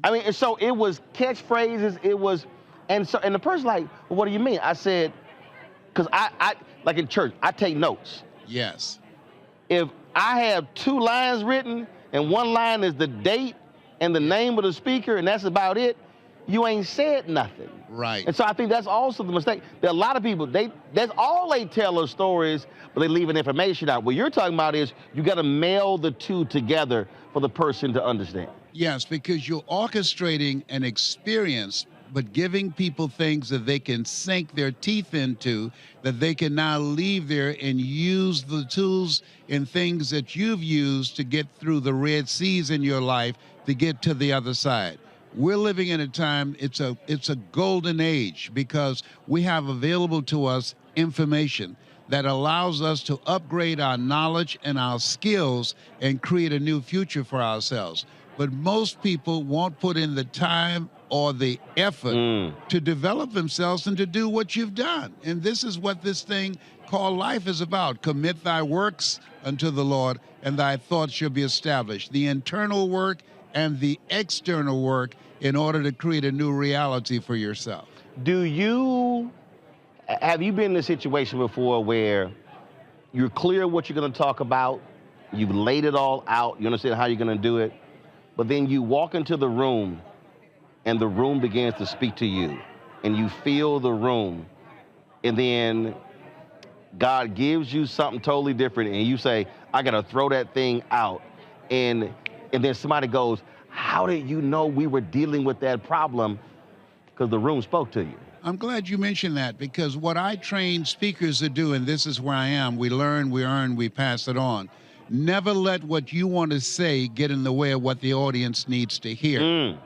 I mean, and so it was catchphrases, it was, and the person like, well, what do you mean? I said, because I like in church, I take notes. Yes. If I have 2 lines written and one line is the date and the name of the speaker and that's about it, you ain't said nothing. Right. And so I think that's also the mistake. There are a lot of people, that's all they tell us stories, but they leaving information out. What you're talking about is you got to meld the two together for the person to understand. Yes, because you're orchestrating an experience, but giving people things that they can sink their teeth into, that they can now leave there and use the tools and things that you've used to get through the Red Seas in your life to get to the other side. We're living in a time, it's a golden age, because we have available to us information that allows us to upgrade our knowledge and our skills and create a new future for ourselves. But most people won't put in the time or the effort to develop themselves and to do what you've done. And this is what this thing called life is about. Commit thy works unto the Lord, and thy thoughts shall be established. The internal work and the external work in order to create a new reality for yourself. Have you been in a situation before where you're clear what you're going to talk about, you've laid it all out, you understand how you're going to do it, but then you walk into the room and the room begins to speak to you and you feel the room, and then God gives you something totally different and you say, I got to throw that thing out, and then somebody goes, how did you know we were dealing with that problem? Because the room spoke to you. I'm glad you mentioned that, because what I train speakers to do, and this is where I am, we learn, we earn, we pass it on. Never let what you want to say get in the way of what the audience needs to hear.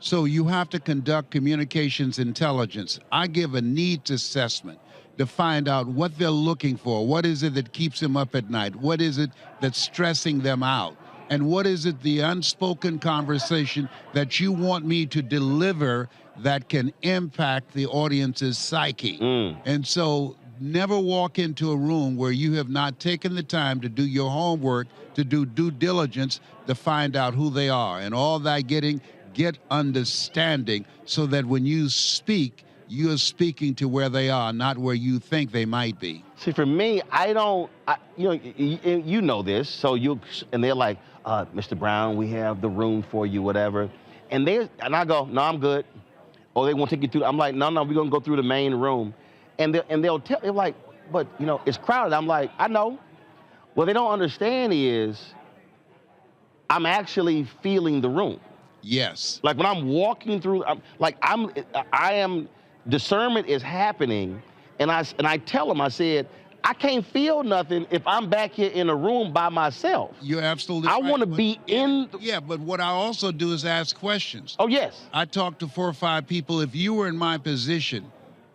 So you have to conduct communications intelligence. I give a needs assessment to find out what they're looking for. What is it that keeps them up at night? What is it that's stressing them out? And what is it, the unspoken conversation that you want me to deliver that can impact the audience's psyche? And so never walk into a room where you have not taken the time to do your homework, to do due diligence, to find out who they are. And all that get understanding so that when you speak, you're speaking to where they are, not where you think they might be. See, for me, you know this, so and they're like, Mr. Brown, we have the room for you, whatever. And I go, no, I'm good. Or they won't take you through. I'm like, no, we're gonna go through the main room. And they'll tell, they're like, but it's crowded. I'm like, I know. What they don't understand is I'm actually feeling the room. Yes. Like when I'm walking through, discernment is happening, and I tell them, I said, I can't feel nothing if I'm back here in a room by myself. You're absolutely right. I want to be in. Yeah, but what I also do is ask questions. Oh, yes. I talk to 4 or 5 people. If you were in my position,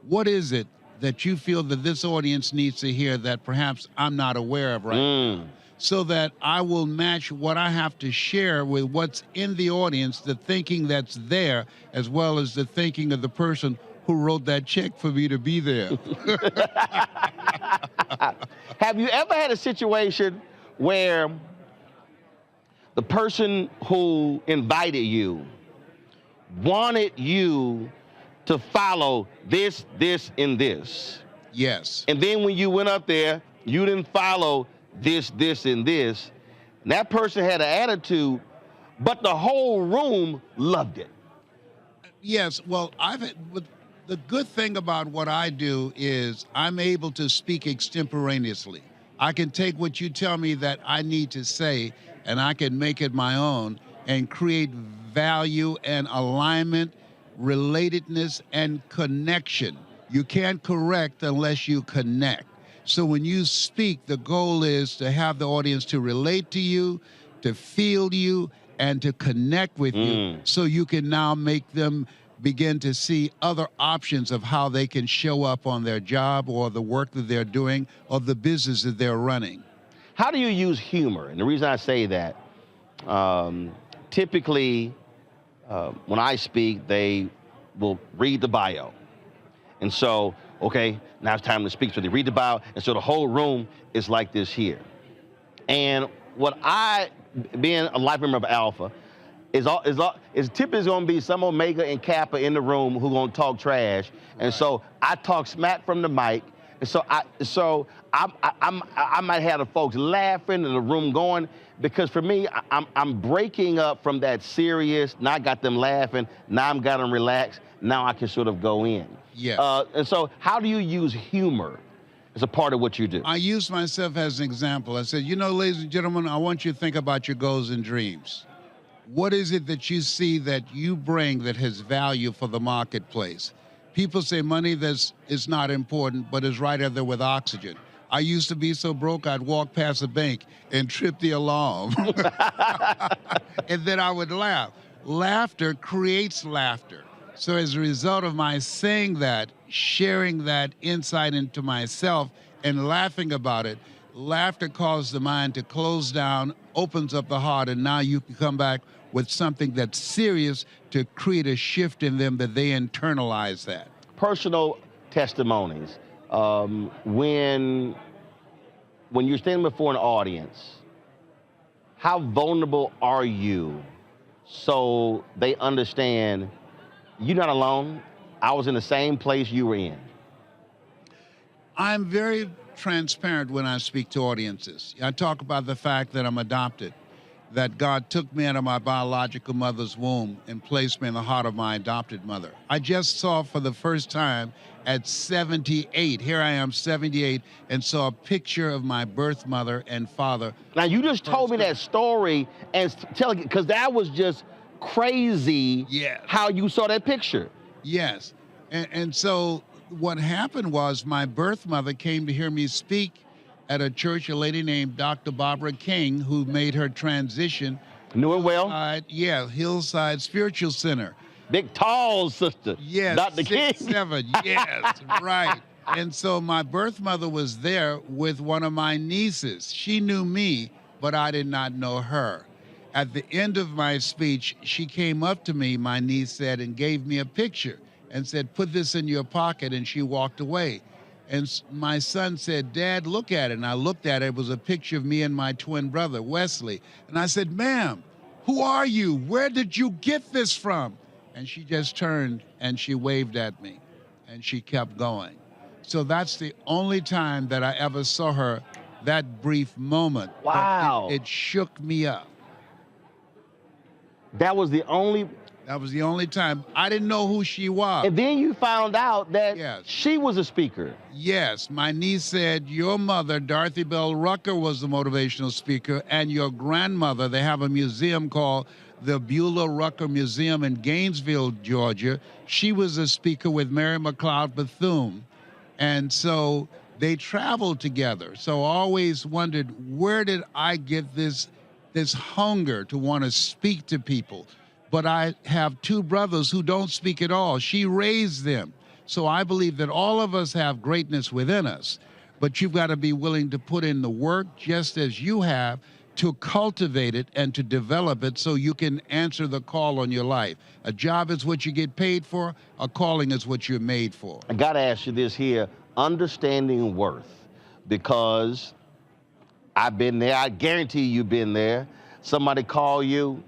what is it that you feel that this audience needs to hear that perhaps I'm not aware of right now? So that I will match what I have to share with what's in the audience, the thinking that's there, as well as the thinking of the person who wrote that check for me to be there. Have you ever had a situation where the person who invited you wanted you to follow this, and this? Yes. And then when you went up there, you didn't follow this, and this. And that person had an attitude, but the whole room loved it. Yes, well, the good thing about what I do is I'm able to speak extemporaneously. I can take what you tell me that I need to say, and I can make it my own and create value and alignment, relatedness, and connection. You can't correct unless you connect. So when you speak, the goal is to have the audience to relate to you, to feel you, and to connect with you, so you can now make them begin to see other options of how they can show up on their job or the work that they're doing or the business that they're running. How do you use humor? And the reason I say that, typically when I speak, they will read the bio. And so, okay, now it's time to speak. So they read the bio, and so the whole room is like this here. And what being a life member of Alpha, is typically going to be some Omega and Kappa in the room who going to talk trash. And so I talk smack from the mic. And so I might have the folks laughing and the room going, because for me, I'm breaking up from that serious. Now I got them laughing. Now I'm got them relaxed. Now I can sort of go in. Yes. And so how do you use humor as a part of what you do? I use myself as an example. I said, ladies and gentlemen, I want you to think about your goals and dreams. What is it that you see that you bring that has value for the marketplace? People say money is not important, but is right up there with oxygen. I used to be so broke, I'd walk past a bank and trip the alarm. And then I would laugh. Laughter creates laughter. So as a result of my saying that, sharing that insight into myself and laughing about it, laughter causes the mind to close down, opens up the heart, and now you can come back with something that's serious to create a shift in them that they internalize that. Personal testimonies. When you're standing before an audience, how vulnerable are you so they understand you're not alone? I was in the same place you were in. I'm very transparent when I speak to audiences. I talk about the fact that I'm adopted, that God took me out of my biological mother's womb and placed me in the heart of my adopted mother. I just saw for the first time at 78, here I am, 78, and saw a picture of my birth mother and father. Now, you just told me that story, and because that was just crazy. Yes. How you saw that picture. Yes. And so what happened was my birth mother came to hear me speak at a church, a lady named Dr. Barbara King, who made her transition. Knew it well? Yeah, Hillside Spiritual Center. Big tall sister. Yes, Dr. King. 6'7", yes, right. And so my birth mother was there with one of my nieces. She knew me, but I did not know her. At the end of my speech, she came up to me, my niece said, and gave me a picture and said, put this in your pocket, and she walked away. And my son said, Dad, look at it. And I looked at it. It was a picture of me and my twin brother, Wesley. And I said, ma'am, who are you? Where did you get this from? And she just turned and she waved at me and she kept going. So that's the only time that I ever saw her, that brief moment. Wow. It shook me up. That was the only... That was the only time. I didn't know who she was. And then you found out that she was a speaker. Yes. My niece said, your mother, Dorothy Bell Rucker, was the motivational speaker, and your grandmother, they have a museum called the Beulah Rucker Museum in Gainesville, Georgia. She was a speaker with Mary McLeod Bethune. And so they traveled together. So I always wondered, where did I get this hunger to want to speak to people? But I have two brothers who don't speak at all. She raised them. So I believe that all of us have greatness within us, but you've got to be willing to put in the work, just as you have, to cultivate it and to develop it so you can answer the call on your life. A job is what you get paid for. A calling is what you're made for. I got to ask you this here, understanding worth, because I've been there. I guarantee you've been there. Somebody call you,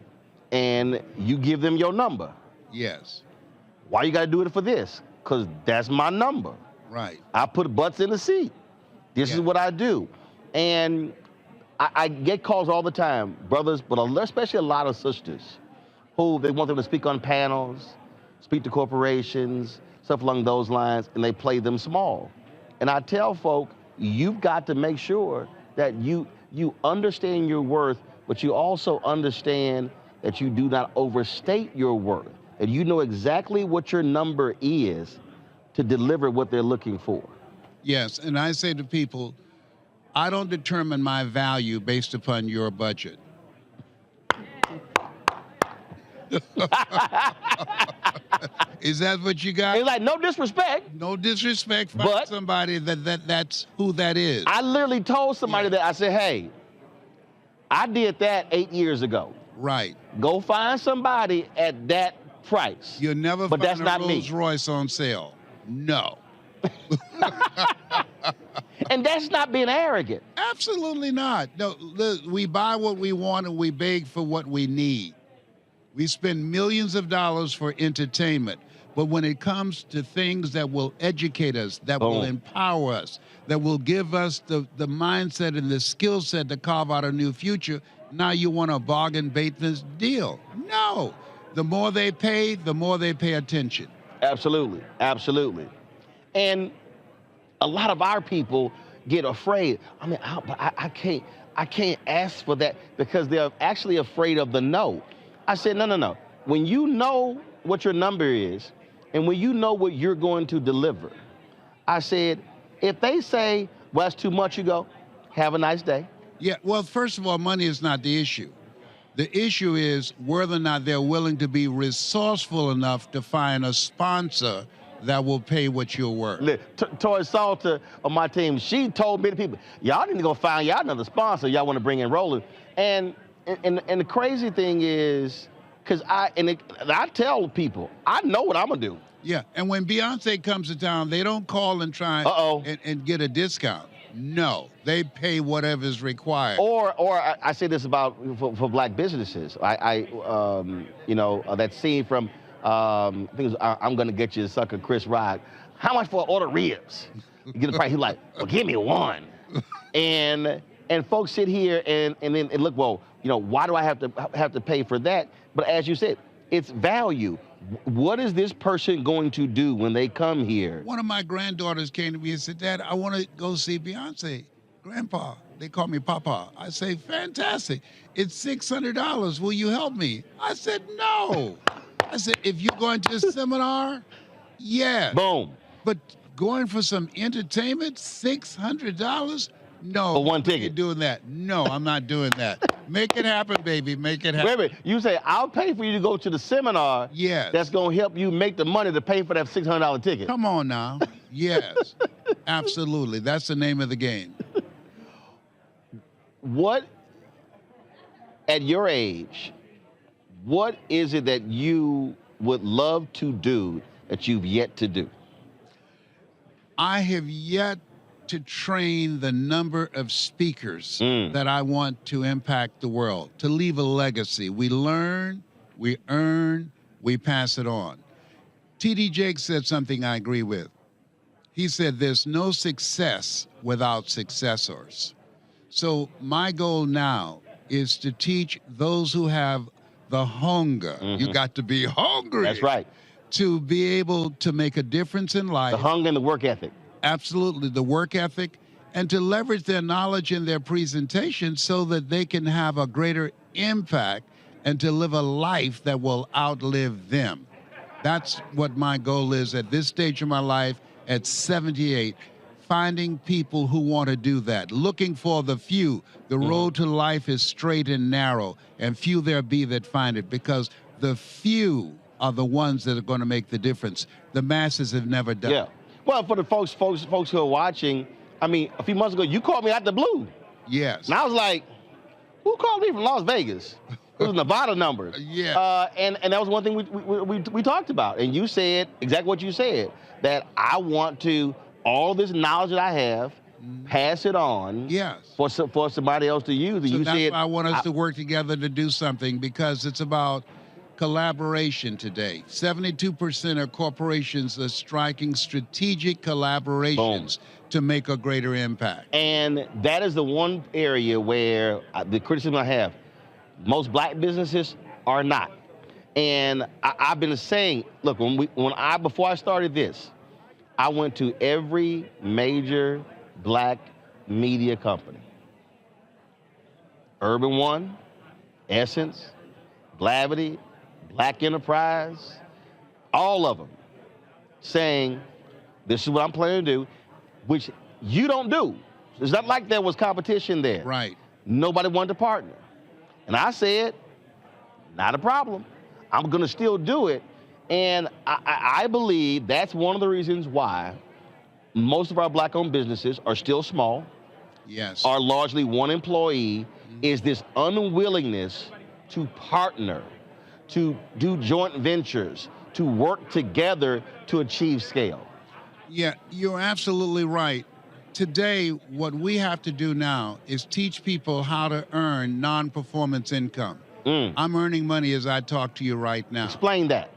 and you give them your number. Yes. Why you gotta do it for this? Because that's my number. Right. I put butts in the seat. This is what I do. And I get calls all the time, brothers, but especially a lot of sisters, who they want them to speak on panels, speak to corporations, stuff along those lines, and they play them small. And I tell folk, you've got to make sure that you understand your worth, but you also understand that you do not overstate your worth, and you know exactly what your number is to deliver what they're looking for. Yes, and I say to people, I don't determine my value based upon your budget. Is that what you got? It's like, no disrespect. No disrespect. Find somebody that's who that is. I literally told somebody that, I said, hey, I did that 8 years ago. Right. Go find somebody at that price. You'll never but find that's a not Rolls me. Royce on sale. No. And that's not being arrogant. Absolutely not. No, we buy what we want and we beg for what we need. We spend millions of dollars for entertainment. But when it comes to things that will educate us, that will empower us, that will give us the mindset and the skill set to carve out a new future, now you want a bargain basement deal. No. The more they pay, the more they pay attention. Absolutely. Absolutely. And a lot of our people get afraid. I mean, I can't ask for that because they're actually afraid of the no. I said, no. When you know what your number is, and when you know what you're going to deliver, I said, if they say, well, that's too much, you go, have a nice day. Yeah, well, first of all, money is not the issue. The issue is whether or not they're willing to be resourceful enough to find a sponsor that will pay what you're worth. Tori Salter on my team, she told me, people, y'all need to go find y'all another sponsor. Y'all want to bring in Roland. And the crazy thing is, because I tell people, I know what I'm going to do. Yeah, and when Beyonce comes to town, they don't call and try and get a discount. No, they pay whatever is required. Or I say this about for black businesses. That scene from I think it was, I'm Gonna Get You, Sucker, Chris Rock. How much for an order ribs? You get the price. He's like, well, give me one. And folks sit here and look, well, why do I have to pay for that? But as you said, it's value. What is this person going to do when they come here? One of my granddaughters came to me and said, Dad, I want to go see Beyonce. Grandpa, they call me Papa. I say, fantastic. It's $600. Will you help me? I said, no. I said, if you're going to a seminar, yes. Boom. But going for some entertainment, $600? No. For one ticket. You're doing that. No, I'm not doing that. Make it happen, baby. Make it happen. Wait a minute. You say, I'll pay for you to go to the seminar. Yes. That's going to help you make the money to pay for that $600 ticket. Come on now. Yes. Absolutely. That's the name of the game. What, at your age, what is it that you would love to do that you've yet to do? I have yet to train the number of speakers that I want to impact the world, to leave a legacy. We learn, we earn, we pass it on. T.D. Jakes said something I agree with. He said, there's no success without successors. So my goal now is to teach those who have the hunger. You got to be hungry. That's right. To be able to make a difference in life. The hunger and the work ethic. Absolutely, the work ethic, and to leverage their knowledge in their presentation so that they can have a greater impact and to live a life that will outlive them. That's what my goal is at this stage of my life at 78, finding people who want to do that, looking for the few. The road to life is straight and narrow, and few there be that find it, because the few are the ones that are going to make the difference. The masses have never done it. Well, for the folks who are watching, I mean, a few months ago, you called me out the blue. Yes. And I was like, who called me from Las Vegas? It was Nevada numbers. Yeah. And that was one thing we talked about. And you said exactly what you said, that I want to, all this knowledge that I have, pass it on for somebody else to use. And So you that's said, why I want us to work together to do something, because it's about collaboration today. 72% of corporations are striking strategic collaborations to make a greater impact. And that is the one area where the criticism I have, most black businesses are not. And I've been saying, look, before I started this, I went to every major black media company. Urban One, Essence, Gravity, Black Enterprise, all of them saying, this is what I'm planning to do, which you don't do. It's not like there was competition there. Right. Nobody wanted to partner. And I said, not a problem. I'm going to still do it. And I believe that's one of the reasons why most of our black-owned businesses are still small, are largely one employee, is this unwillingness to partner, to do joint ventures, to work together to achieve scale. Yeah, you're absolutely right. Today, what we have to do now is teach people how to earn non-performance income. I'm earning money as I talk to you right now. Explain that.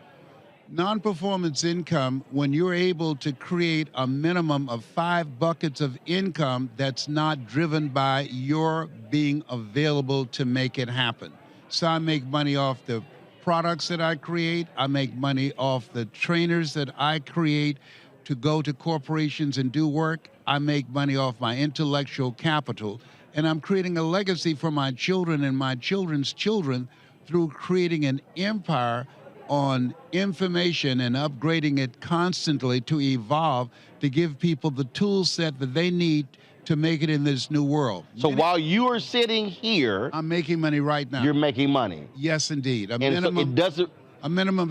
Non-performance income, when you're able to create a minimum of 5 buckets of income that's not driven by your being available to make it happen. So I make money off the products that I create. I make money off the trainers that I create to go to corporations and do work. I make money off my intellectual capital. And I'm creating a legacy for my children and my children's children through creating an empire on information and upgrading it constantly to evolve, to give people the tool set that they need to make it in this new world. So while you are sitting here, I'm making money right now. You're making money. Yes, indeed. A minimum of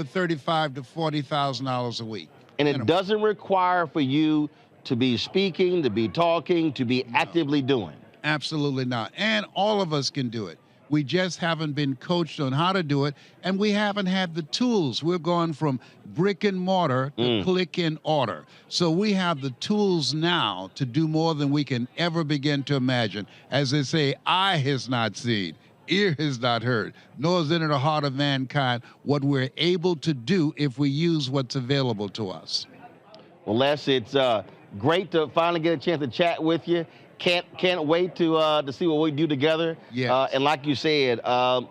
$35,000 to $40,000 a week. And it doesn't require for you to be speaking, to be talking, to be actively doing. Absolutely not. And all of us can do it. We just haven't been coached on how to do it, and we haven't had the tools. We're going from brick and mortar to click and order. So we have the tools now to do more than we can ever begin to imagine. As they say, eye has not seen, ear has not heard, nor is it in the heart of mankind what we're able to do if we use what's available to us. Well, Les, it's great to finally get a chance to chat with you. Can't wait to see what we do together. Yes. And like you said,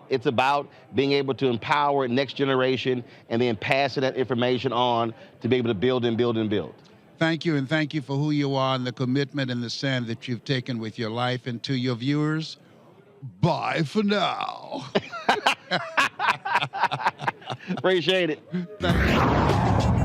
it's about being able to empower next generation and then passing that information on to be able to build and build and build. Thank you, and thank you for who you are and the commitment and the stand that you've taken with your life. And to your viewers, bye for now. Appreciate it. Thank you.